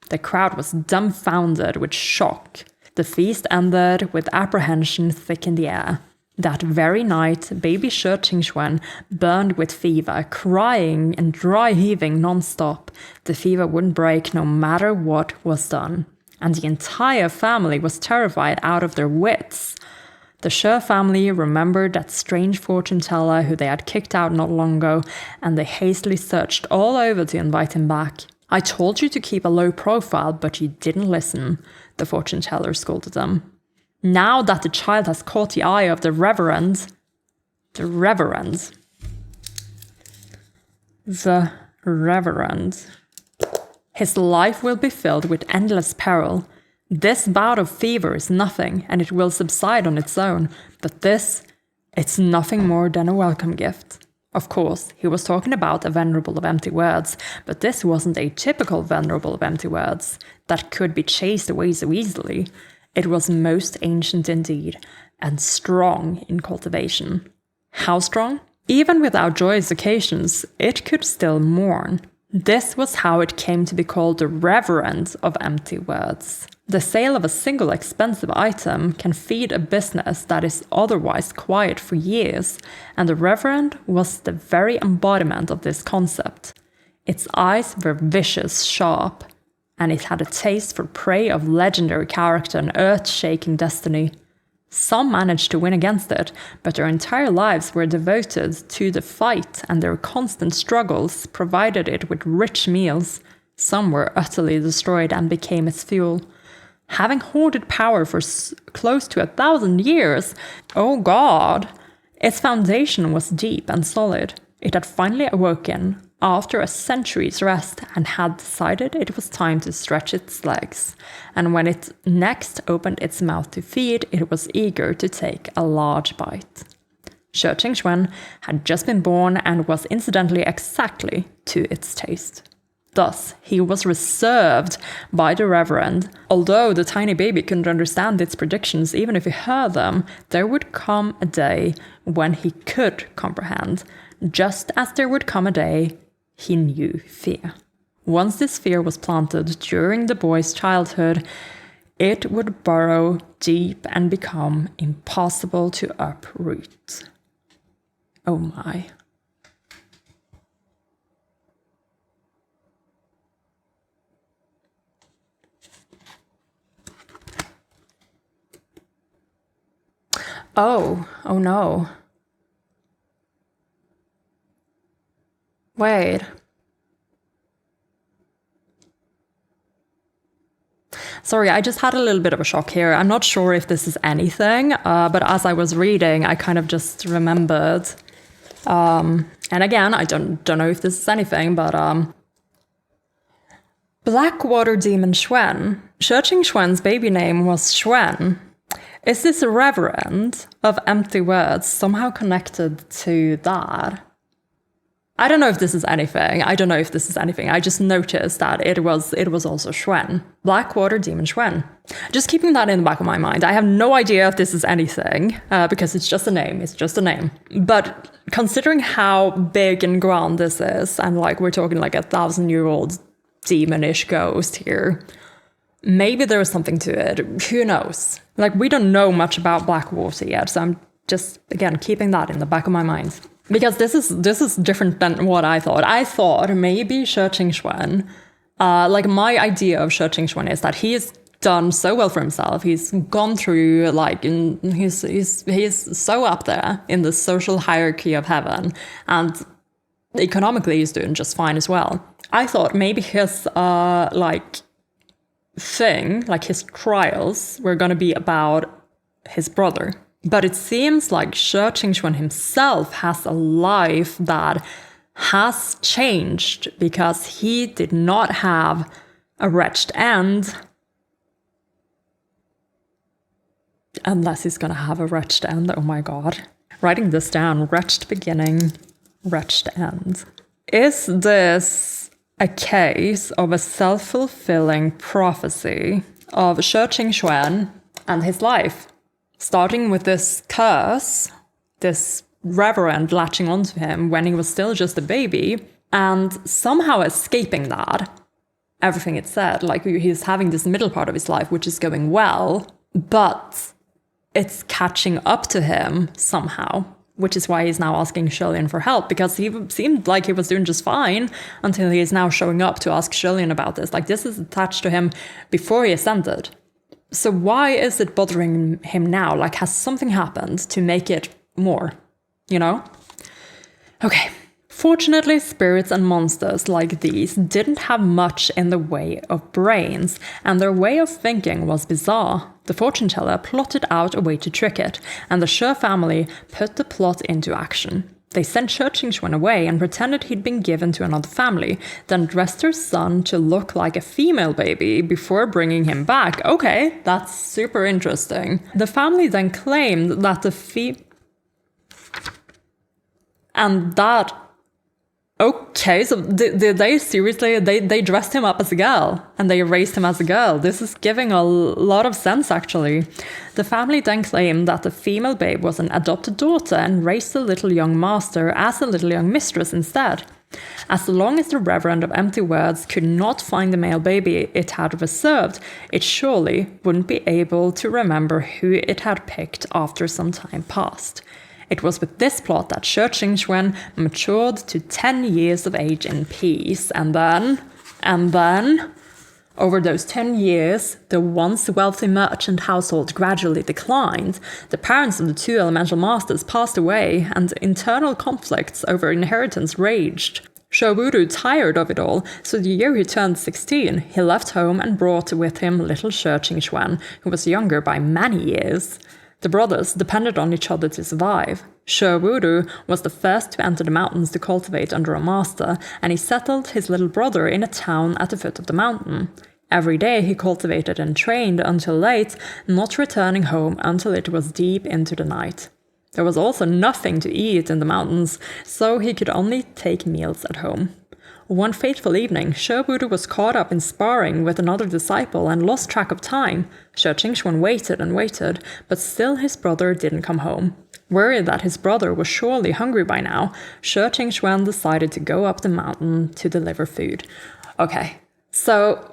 The crowd was dumbfounded with shock. The feast ended with apprehension thick in the air. That very night, baby Shi Qingxuan burned with fever, crying and dry heaving non-stop. The fever wouldn't break no matter what was done. And the entire family was terrified out of their wits. The Shi family remembered that strange fortune teller who they had kicked out not long ago, and they hastily searched all over to invite him back. I told you to keep a low profile, but you didn't listen, the fortune teller scolded them. Now that the child has caught the eye of the Reverend, his life will be filled with endless peril. This bout of fever is nothing, and it will subside on its own, but this, it's nothing more than a welcome gift. Of course, he was talking about a venerable of empty words, but this wasn't a typical venerable of empty words that could be chased away so easily. It was most ancient indeed, and strong in cultivation. How strong? Even without joyous occasions, it could still mourn. This was how it came to be called the Reverend of Empty Words. The sale of a single expensive item can feed a business that is otherwise quiet for years, and the Reverend was the very embodiment of this concept. Its eyes were vicious, sharp, and it had a taste for prey of legendary character and earth-shaking destiny. Some managed to win against it, but their entire lives were devoted to the fight, and their constant struggles provided it with rich meals. Some were utterly destroyed and became its fuel. Having hoarded power for close to 1,000 years, oh God, its foundation was deep and solid. It had finally awoken after a century's rest and had decided it was time to stretch its legs. And when it next opened its mouth to feed, it was eager to take a large bite. Shi Qingxuan had just been born and was incidentally exactly to its taste. Thus, he was reserved by the Reverend. Although the tiny baby couldn't understand its predictions even if he heard them, there would come a day when he could comprehend, just as there would come a day he knew fear. Once this fear was planted during the boy's childhood, it would burrow deep and become impossible to uproot. Oh my. Oh no. Wait. Sorry, I just had a little bit of a shock here. I'm not sure if this is anything, but as I was reading, I kind of just remembered. And again, I don't know if this is anything, but Blackwater Demon Xuan. Shi Qingxuan's baby name was Xuan. Is this Reverend of Empty Words somehow connected to that? I don't know if this is anything. I just noticed that it was also Xuan. Blackwater Demon Xuan. Just keeping that in the back of my mind. I have no idea if this is anything, because it's just a name. But considering how big and grand this is, and like we're talking like 1,000-year-old demonish ghost here, maybe there is something to it. Who knows? Like, we don't know much about Blackwater yet, so I'm just, again, keeping that in the back of my mind. Because this is different than what I thought. I thought maybe Shi Qingxuan, like my idea of Shi Qingxuan is that he has done so well for himself. He's gone through, like, he's so up there in the social hierarchy of heaven, and economically he's doing just fine as well. I thought maybe his his trials were going to be about his brother. But it seems like Shi Qingxuan himself has a life that has changed because he did not have a wretched end. Unless he's going to have a wretched end. Oh my God. Writing this down. Wretched beginning, wretched end. Is this a case of a self-fulfilling prophecy of Shi Qingxuan and his life? Starting with this curse, this reverend latching onto him when he was still just a baby, and somehow escaping that, everything it said, like he's having this middle part of his life which is going well, but it's catching up to him somehow, which is why he's now asking Shirley for help, because he seemed like he was doing just fine until he is now showing up to ask Shirley about this. Like, this is attached to him before he ascended. So why is it bothering him now? Like, has something happened to make it more, you know? Okay. Fortunately, spirits and monsters like these didn't have much in the way of brains, and their way of thinking was bizarre. The fortune teller plotted out a way to trick it, and the Sher family put the plot into action. They sent Churchingchuan away and pretended he'd been given to another family, then dressed their son to look like a female baby before bringing him back. Okay, that's super interesting. The family then claimed that Okay, so did they seriously, they dressed him up as a girl and they raised him as a girl. This is giving a lot of sense, actually. The family then claimed that the female babe was an adopted daughter and raised the little young master as a little young mistress instead. As long as the Reverend of Empty Words could not find the male baby it had reserved, it surely wouldn't be able to remember who it had picked after some time passed. It was with this plot that Churchingchuan matured to 10 years of age in peace, and then, over those 10 years, the once wealthy merchant household gradually declined. The parents of the two elemental masters passed away, and internal conflicts over inheritance raged. Shobudu tired of it all, so the year he turned 16, he left home and brought with him little Churchingchuan, who was younger by many years. The brothers depended on each other to survive. Shobudu was the first to enter the mountains to cultivate under a master, and he settled his little brother in a town at the foot of the mountain. Every day he cultivated and trained until late, not returning home until it was deep into the night. There was also nothing to eat in the mountains, so he could only take meals at home. One fateful evening, Shobudu was caught up in sparring with another disciple and lost track of time. Churchingchuan waited and waited, but still his brother didn't come home. Worried that his brother was surely hungry by now, Churchingchuan decided to go up the mountain to deliver food. Okay, so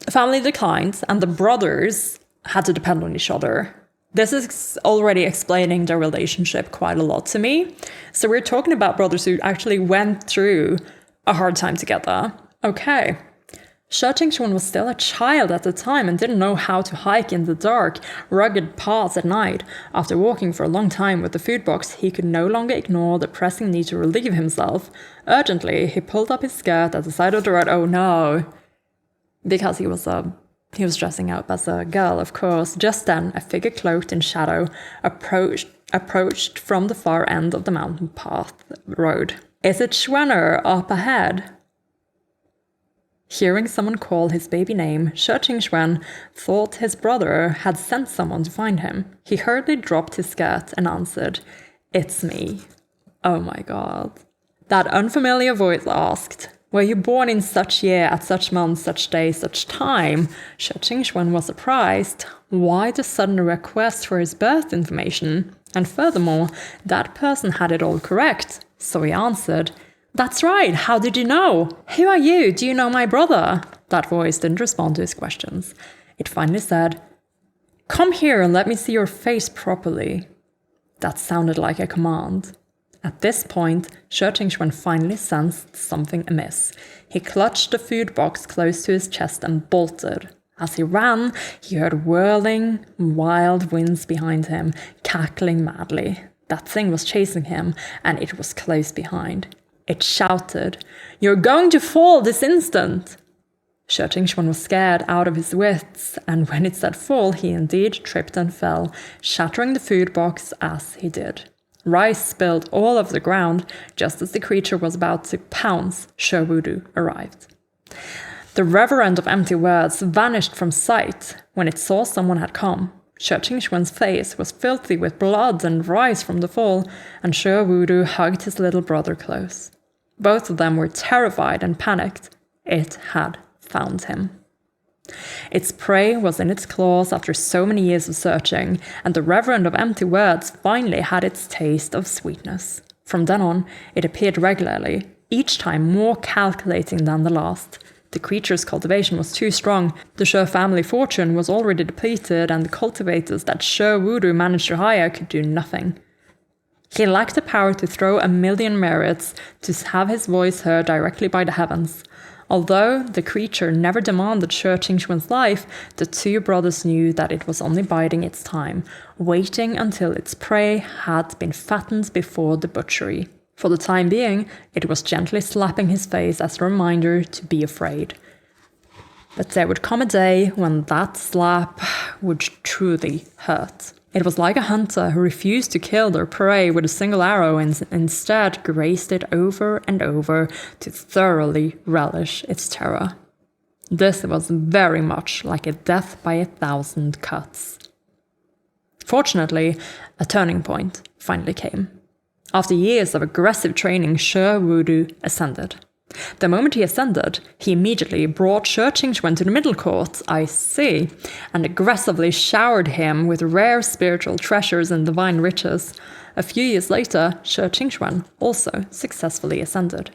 the family declined, and the brothers had to depend on each other. This is already explaining their relationship quite a lot to me. So we're talking about brothers who actually went through a hard time together. Okay. Churchingchuan was still a child at the time and didn't know how to hike in the dark, rugged paths at night. After walking for a long time with the food box, he could no longer ignore the pressing need to relieve himself. Urgently, he pulled up his skirt at the side of the road. Oh no. Because he was dressing up as a girl, of course. Just then, a figure cloaked in shadow approached from the far end of the mountain path road. Is it Schwenner up ahead? Hearing someone call his baby name, Churchingchuan thought his brother had sent someone to find him. He hurriedly dropped his skirt and answered, "It's me." Oh my god. That unfamiliar voice asked, "Were you born in such year, at such month, such day, such time?" Churchingchuan was surprised. Why the sudden request for his birth information? And furthermore, that person had it all correct. So he answered, "That's right, how did you know? Who are you? Do you know my brother?" That voice didn't respond to his questions. It finally said, "Come here and let me see your face properly." That sounded like a command. At this point, Churchingchuan finally sensed something amiss. He clutched the food box close to his chest and bolted. As he ran, he heard whirling, wild winds behind him, cackling madly. That thing was chasing him, and it was close behind. It shouted, "You're going to fall this instant!" Churchingchuan was scared out of his wits, and when it said fall, he indeed tripped and fell, shattering the food box as he did. Rice spilled all over the ground. Just as the creature was about to pounce, Shobudu arrived. The Reverend of Empty Words vanished from sight when it saw someone had come. Churchingchuan's face was filthy with blood and rice from the fall, and Shobudu hugged his little brother close. Both of them were terrified and panicked. It had found him. Its prey was in its claws after so many years of searching, and the Reverend of Empty Words finally had its taste of sweetness. From then on, it appeared regularly, each time more calculating than the last. The creature's cultivation was too strong, the Sure family fortune was already depleted, and the cultivators that Sure Voodoo managed to hire could do nothing. He lacked the power to throw a million merits to have his voice heard directly by the heavens. Although the creature never demanded Sure Qingxuan's life, the two brothers knew that it was only biding its time, waiting until its prey had been fattened before the butchery. For the time being, it was gently slapping his face as a reminder to be afraid. But there would come a day when that slap would truly hurt. It was like a hunter who refused to kill their prey with a single arrow and instead grazed it over and over to thoroughly relish its terror. This was very much like a death by 1,000 cuts. Fortunately, a turning point finally came. After years of aggressive training, Sure Voodoo ascended. The moment he ascended, he immediately brought Sure Qingxuan to the middle court, I see, and aggressively showered him with rare spiritual treasures and divine riches. A few years later, Sure Qingxuan also successfully ascended.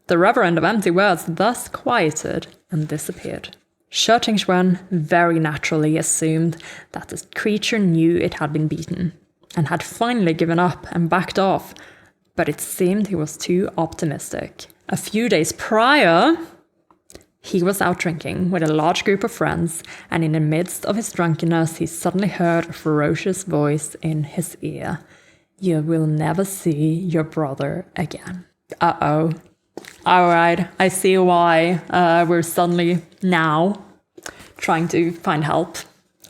The Reverend of Empty Words thus quieted and disappeared. Sure Qingxuan very naturally assumed that the creature knew it had been beaten, and had finally given up and backed off, but it seemed he was too optimistic. A few days prior, he was out drinking with a large group of friends, and in the midst of his drunkenness, he suddenly heard a ferocious voice in his ear. "You will never see your brother again." Uh-oh. Alright, I see why we're suddenly now trying to find help.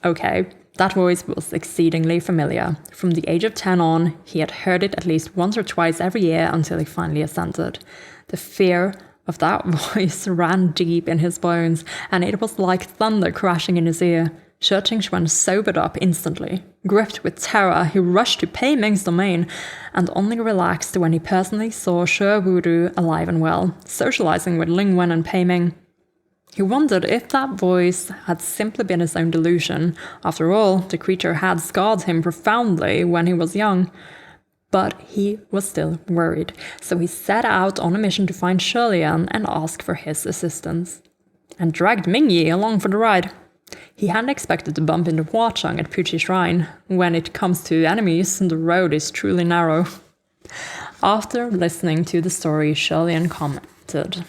Okay. That voice was exceedingly familiar. From the age of 10 on, he had heard it at least once or twice every year until he finally ascended. The fear of that voice ran deep in his bones, and it was like thunder crashing in his ear. Sure Qingxuan sobered up instantly. Gripped with terror, he rushed to Pei Ming's domain, and only relaxed when he personally saw Sure Voodoo alive and well, socializing with Ling Wen and Pei Ming. He wondered if that voice had simply been his own delusion. After all, the creature had scarred him profoundly when he was young. But he was still worried, so he set out on a mission to find Shilian and ask for his assistance. And dragged Mingyi along for the ride. He hadn't expected to bump into Huachang at Puchi Shrine. When it comes to enemies, the road is truly narrow. After listening to the story, Shilian commented,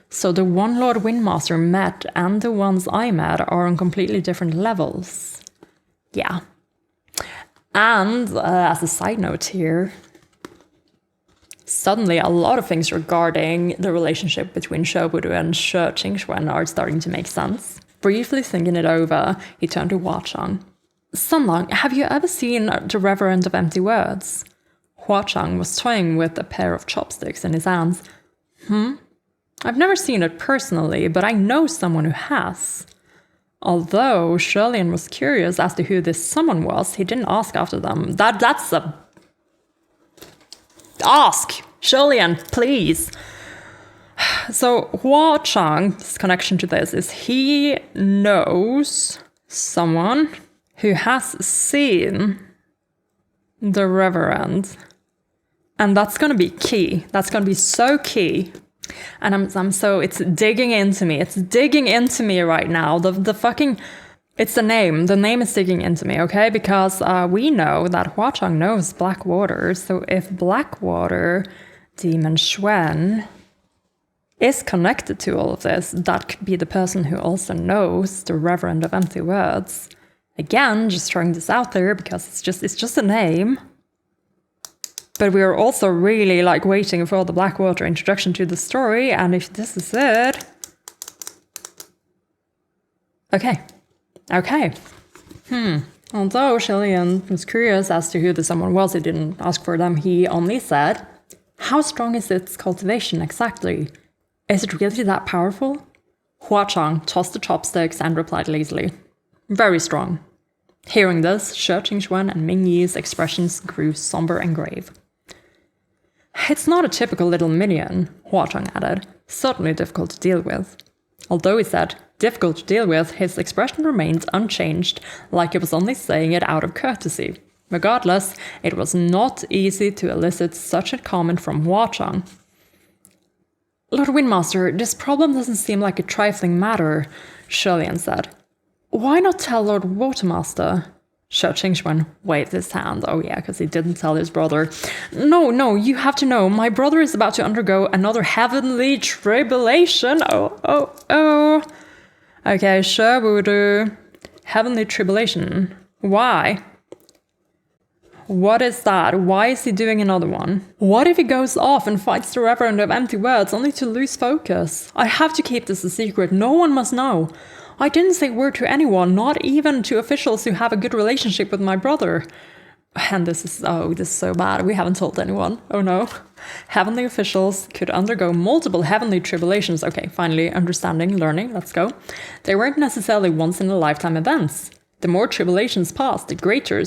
"So the one Lord Windmaster met and the ones I met are on completely different levels." Yeah. And as a side note here, suddenly a lot of things regarding the relationship between Sure Voodoo and Sure Qingxuan are starting to make sense. Briefly thinking it over, he turned to Huachang. "Sunlong, have you ever seen the Reverend of Empty Words?" Huachang was toying with a pair of chopsticks in his hands. I've never seen it personally, but I know someone who has." Although Shilian was curious as to who this someone was, he didn't ask after them. That's a... Ask! Shilian, please! So Huachang's connection to this is he knows someone who has seen the Reverend. And that's going to be key. That's going to be so key. And I'm so, it's digging into me. It's digging into me right now. It's the name. The name is digging into me, okay? Because we know that Huachang knows Blackwater. So if Blackwater Demon Xuan is connected to all of this, that could be the person who also knows the Reverend of Empty Words. Again, just throwing this out there because it's just a name. But we are also really waiting for the Blackwater introduction to the story, and if this is it... Okay. Although Shilian was curious as to who the someone was, he didn't ask for them, he only said, "How strong is its cultivation exactly? Is it really that powerful?" Huachang tossed the chopsticks and replied lazily, "Very strong." Hearing this, Sure Qingxuan and Mingyi's expressions grew somber and grave. "It's not a typical little minion," Huachang added, "certainly difficult to deal with." Although he said difficult to deal with, his expression remained unchanged, like he was only saying it out of courtesy. Regardless, it was not easy to elicit such a comment from Huachang. Lord Windmaster, this problem doesn't seem like a trifling matter, Shirley said. Why not tell Lord Watermaster? Shu Qingxuan waved his hand. Oh yeah, because he didn't tell his brother. No, you have to know. My brother is about to undergo another heavenly tribulation. Oh. Okay, sure, Voodoo. Heavenly tribulation. Why? What is that? Why is he doing another one? What if he goes off and fights the Reverend of Empty Words only to lose focus? I have to keep this a secret. No one must know. I didn't say a word to anyone, not even to officials who have a good relationship with my brother. And this is so bad. We haven't told anyone. Oh no. Heavenly officials could undergo multiple heavenly tribulations. Okay, finally, understanding, learning, let's go. They weren't necessarily once-in-a-lifetime events. The more tribulations passed, the greater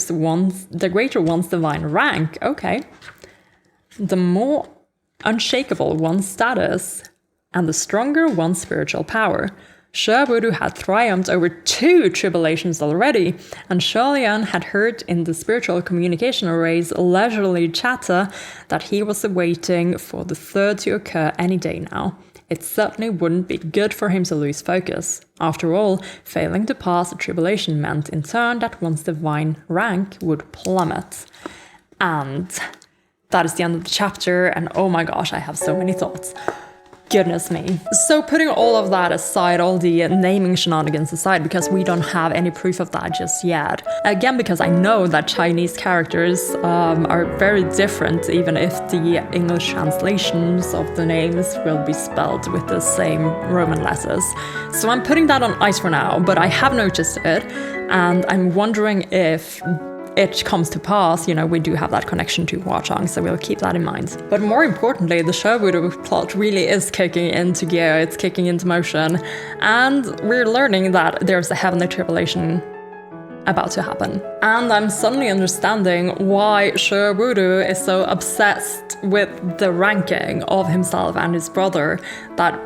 one's divine rank. Okay. The more unshakable one's status, and the stronger one's spiritual power. Voodoo had triumphed over 2 tribulations already, and Shirley had heard in the spiritual communication array's leisurely chatter that he was awaiting for the 3rd to occur any day now. It certainly wouldn't be good for him to lose focus. After all, failing to pass a tribulation meant in turn that one's divine rank would plummet. And that is the end of the chapter, and oh my gosh, I have so many thoughts. Goodness me. So putting all of that aside, all the naming shenanigans aside, because we don't have any proof of that just yet. Again, because I know that Chinese characters are very different, even if the English translations of the names will be spelled with the same Roman letters. So I'm putting that on ice for now, but I have noticed it, and I'm wondering if it comes to pass, we do have that connection to Hua Chang, so we'll keep that in mind. But more importantly, the Voodoo plot really is kicking into gear, it's kicking into motion, and we're learning that there's a heavenly tribulation about to happen. And I'm suddenly understanding why Voodoo is so obsessed with the ranking of himself and his brother, that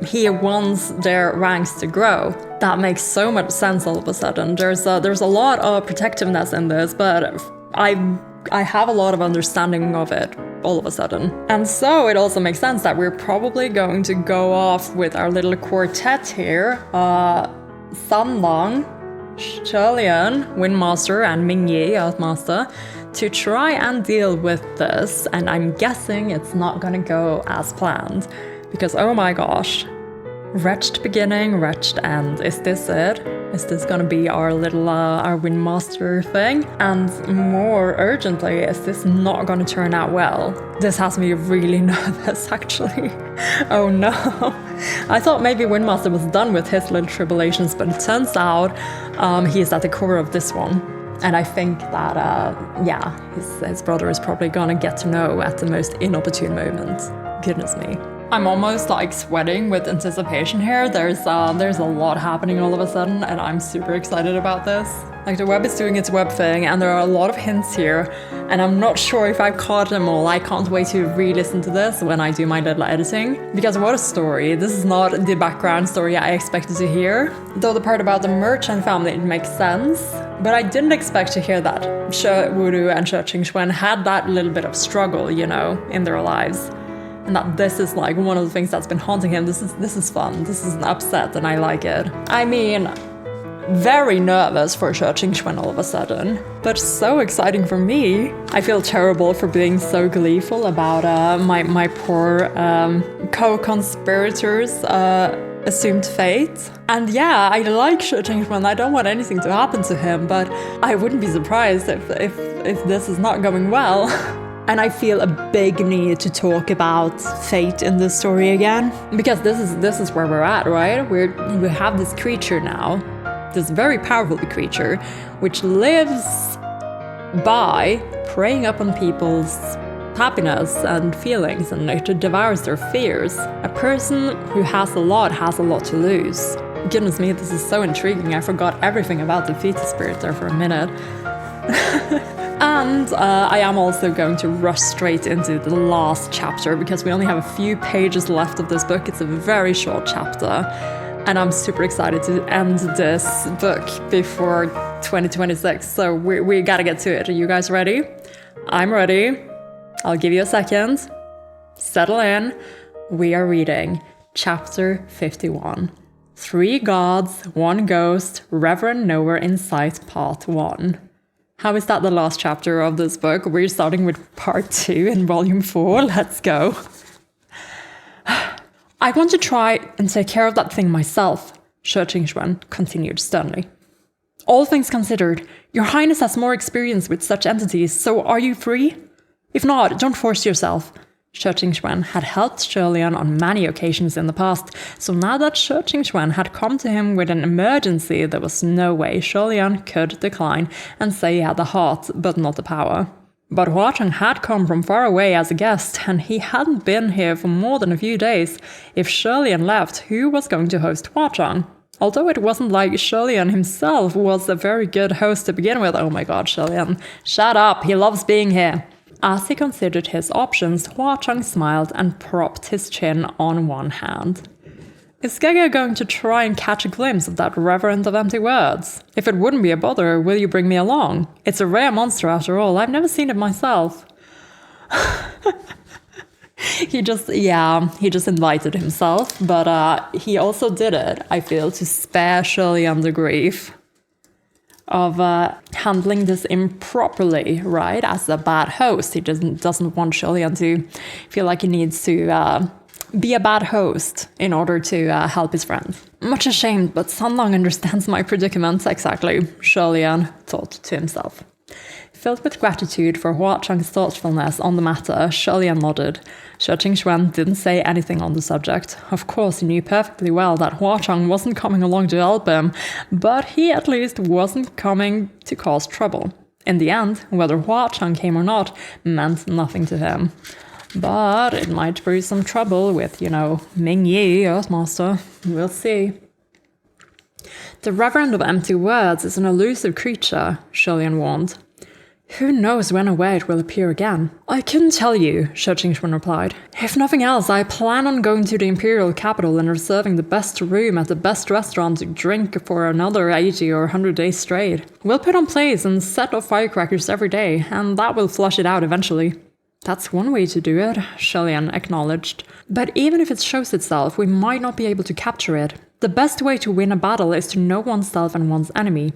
he wants their ranks to grow. That makes so much sense all of a sudden. There's a lot of protectiveness in this, but I have a lot of understanding of it all of a sudden. And so it also makes sense that we're probably going to go off with our little quartet here. Sanlang, Shirlian, Windmaster, and Mingyi, Earthmaster, to try and deal with this. And I'm guessing it's not gonna go as planned. Because, oh my gosh, wretched beginning, wretched end. Is this it? Is this gonna be our little, our Windmaster thing? And more urgently, is this not gonna turn out well? This has me really nervous, actually. Oh no. I thought maybe Windmaster was done with his little tribulations, but it turns out he's at the core of this one. And I think that, his brother is probably gonna get to know at the most inopportune moment. Goodness me. I'm almost like sweating with anticipation here. There's a lot happening all of a sudden, and I'm super excited about this. Like, the web is doing its web thing, and there are a lot of hints here, and I'm not sure if I've caught them all. I can't wait to re-listen to this when I do my little editing. Because what a story. This is not the background story I expected to hear. Though the part about the merchant family, it makes sense. But I didn't expect to hear that Voodoo and Qingxuan had that little bit of struggle, in their lives. And that this is like one of the things that's been haunting him. This is fun. This is an upset, and I like it. I mean, very nervous for Qingxuan all of a sudden, but so exciting for me. I feel terrible for being so gleeful about my poor co-conspirators' assumed fate. And yeah, I like Qingxuan. I don't want anything to happen to him, but I wouldn't be surprised if this is not going well. And I feel a big need to talk about fate in this story again, because this is where we're at, right? We have this creature now, this very powerful creature, which lives by preying upon people's happiness and feelings, and it devours their fears. A person who has a lot to lose. Goodness me, this is so intriguing. I forgot everything about the Fetus spirit there for a minute. And I am also going to rush straight into the last chapter, because we only have a few pages left of this book. It's a very short chapter, and I'm super excited to end this book before 2026. So we gotta get to it. Are you guys ready? I'm ready. I'll give you a second. Settle in. we are reading Chapter 51. 3 Gods, 1 Ghost, Reverend Nowhere in Sight, Part 1. How is that the last chapter of this book? We're starting with Part 2 in Volume 4. Let's go. I want to try and take care of that thing myself, Shi Qingxuan continued sternly. All things considered, Your Highness has more experience with such entities, so are you free? If not, don't force yourself. Shi Qingxuan had helped Shilian on many occasions in the past, so now that Shi Qingxuan had come to him with an emergency, there was no way Shilian could decline and say he had the heart, but not the power. But Hua Cheng had come from far away as a guest, and he hadn't been here for more than a few days. If Shilian left, who was going to host Hua Cheng? Although it wasn't like Shilian himself was a very good host to begin with. Oh my god, Shilian. Shut up, he loves being here. As he considered his options, Hua Cheng smiled and propped his chin on one hand. Is Gege going to try and catch a glimpse of that Reverend of Empty Words? If it wouldn't be a bother, will you bring me along? It's a rare monster after all, I've never seen it myself. He just invited himself, but he also did it, I feel, to spare Shilian the grief of handling this improperly, right? As a bad host, he doesn't want Shilian to feel like he needs to be a bad host in order to help his friend. Much ashamed, but Sanlong understands my predicament exactly, Shilian thought to himself. Filled with gratitude for Hua Cheng's thoughtfulness on the matter, Shilian nodded. Shi Qingxuan didn't say anything on the subject. Of course, he knew perfectly well that Hua Cheng wasn't coming along to help him, but he at least wasn't coming to cause trouble. In the end, whether Hua Cheng came or not meant nothing to him. But it might brew some trouble with, Ming Yi, Earthmaster. We'll see. The Reverend of Empty Words is an elusive creature, Shilian warned. Who knows when or where it will appear again? I couldn't tell you, Shi Qingxuan replied. If nothing else, I plan on going to the imperial capital and reserving the best room at the best restaurant to drink for another 80 or 100 days straight. We'll put on plays and set off firecrackers every day, and that will flush it out eventually. That's one way to do it, Shilian acknowledged. But even if it shows itself, we might not be able to capture it. The best way to win a battle is to know oneself and one's enemy.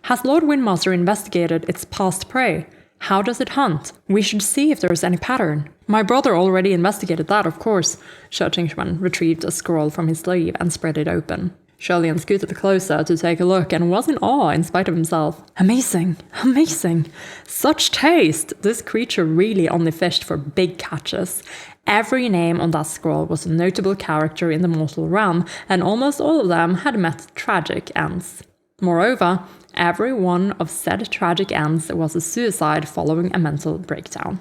Has Lord Windmaster investigated its past prey? How does it hunt? We should see if there is any pattern. My brother already investigated that, of course. Shi Qingxuan retrieved a scroll from his sleeve and spread it open. Shilian scooted closer to take a look and was in awe in spite of himself. Amazing! Amazing! Such taste! This creature really only fished for big catches. Every name on that scroll was a notable character in the mortal realm, and almost all of them had met tragic ends. Moreover, every one of said tragic ends was a suicide following a mental breakdown.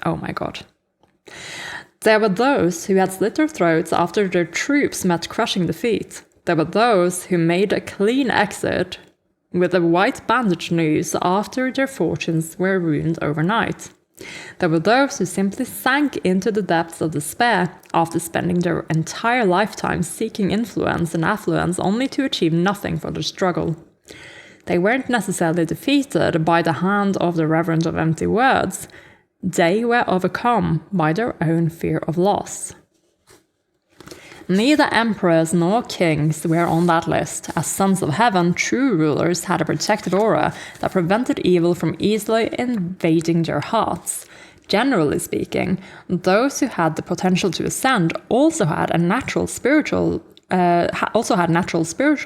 Oh my god. There were those who had slit their throats after their troops met crushing defeat. There were those who made a clean exit with a white bandage noose after their fortunes were ruined overnight. There were those who simply sank into the depths of despair after spending their entire lifetime seeking influence and affluence only to achieve nothing for their struggle. They weren't necessarily defeated by the hand of the Reverend of Empty Words. They were overcome by their own fear of loss. Neither emperors nor kings were on that list. As sons of heaven, true rulers had a protective aura that prevented evil from easily invading their hearts. Generally speaking, those who had the potential to ascend also had natural spiritual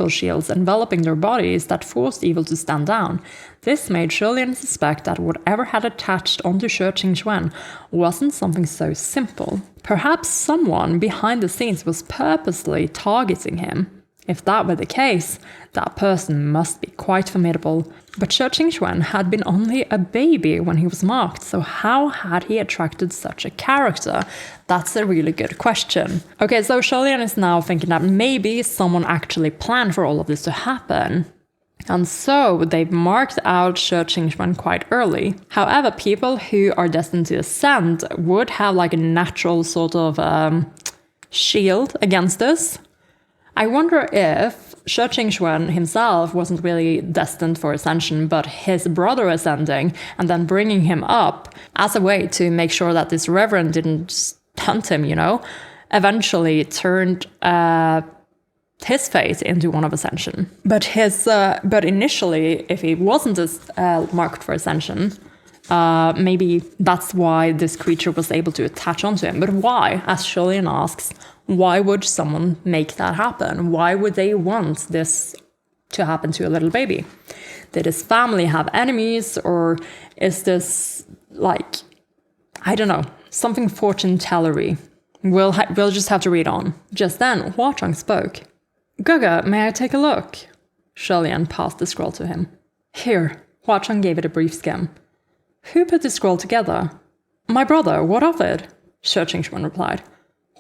shields enveloping their bodies that forced evil to stand down. This made Shilian suspect that whatever had attached onto Shi Qingxuan wasn't something so simple. Perhaps someone behind the scenes was purposely targeting him. If that were the case, that person must be quite formidable. But Shi Qingxuan had been only a baby when he was marked, so how had he attracted such a character? That's a really good question. Okay, so Shilian is now thinking that maybe someone actually planned for all of this to happen. And so they've marked out Shi Qingxuan quite early. However, people who are destined to ascend would have like a natural sort of shield against this. I wonder if Shi Qingxuan himself wasn't really destined for ascension, but his brother ascending and then bringing him up as a way to make sure that this reverend didn't hunt him, eventually turned his fate into one of ascension. But initially, if he wasn't marked for ascension, maybe that's why this creature was able to attach onto him. But why? As Julian asks, why would someone make that happen? Why would they want this to happen to a little baby? Did his family have enemies, or is this like, I don't know, something fortune-tellery? We'll just have to read on. Just then, Hua Chang spoke. Gaga, may I take a look? Julian passed the scroll to him. Here. Hua Chang gave it a brief skim. Who put the scroll together? My brother, what of it? Shi Qingxuan replied.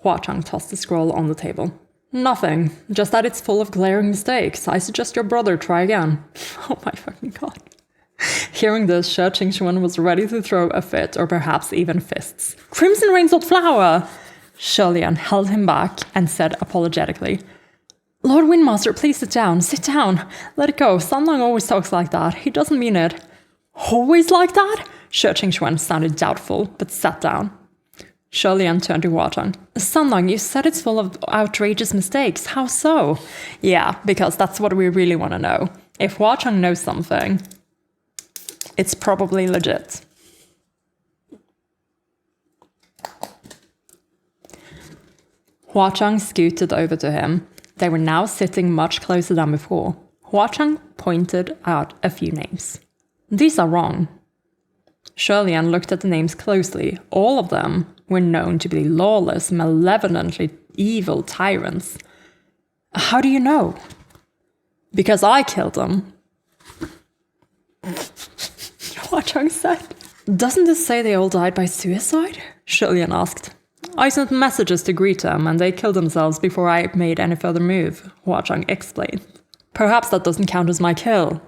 Hua Chang tossed the scroll on the table. Nothing, just that it's full of glaring mistakes. I suggest your brother try again. Oh my fucking god. Hearing this, Shi Qingxuan was ready to throw a fit, or perhaps even fists. Crimson Rain's not flower! Sholian held him back and said apologetically, Lord Windmaster, please sit down. Sit down. Let it go. Sanlang always talks like that. He doesn't mean it. Always like that? Shi Qingxuan sounded doubtful, but sat down. Sholian turned to Hua Chang. Sanlang, you said it's full of outrageous mistakes. How so? Yeah, because that's what we really want to know. If Hua Chang knows something, it's probably legit. Hua Chang scooted over to him. They were now sitting much closer than before. Hua Chang pointed out a few names. These are wrong. Sholian looked at the names closely. All of them were known to be lawless, malevolently evil tyrants. How do you know? Because I killed them. Hua Chang said. Doesn't this say they all died by suicide? Sholian asked. I sent messages to greet them, and they killed themselves before I made any further move, Hua Chang explained. Perhaps that doesn't count as my kill.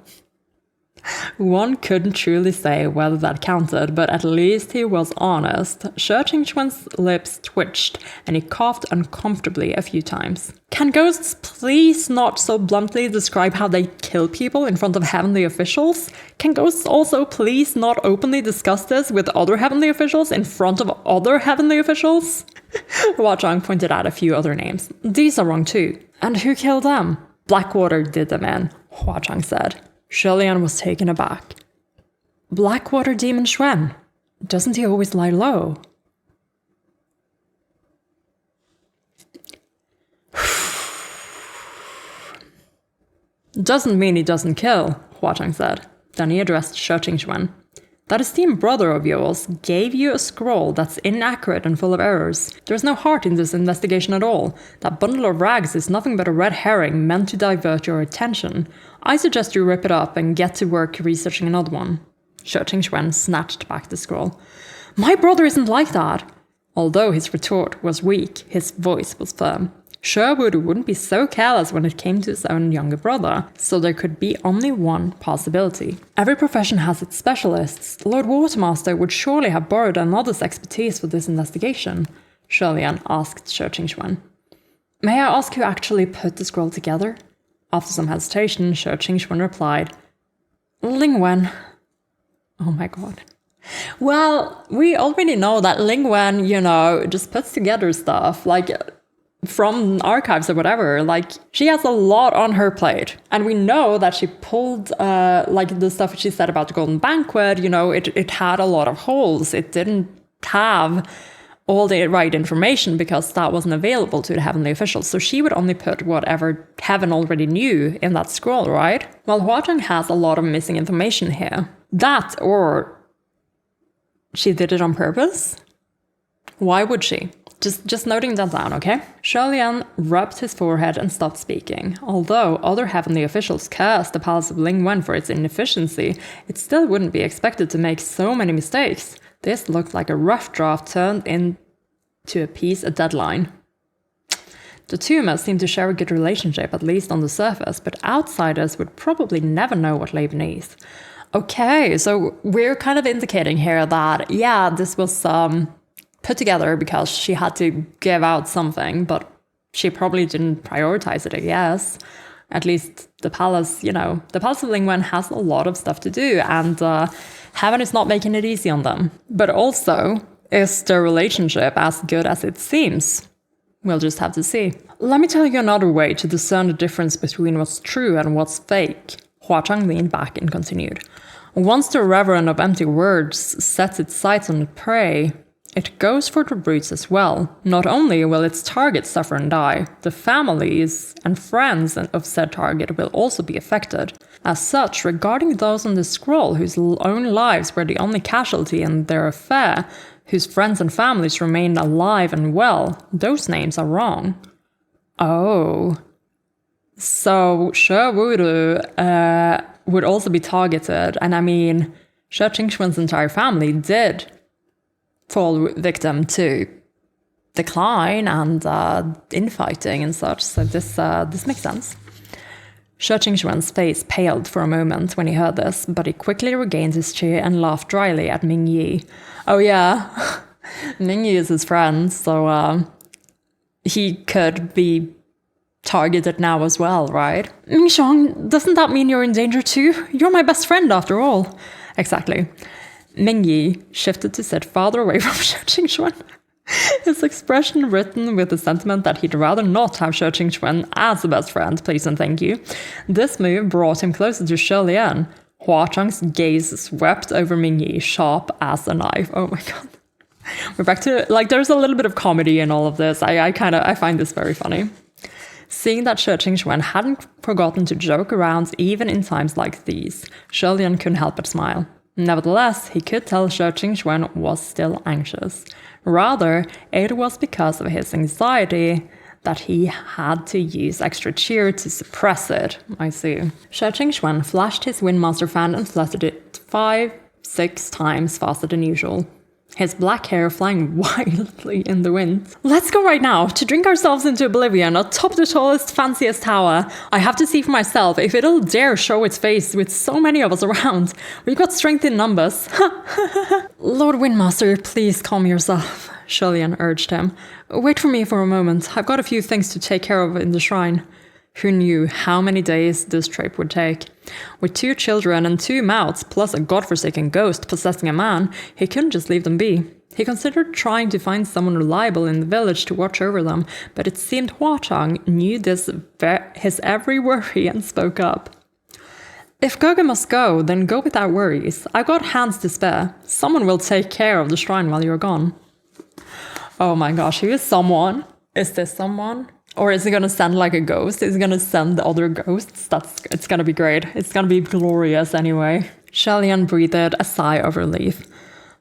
One couldn't truly say whether that counted, but at least he was honest. Shi Qingxuan's lips twitched, and he coughed uncomfortably a few times. Can ghosts please not so bluntly describe how they kill people in front of heavenly officials? Can ghosts also please not openly discuss this with other heavenly officials in front of other heavenly officials? Hua Chang pointed out a few other names. These are wrong too. And who killed them? Blackwater did them in, Hua Chang said. Sholian was taken aback. Blackwater Demon Xuan. Doesn't he always lie low? Doesn't mean he doesn't kill, Hua Chang said. Then he addressed Shi Qingxuan. That esteemed brother of yours gave you a scroll that's inaccurate and full of errors. There's no heart in this investigation at all. That bundle of rags is nothing but a red herring meant to divert your attention. I suggest you rip it up and get to work researching another one. Shi Qingxuan snatched back the scroll. My brother isn't like that. Although his retort was weak, his voice was firm. Sherwood wouldn't be so careless when it came to his own younger brother, so there could be only one possibility. Every profession has its specialists. Lord Watermaster would surely have borrowed another's expertise for this investigation, Sholian asked Shi Qingxuan. May I ask who actually put the scroll together? After some hesitation, Shi Qingxuan replied, Ling Wen. Oh my god. Well, we already know that Ling Wen, just puts together stuff, from archives or whatever. She has a lot on her plate. And we know that she pulled, the stuff she said about the Golden Banquet, it had a lot of holes. It didn't have all the right information because that wasn't available to the heavenly officials. So she would only put whatever heaven already knew in that scroll, right? Well, Hua Chang has a lot of missing information here. That, or she did it on purpose? Why would she? Just noting that down, okay? Sholian rubbed his forehead and stopped speaking. Although other heavenly officials cursed the Palace of Ling Wen for its inefficiency, it still wouldn't be expected to make so many mistakes. This looked like a rough draft turned into a piece at deadline. The two must seem to share a good relationship, at least on the surface, but outsiders would probably never know what lay beneath. Okay, so we're kind of indicating here that, yeah, this was put together because she had to give out something, but she probably didn't prioritize it, I guess. At least the palace, the Palace of Ling Wen has a lot of stuff to do, and heaven is not making it easy on them. But also, is the relationship as good as it seems? We'll just have to see. Let me tell you another way to discern the difference between what's true and what's fake. Hua Chang leaned back and continued. Once the reverend of empty words sets its sights on the prey, it goes for the roots as well. Not only will its target suffer and die, the families and friends of said target will also be affected. As such, regarding those on the scroll whose own lives were the only casualty in their affair, whose friends and families remain alive and well, those names are wrong. Oh. So, She Wuru would also be targeted, and I mean, She Qingxuan's entire family did fall victim to decline and infighting and such, so this makes sense. She Qingxuan's face paled for a moment when he heard this, but he quickly regained his cheer and laughed dryly at Ming Yi. Oh yeah, Ming Yi is his friend, so he could be targeted now as well, right? Ming Xiang, doesn't that mean you're in danger too? You're my best friend after all. Exactly. Ming Yi shifted to sit farther away from She Qingxuan, his expression written with the sentiment that he'd rather not have She Qingxuan as a best friend, please and thank you. This move brought him closer to Shi Lian. Hua Chang's gaze swept over Ming Yi, sharp as a knife. Oh my god. We're back to, like, there's a little bit of comedy in all of this. I find this very funny. Seeing that She Qingxuan hadn't forgotten to joke around even in times like these, Shi Lian couldn't help but smile. Nevertheless, he could tell She Qingxuan was still anxious. Rather, it was because of his anxiety that he had to use extra cheer to suppress it. I see. She Qingxuan flashed his Windmaster fan and fluttered it 5-6 times faster than usual, his black hair flying wildly in the wind. Let's go right now, to drink ourselves into oblivion atop the tallest, fanciest tower. I have to see for myself if it'll dare show its face with so many of us around. We've got strength in numbers. Lord Windmaster, please calm yourself, Shi Lian urged him. Wait for me for a moment. I've got a few things to take care of in the shrine. Who knew how many days this trip would take? With 2 children and 2 mouths, plus a godforsaken ghost possessing a man, he couldn't just leave them be. He considered trying to find someone reliable in the village to watch over them, but it seemed Hua Chang knew his every worry and spoke up. If Goga must go, then go without worries. I've got hands to spare. Someone will take care of the shrine while you're gone. Oh my gosh, who is someone? Is this someone? Or is he going to send like a ghost? Is he going to send the other ghosts? It's going to be great. It's going to be glorious anyway. Shi Lian breathed a sigh of relief.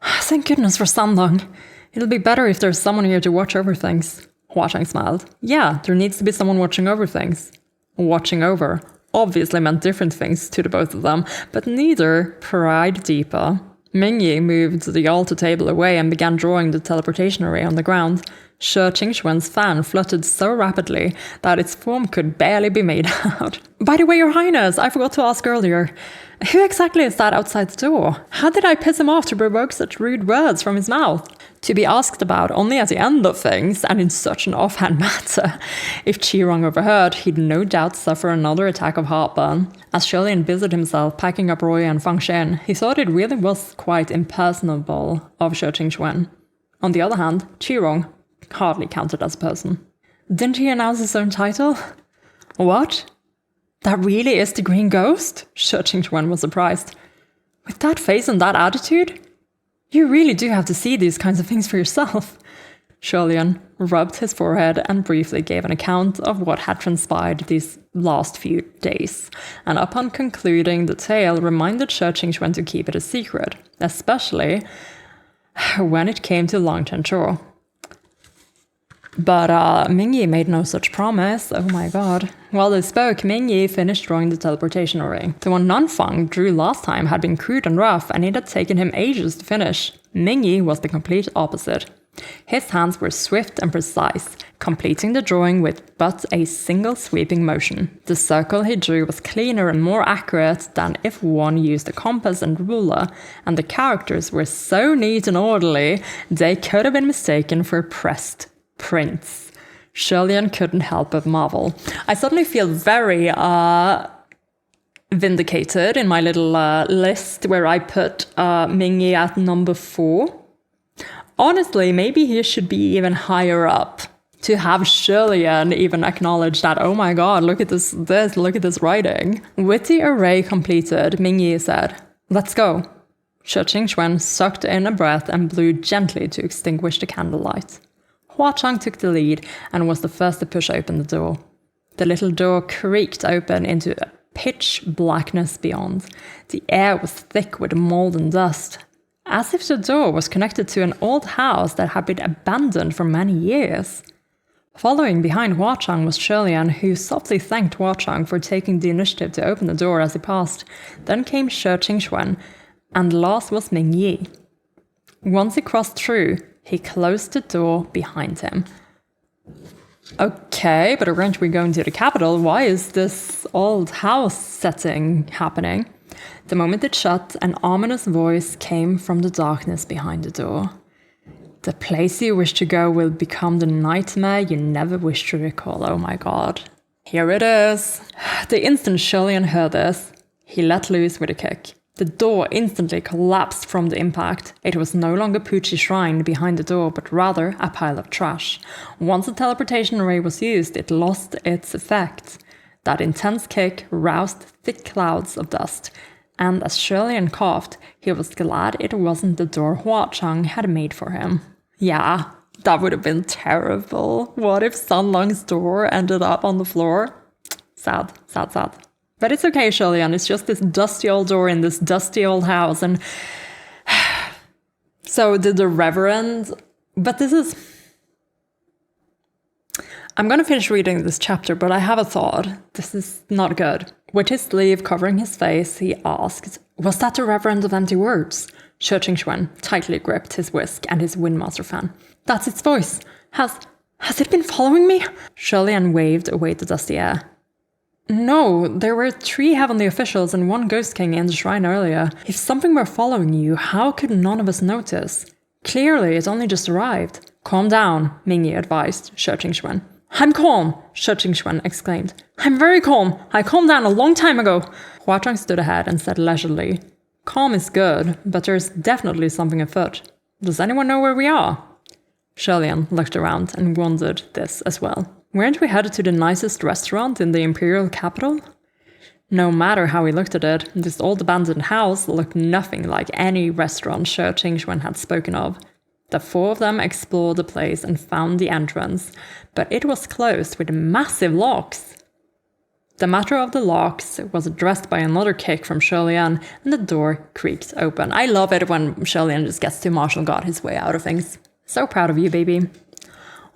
Thank goodness for Sandong. It'll be better if there's someone here to watch over things. Hua Chang smiled. Yeah, there needs to be someone watching over things. Watching over obviously meant different things to the both of them, but neither pried deeper. Ming Yi moved the altar table away and began drawing the teleportation array on the ground. She Qingxuan's fan fluttered so rapidly that its form could barely be made out. By the way, Your Highness, I forgot to ask earlier. Who exactly is that outside the door? How did I piss him off to provoke such rude words from his mouth? To be asked about only at the end of things, and in such an offhand matter. If Qirong overheard, he'd no doubt suffer another attack of heartburn. As Shi Lian busied himself packing up Roy and Fang Shen, he thought it really was quite impersonable of She Qingxuan. On the other hand, Qirong hardly counted as a person. Didn't he announce his own title? What? That really is the Green Ghost? She Qingxuan was surprised. With that face and that attitude? You really do have to see these kinds of things for yourself. Shi Lian rubbed his forehead and briefly gave an account of what had transpired these last few days, and upon concluding the tale reminded She Qingxuan to keep it a secret, especially when it came to Long Chenchuo. But Ming Yi made no such promise. Oh my god. While they spoke, Ming Yi finished drawing the teleportation array. The one Nanfang drew last time had been crude and rough, and it had taken him ages to finish. Ming Yi was the complete opposite. His hands were swift and precise, completing the drawing with but a single sweeping motion. The circle he drew was cleaner and more accurate than if one used a compass and ruler, and the characters were so neat and orderly they could have been mistaken for pressed prints. Shi Lian couldn't help but marvel. I suddenly feel very vindicated in my little list where I put Ming Yi at number 4. Honestly, maybe he should be even higher up, To have Shirlian even acknowledge that, oh my god, look at this, look at this writing. With the array completed, Ming Yi said, "Let's go." Shi Qingxuan sucked in a breath and blew gently to extinguish the candlelight. Hua Chang took the lead and was the first to push open the door. The little door creaked open into pitch blackness beyond. The air was thick with mold and dust, as if the door was connected to an old house that had been abandoned for many years. Following behind Hua Chang was Shirlian, who softly thanked Hua Chang for taking the initiative to open the door as he passed. Then came Shi Qingxuan, and last was Ming Yi. Once he crossed through, he closed the door behind him. Okay, but aren't we going to the capital? Why is this old house setting happening? The moment it shut, an ominous voice came from the darkness behind the door. The place you wish to go will become the nightmare you never wish to recall. Oh my god. Here it is. The instant Shirlian heard this, he let loose with a kick. The door instantly collapsed from the impact. It was no longer Poochie Shrine behind the door, but rather a pile of trash. Once the teleportation array was used, it lost its effect. That intense kick roused thick clouds of dust, and as Shirlian coughed, he was glad it wasn't the door Hua Chang had made for him. Yeah, that would have been terrible. What if Sanlang's door ended up on the floor? Sad, sad, sad. But it's okay, Shirlian, it's just this dusty old door in this dusty old house, and... So did the Reverend... But this is... I'm gonna finish reading this chapter, but I have a thought. This is not good. With his sleeve covering his face, he asked, "Was that the Reverend of Empty Words?" Shi Qingxuan tightly gripped his whisk and his Windmaster fan. "That's its voice. Has it been following me?" Shirlian waved away the dusty air. "No, there were 3 heavenly officials and 1 ghost king in the shrine earlier. If something were following you, how could none of us notice? Clearly, it only just arrived." "Calm down," Ming Yi advised Shi Qingxuan. "I'm calm," Shi Qingxuan exclaimed. "I'm very calm. I calmed down a long time ago." Hua Chang stood ahead and said leisurely, "Calm is good, but there's definitely something afoot. Does anyone know where we are?" Shirlian looked around and wondered this as well. Weren't we headed to the nicest restaurant in the imperial capital? No matter how he looked at it, this old abandoned house looked nothing like any restaurant Shi Qingxuan had spoken of. The 4 of them explored the place and found the entrance, but it was closed with massive locks. The matter of the locks was addressed by another kick from Shirlian, and the door creaked open. I love it when Shirlian just gets to martial god his way out of things. So proud of you, baby.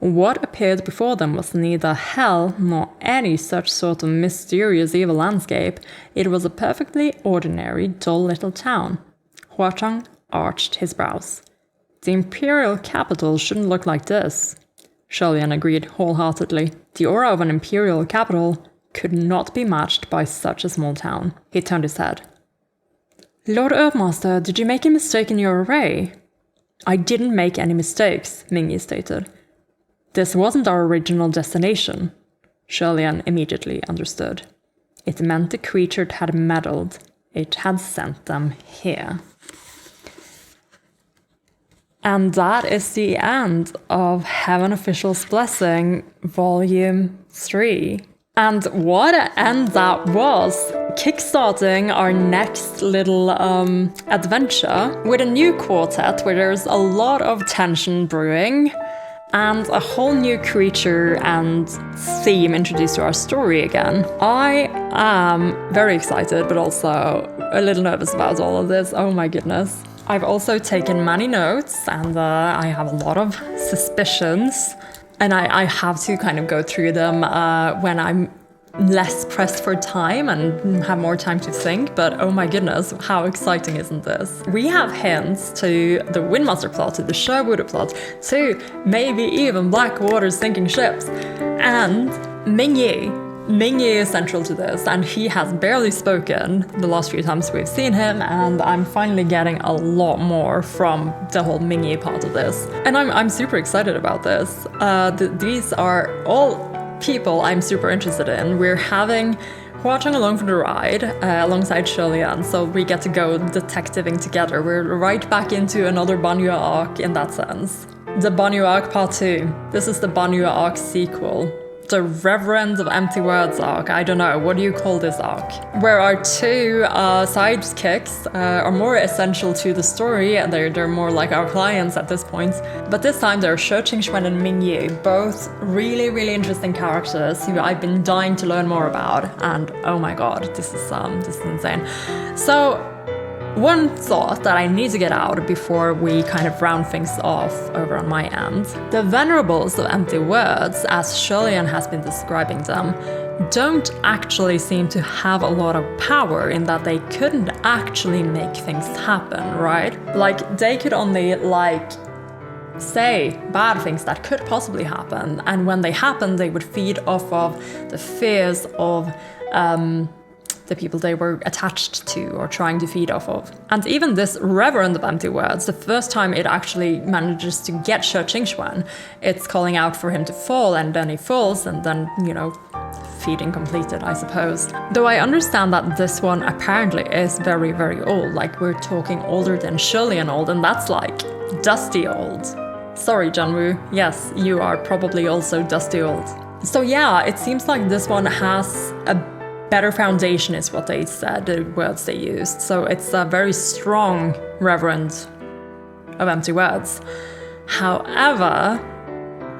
What appeared before them was neither hell nor any such sort of mysterious evil landscape. It was a perfectly ordinary, dull little town. Hua Chang arched his brows. The imperial capital shouldn't look like this. Shirlian agreed wholeheartedly. The aura of an imperial capital could not be matched by such a small town. He turned his head. "Lord Earthmaster, did you make a mistake in your array?" "I didn't make any mistakes," Ming Yi stated. "This wasn't our original destination." Shirlian immediately understood. It meant the creature had meddled. It had sent them here. And that is the end of Heaven Official's Blessing, Volume 3. And what an end that was! Kickstarting our next little adventure with a new quartet where there's a lot of tension brewing and a whole new creature and theme introduced to our story again. I am very excited, but also a little nervous about all of this. Oh my goodness. I've also taken many notes, and I have a lot of suspicions, and I have to kind of go through them when I'm less pressed for time and have more time to think, but oh my goodness, how exciting isn't this? We have hints to the Windmaster plot, to the Sherwood plot, to maybe even Blackwater's sinking ships, and Ming Yi. Ming Yi is central to this, and he has barely spoken the last few times we've seen him, and I'm finally getting a lot more from the whole Ming Yi part of this. And I'm super excited about this. These are all people I'm super interested in. We're having Hua Chang along for the ride alongside Shirlian, so we get to go detectiving together. We're right back into another Banyu arc in that sense. The Banyu arc part 2. This is the Banyu arc sequel. The Reverend of Empty Words arc. I don't know, what do you call this arc? Where our two sidekicks are more essential to the story. They're more like our clients at this point. But this time they're Shi Qingxuan and Ming Yi, both really, really interesting characters who I've been dying to learn more about. And oh my god, this is insane. So, one thought that I need to get out before we kind of round things off over on my end. The Venerables of Empty Words, as Shirlian has been describing them, don't actually seem to have a lot of power in that they couldn't actually make things happen, right? Like, they could only, say bad things that could possibly happen, and when they happen, they would feed off of the fears of the people they were attached to or trying to feed off of. And even this Reverend of Empty Words, the first time it actually manages to get Shi Qingxuan, it's calling out for him to fall, and then he falls, and then, feeding completed, I suppose. Though I understand that this one apparently is very, very old, like we're talking older than Shirlian old, and that's like dusty old. Sorry, Junwoo, yes, you are probably also dusty old. So yeah, it seems like this one has a better foundation is what they said, the words they used. So it's a very strong Reverend of Empty Words. However,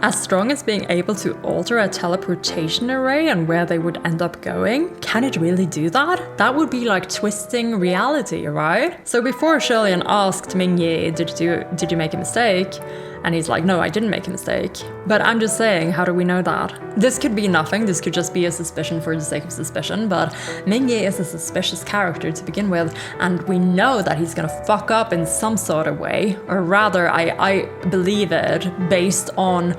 as strong as being able to alter a teleportation array and where they would end up going, can it really do that? That would be like twisting reality, right? So before Shirlian asked Ming Yi, did you make a mistake? And he's like, no, I didn't make a mistake. But I'm just saying, how do we know that? This could be nothing, this could just be a suspicion for the sake of suspicion, but Ming Yi is a suspicious character to begin with, and we know that he's gonna fuck up in some sort of way, or rather, I believe it based on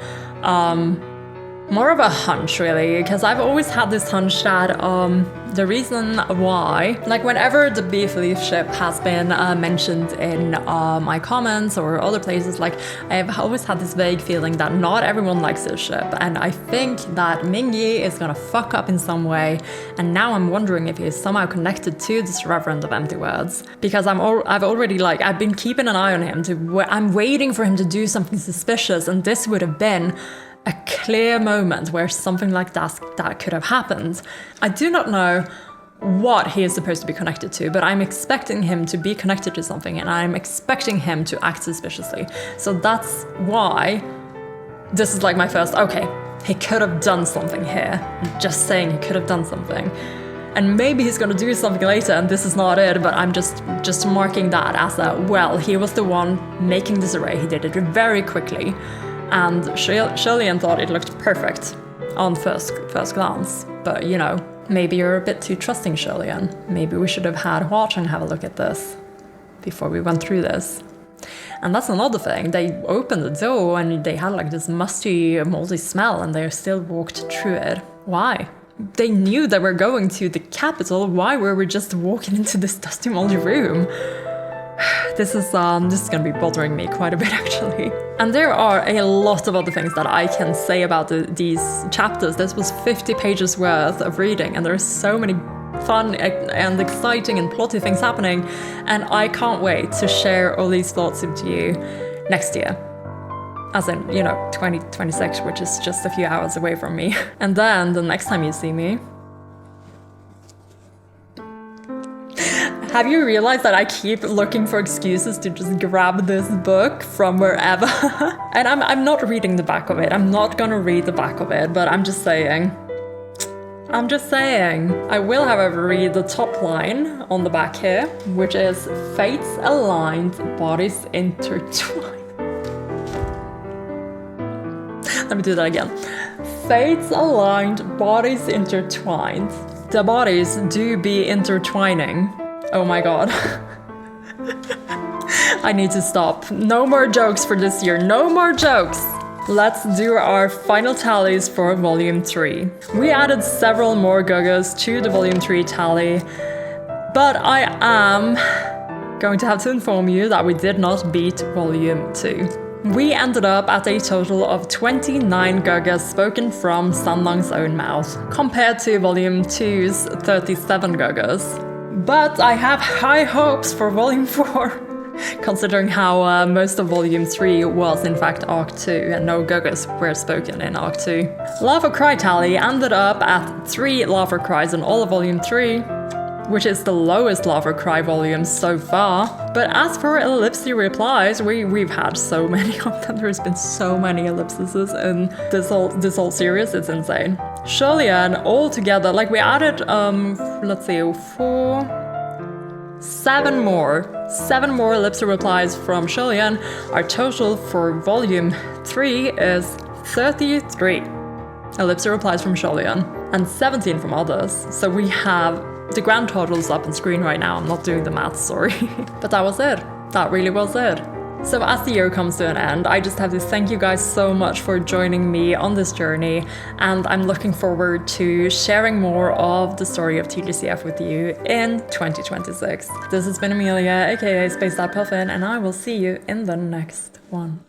more of a hunch, really, because I've always had this hunch that the reason why, like whenever the BeefLeaf ship has been mentioned in my comments or other places, like I've always had this vague feeling that not everyone likes this ship, and I think that Ming Yi is gonna fuck up in some way, and now I'm wondering if he is somehow connected to this Reverend of Empty Words, because I've been keeping an eye on him, I'm waiting for him to do something suspicious, and this would have been a clear moment where something like that could have happened. I do not know what he is supposed to be connected to, but I'm expecting him to be connected to something, and I'm expecting him to act suspiciously. So that's why this is like my first, okay, he could have done something here. I'm just saying he could have done something. And maybe he's gonna do something later and this is not it, but I'm just marking that as he was the one making this array. He did it very quickly. And Shirlian thought it looked perfect on first glance. But, maybe you're a bit too trusting, Shirlian. Maybe we should have had Hua-Cheng have a look at this before we went through this. And that's another thing. They opened the door and they had like this musty, moldy smell, and they still walked through it. Why? They knew they were going to the capital. Why were we just walking into this dusty, moldy room? This is gonna be bothering me quite a bit, actually. And there are a lot of other things that I can say about these chapters. This was 50 pages worth of reading, and there are so many fun and exciting and plotty things happening, and I can't wait to share all these thoughts with you next year. As in, 2026, which is just a few hours away from me. And then the next time you see me, have you realized that I keep looking for excuses to just grab this book from wherever? And I'm not reading the back of it. I'm not gonna read the back of it, but I'm just saying. I will, however, read the top line on the back here, which is fates aligned, bodies intertwined. Let me do that again. Fates aligned, bodies intertwined. The bodies do be intertwining. Oh my god. I need to stop. No more jokes for this year. No more jokes. Let's do our final tallies for Volume 3. We added several more Gogas to the Volume 3 tally, but I am going to have to inform you that we did not beat Volume 2. We ended up at a total of 29 Gogas spoken from Sandang's own mouth, compared to Volume 2's 37 Gogas. But I have high hopes for Volume 4. considering how most of Volume 3 was in fact Arc 2 and no Guggas were spoken in Arc 2. Lava Cry tally ended up at 3 Lava Cries in all of Volume 3, which is the lowest Lava Cry volume so far. But as for ellipsy replies, we've had so many of them. There's been so many ellipses in this whole series, it's insane. Sholian altogether, like we added, let's see, 7 more ellipsis replies from Sholian. Our total for volume 3 is 33 ellipsis replies from Sholian and 17 from others. So we have the grand totals up on screen right now. I'm not doing the math, sorry. But that was it. That really was it. So as the year comes to an end, I just have to thank you guys so much for joining me on this journey, and I'm looking forward to sharing more of the story of TGCF with you in 2026. This has been Amelia, aka Spaced Out Puffin, and I will see you in the next one.